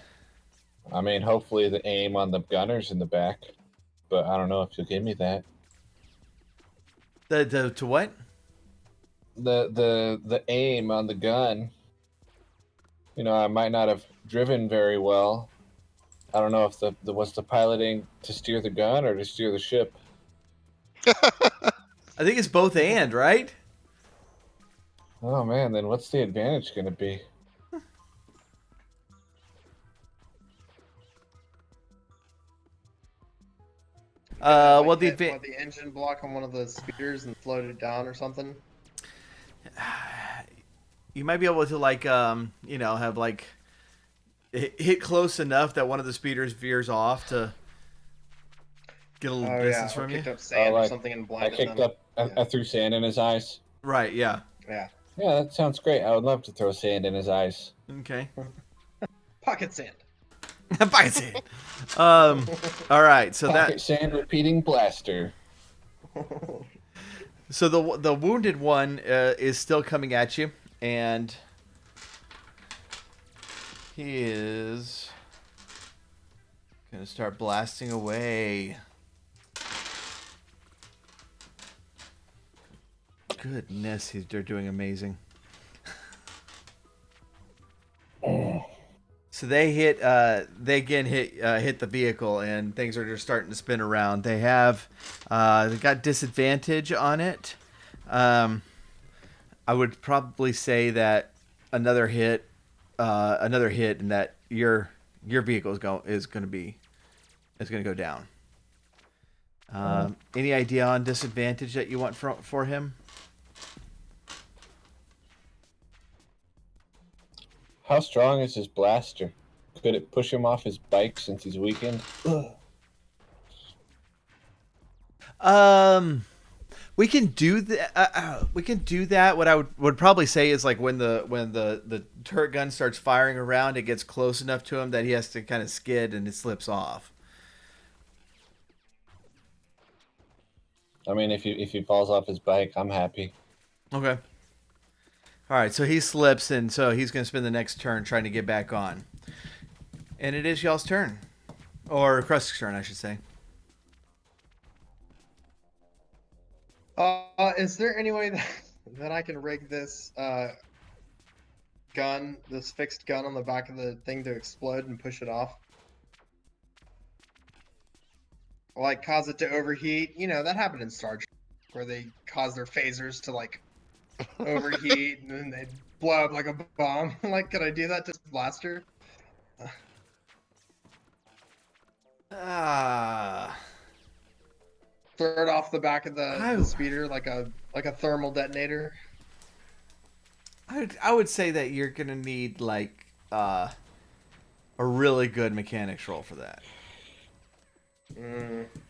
I mean, hopefully the aim on the gunners in the back, but I don't know if you'll give me that. The to what? The aim on the gun. I might not have driven very well. I don't know if was the piloting to steer the gun or to steer the ship. I think it's both and, right? Oh man, then what's the advantage going to be? Well, the the engine block on one of the speeders and slowed it down or something. You might be able to have like hit close enough that one of the speeders veers off to get a little distance from you. Kicked up sand or something and I blinded kicked them. up. I threw sand in his eyes. Right. Yeah. Yeah. Yeah, that sounds great. I would love to throw sand in his eyes. Okay. Pocket sand. Pocket sand. All right. So Pocket sand repeating blaster. So the wounded one is still coming at you, and he is gonna start blasting away. Goodness, they're doing amazing. So they hit. They again hit the vehicle, and things are just starting to spin around. They got disadvantage on it. I would probably say that another hit, and that your vehicle is going to go down. Any idea on disadvantage that you want for him? How strong is his blaster? Could it push him off his bike since he's weakened? We can do that. We can do that. What I would probably say is like when the turret gun starts firing around, it gets close enough to him that he has to kind of skid and it slips off. I mean, if he falls off his bike, I'm happy. Okay. All right, so he slips, and so he's going to spend the next turn trying to get back on. And it is y'all's turn. Or Krusky's turn, I should say. Is there any way that I can rig this gun, this fixed gun on the back of the thing to explode and push it off? Like cause it to overheat? You know, that happened in Star Trek, where they cause their phasers to like overheat and then they blow up like a bomb. Like, could I do that to this blaster? Throw it off the back of the speeder like a thermal detonator. I would say that you're gonna need like a really good mechanics roll for that.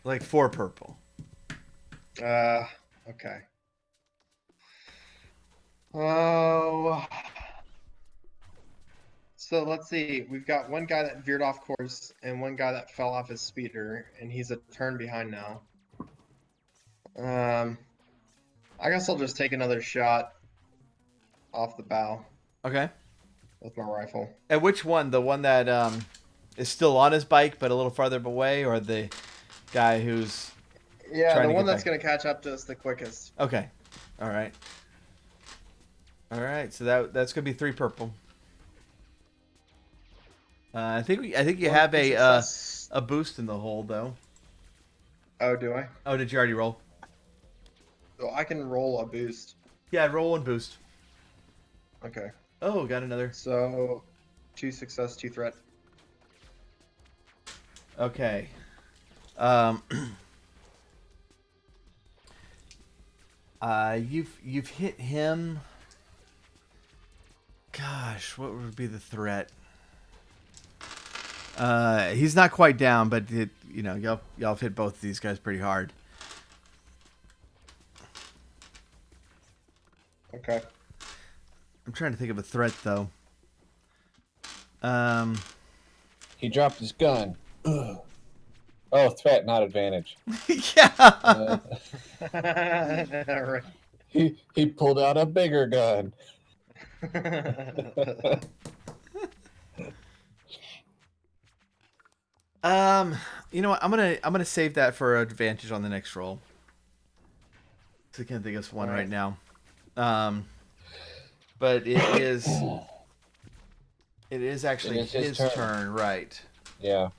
Like 4 purple. Okay. Oh. So let's see. We've got one guy that veered off course and one guy that fell off his speeder, and he's a turn behind now. I guess I'll just take another shot off the bow Okay. with my rifle. And which one? The one that is still on his bike but a little farther away, or the guy who's Yeah, trying the to one get that's back? going to catch up to us the quickest. Okay. All right. All right. So that's gonna be 3 purple. I think you One have success. a boost in the hole though. Oh, do I? Oh, did you already roll? So I can roll a boost. Yeah, roll and boost. Okay. Oh, got another. So 2 success, 2 threat. Okay. You've hit him. Gosh, what would be the threat? He's not quite down, but y'all have hit both of these guys pretty hard. Okay. I'm trying to think of a threat though. He dropped his gun. Ugh. Oh, threat, not advantage. Yeah. Right. He pulled out a bigger gun. You know what? I'm gonna save that for advantage on the next roll. So I can't think of one right now. But it is actually his turn, right? Yeah.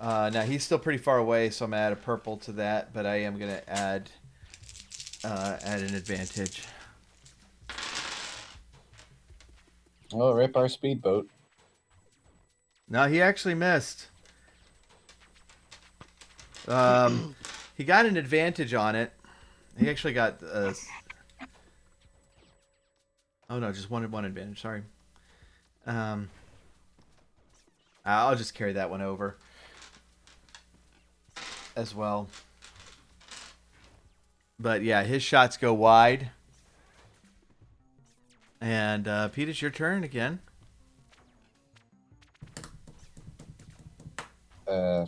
Now he's still pretty far away, so I'm gonna add a purple to that, but I am gonna add an advantage. Oh, rip our speedboat. No, he actually missed. He got an advantage on it. He actually got oh no, just one advantage. Sorry. I'll just carry that one over as well. But yeah, his shots go wide. And Pete, it's your turn again. I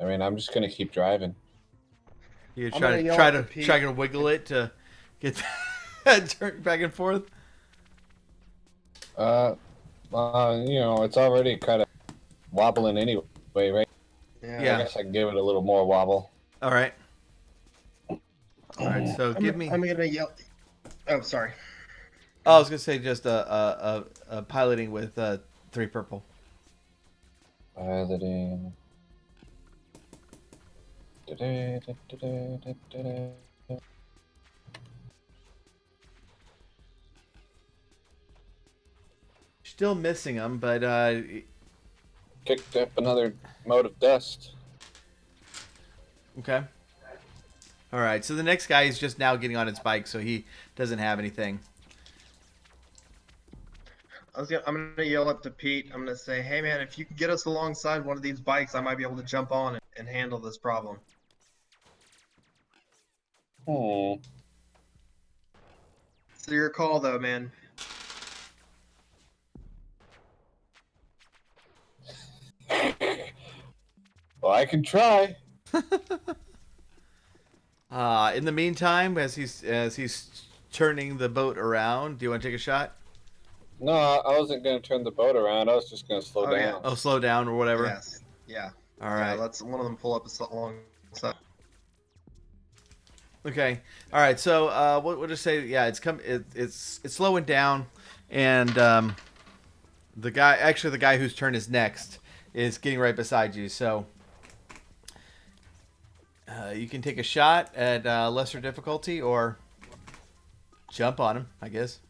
mean, I'm just gonna keep driving. You I'm try gonna to yell try at to the Pete. try to wiggle it to get that turn back and forth. It's already kind of wobbling anyway, right? Yeah. I guess I can give it a little more wobble. All right. All right. So I'm gonna yell. Oh, sorry. Oh, I was gonna say just a piloting with 3 purple. Piloting. Still missing him, but Kicked up another mote of dust. okay. All right. So the next guy is just now getting on his bike, so he doesn't have anything. I'm gonna yell up to Pete. I'm gonna say, "Hey man, if you can get us alongside one of these bikes, I might be able to jump on and handle this problem." Hmm. It's your call, though, man. Well, I can try. In the meantime, as he's turning the boat around, do you want to take a shot? No, I wasn't going to turn the boat around. I was just going to slow Oh, yeah. down. Oh, slow down or whatever. Yes. Yeah. All Yeah, right. let's one of them pull up alongside. Okay. All right. So we'll just say it's slowing down, and the guy whose turn is next is getting right beside you. So you can take a shot at lesser difficulty or jump on him, I guess.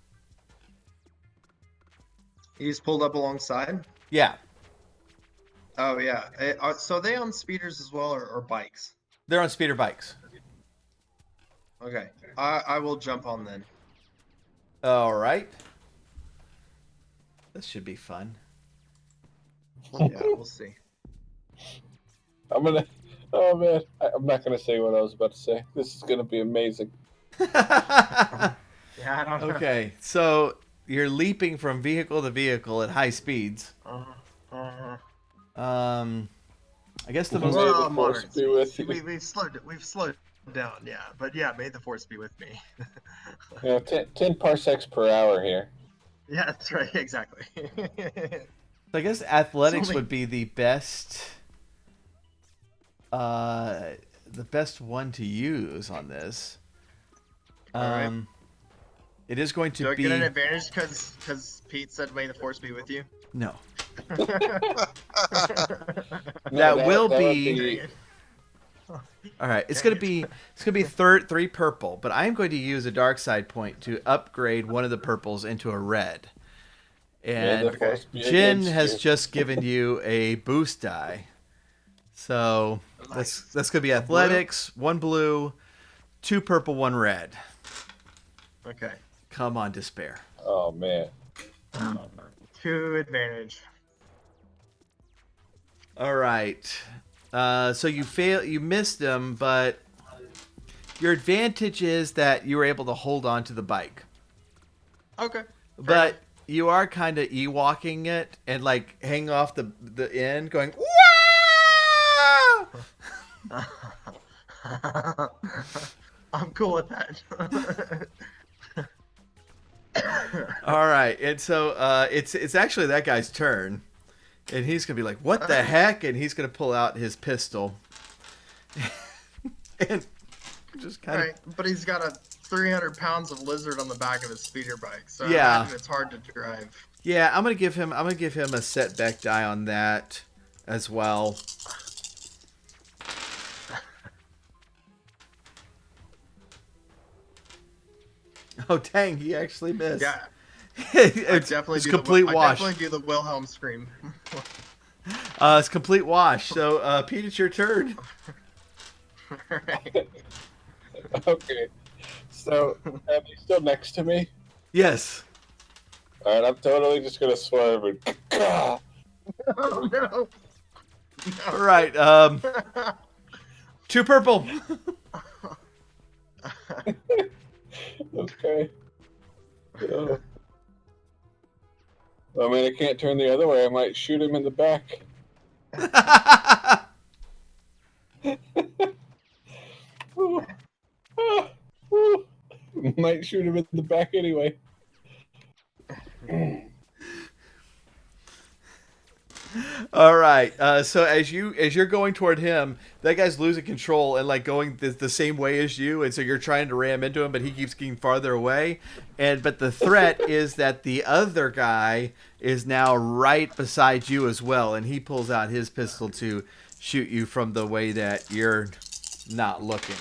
He's pulled up alongside. Yeah, Oh yeah. So are they on speeders as well, or bikes? they're on speeder bikes. Okay. I will jump on then. All right. This should be fun. Yeah, we'll see. I'm going to. Oh, man. I'm not going to say what I was about to say. This is going to be amazing. Yeah, I don't know. Okay, so you're leaping from vehicle to vehicle at high speeds. I guess the most. May the Well, force moderate be with speeds. you. We've slowed down, yeah. But yeah, may the force be with me. 10 parsecs per hour here. Yeah, that's right. Exactly. I guess athletics It's only- would be the best. The best one to use on this. All right. It is going Do to I be get an advantage because Pete said may the force be with you? no. No, That will would be- All right, it's gonna be three purple, but I'm going to use a dark side point to upgrade one of the purples into a red. May And the force be Jin against has you. just given you a boost die, so Nice. that's gonna be athletics. One blue, two purple, one red. Okay. Come on, despair. Oh, man. 2 advantage. All right. So you missed them, but your advantage is that you were able to hold on to the bike. Okay. But you are kind of Ewoking it and like hang off the end, going. Wah! I'm cool with that. All right, and so it's actually that guy's turn, and he's gonna be like, "What the heck?" And he's gonna pull out his pistol, and just kind of. Right, but he's got a 300 pounds of lizard on the back of his speeder bike, so I Yeah. imagine it's hard to drive. Yeah, I'm gonna give him a setback die on that as well. Oh dang, he actually missed. Yeah, it's definitely do complete I wash. definitely do the Wilhelm scream. It's complete wash. So Pete, it's your turn. Right. Okay. So, are they still next to me? Yes. Alright, I'm totally just going to swerve and. Oh no. All right. Two purple. Okay. I mean, I can't turn the other way. I might shoot him in the back. Ooh. Ah. Ooh. Might shoot him in the back anyway. All right. So as you're going toward him, that guy's losing control and like going the same way as you, and so you're trying to ram into him, but he keeps getting farther away. But the threat is that the other guy is now right beside you as well, and he pulls out his pistol to shoot you from the way that you're not looking.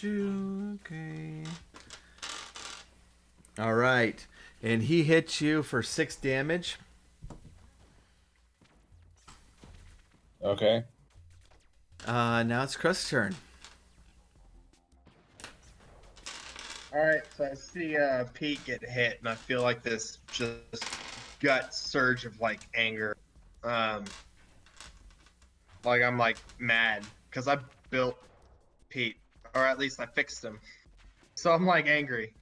Okay. All right. And he hits you for 6 damage. Okay. Now it's Crust's turn. All right, so I see Pete get hit, and I feel like this just gut surge of like anger. Like I'm like mad because I built Pete, or at least I fixed him. So I'm like angry.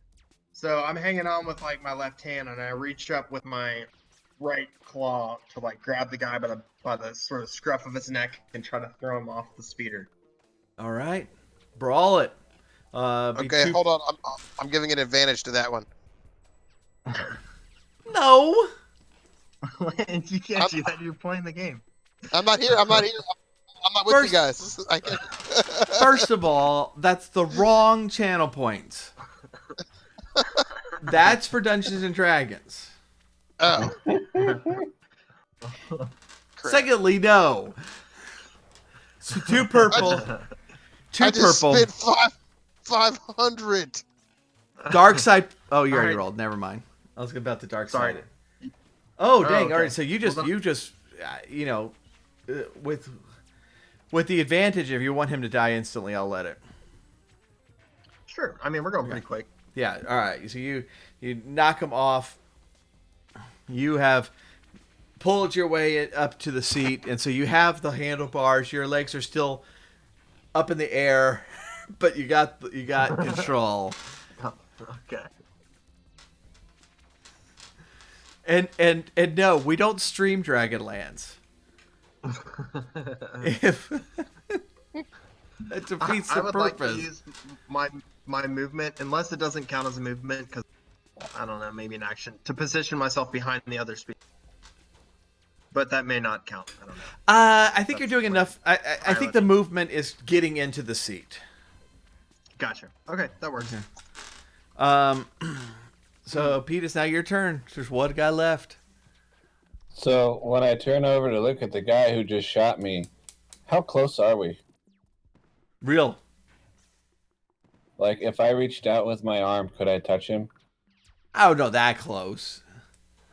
So I'm hanging on with like my left hand, and I reach up with my right claw to like grab the guy by the sort of scruff of his neck and try to throw him off the speeder. All right, brawl it. Be Okay, two- hold on. I'm giving an advantage to that one. No. You can't do that. You're playing the game. I'm not here. I'm not here. I'm not with First- you guys. I can't. First of all, that's the wrong channel points. That's for Dungeons and Dragons. Oh. Crap. Secondly, no. So 2 purple. Two I just purple. spent 500. Dark side. Oh, you already Alright. rolled. Never mind. I was about the dark Sorry. side. Oh, Oh, dang. okay. All right. So you just, Well, then- you know, with the advantage, if you want him to die instantly, I'll let it. Sure. I mean, we're going pretty quick. Yeah. All right. So you knock him off. You have pulled your way up to the seat, and so you have the handlebars. Your legs are still up in the air, but you got control. Okay. And no, we don't stream Dragonlance. If that defeats I the would purpose. like to use my movement, unless it doesn't count as a movement, because I don't know, maybe an action to position myself behind the other speaker. But that may not count. I don't know. I think you're That's doing enough. I think the movement is getting into the seat. Gotcha. Okay, that works. So Pete, it's now your turn. There's one guy left. So when I turn over to look at the guy who just shot me, how close are we? Real. Like, if I reached out with my arm, could I touch him? Oh no, that close.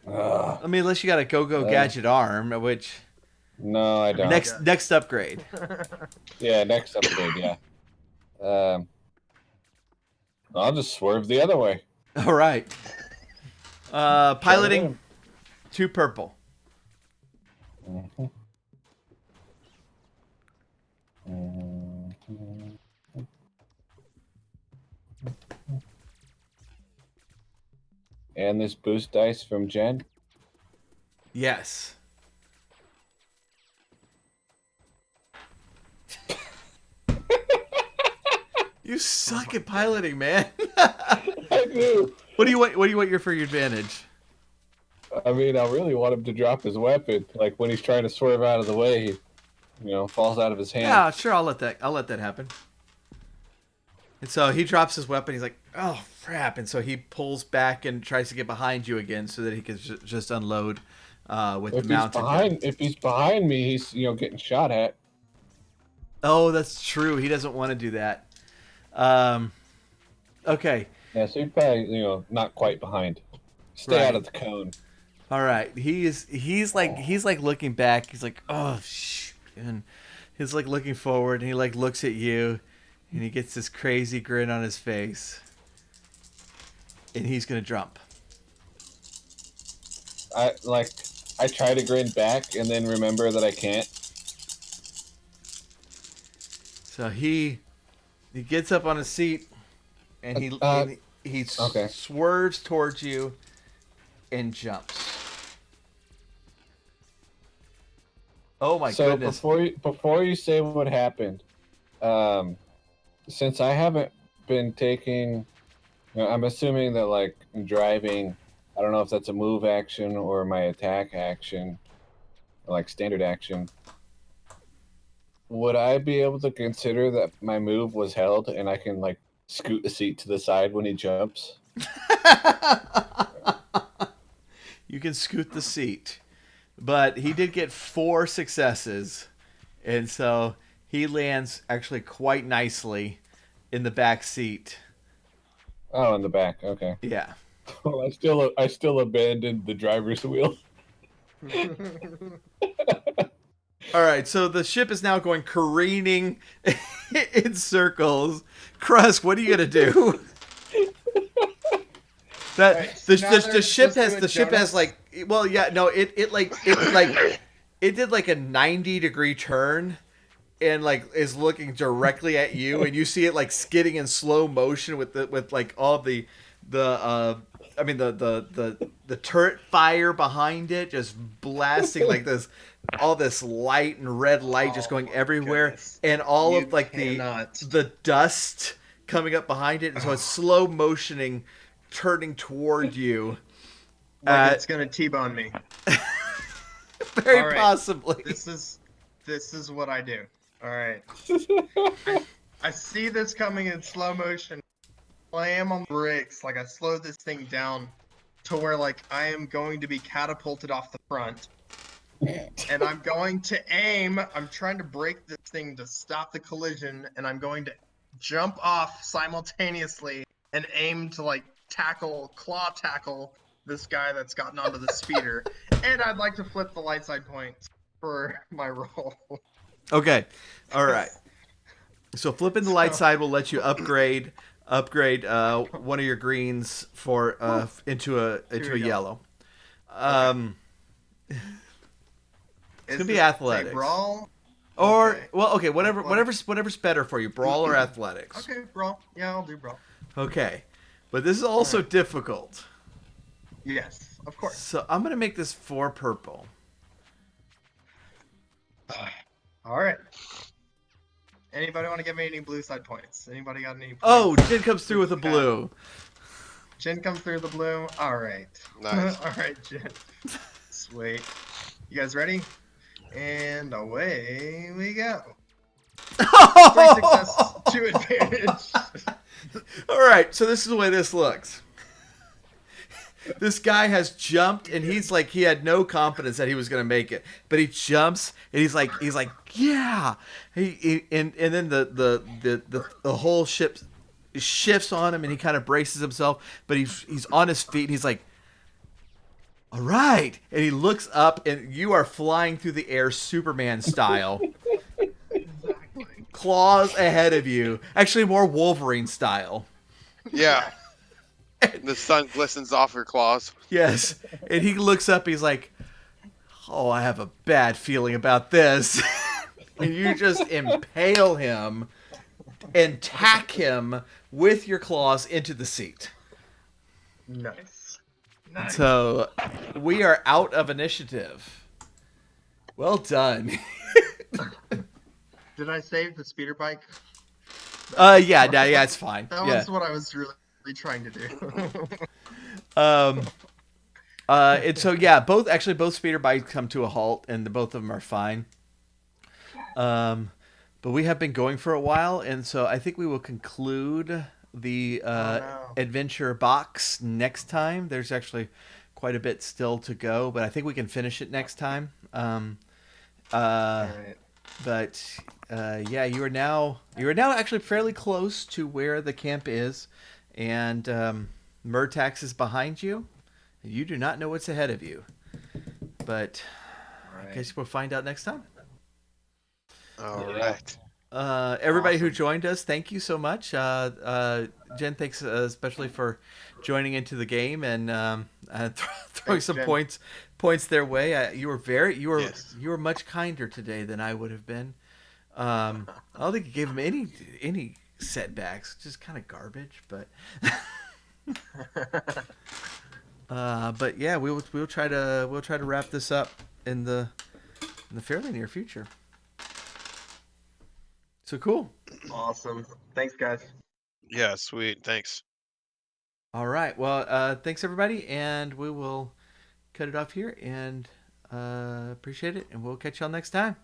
Ugh. I mean, unless you got a go-go gadget arm, which No, I don't. next upgrade. Yeah, next upgrade, yeah. I'll just swerve the other way. All right. Piloting 2 purple. Mhm. Mhm. And this boost dice from Jen. Yes. You suck at piloting, man. I do. What do you want? What do you want for your advantage? I mean, I really want him to drop his weapon. Like when he's trying to swerve out of the way, he, falls out of his hand. Yeah, sure. I'll let that happen. And so he drops his weapon. He's like, "Oh crap!" And so he pulls back and tries to get behind you again, so that he can just unload with the mounted gun. If he's behind me, he's getting shot at. Oh, that's true. He doesn't want to do that. Okay. Yeah, so he's probably not quite behind. Stay Right. out of the cone. All right. He's like looking back. He's like, "Oh shoot." And he's like looking forward, and he like looks at you, and he gets this crazy grin on his face. And he's going to jump. I try to grin back and then remember that I can't. So he gets up on his seat, and he okay. swerves towards you and jumps. Oh my goodness. Before you say what happened, since I haven't been taking, I'm assuming that like driving, I don't know if that's a move action or my attack action, or like standard action. Would I be able to consider that my move was held and I can like scoot the seat to the side when he jumps? You can scoot the seat. But he did get 4 successes. And so he lands actually quite nicely in the back seat. Oh, in the back. Okay. Yeah. Well, I still abandoned the driver's wheel. All right, so the ship is now going careening in circles. Krusk, what are you gonna do? That Right, the so now the they're ship supposed has to do a donut? like, well, yeah, no, it it did like a 90-degree turn and like is looking directly at you, and you see it like skidding in slow motion with like all the I mean the turret fire behind it just blasting like this, all this light and red light just going everywhere, goodness. and all You of like cannot. the dust coming up behind it, and so it's slow motioning, turning toward you. Like it's gonna T-bone me. Very All right. possibly. This is what I do. All right. I see this coming in slow motion. Slam on the brakes, like I slow this thing down to where like I am going to be catapulted off the front. And I'm going to aim. I'm trying to break this thing to stop the collision, and I'm going to jump off simultaneously and aim to like claw tackle this guy that's gotten onto the speeder. And I'd like to flip the light side points for my roll. Okay. All right. So flipping the light side will let you upgrade one of your greens for into a yellow. It's gonna be athletics. Brawl? Or Okay. whatever's better for you, brawl or athletics. Okay, brawl. Yeah, I'll do brawl. Okay, but this is also difficult. Yes, of course. So I'm gonna make this 4 purple. All right. Anybody want to give me any blue side points? Anybody got any points? Oh, Jin comes through with a blue. Jin comes through the blue. All right. Nice. All right, Jin. Sweet. You guys ready? And away we go. 3 success, 2 advantage. All right, so this is the way this looks. This guy has jumped, and he's like, he had no confidence that he was going to make it, but he jumps, and he's like, yeah. And then the whole ship shifts on him, and he kind of braces himself, but he's on his feet, and he's like, all right. And he looks up, and you are flying through the air Superman style. Exactly. Claws ahead of you. Actually, more Wolverine style. Yeah. The sun glistens off your claws. Yes. And he looks up, he's like, oh, I have a bad feeling about this. And you just impale him and tack him with your claws into the seat. Nice. Nice. So we are out of initiative. Well done. Did I save the speeder bike? Yeah, it's fine. That Yeah. was what I was really trying to do. And so yeah, both speeder bikes come to a halt, and both of them are fine. But we have been going for a while, and so I think we will conclude the adventure box next time. There's actually quite a bit still to go, but I think we can finish it next time. All right. But yeah, you are now actually fairly close to where the camp is, and Murtax is behind you. You do not know what's ahead of you, but I guess we'll find out next time. All right. Everybody who joined us, thank you so much. Jen, thanks especially for joining into the game and throwing some Jen. points their way. You were much kinder today than I would have been. I don't think you gave him any setbacks, just kind of garbage, but. But yeah, we'll try to wrap this up in the fairly near future. So cool. Awesome. Thanks, guys. Yeah, sweet. Thanks. All right. Well, thanks everybody, and we will cut it off here. And appreciate it, and we'll catch y'all next time.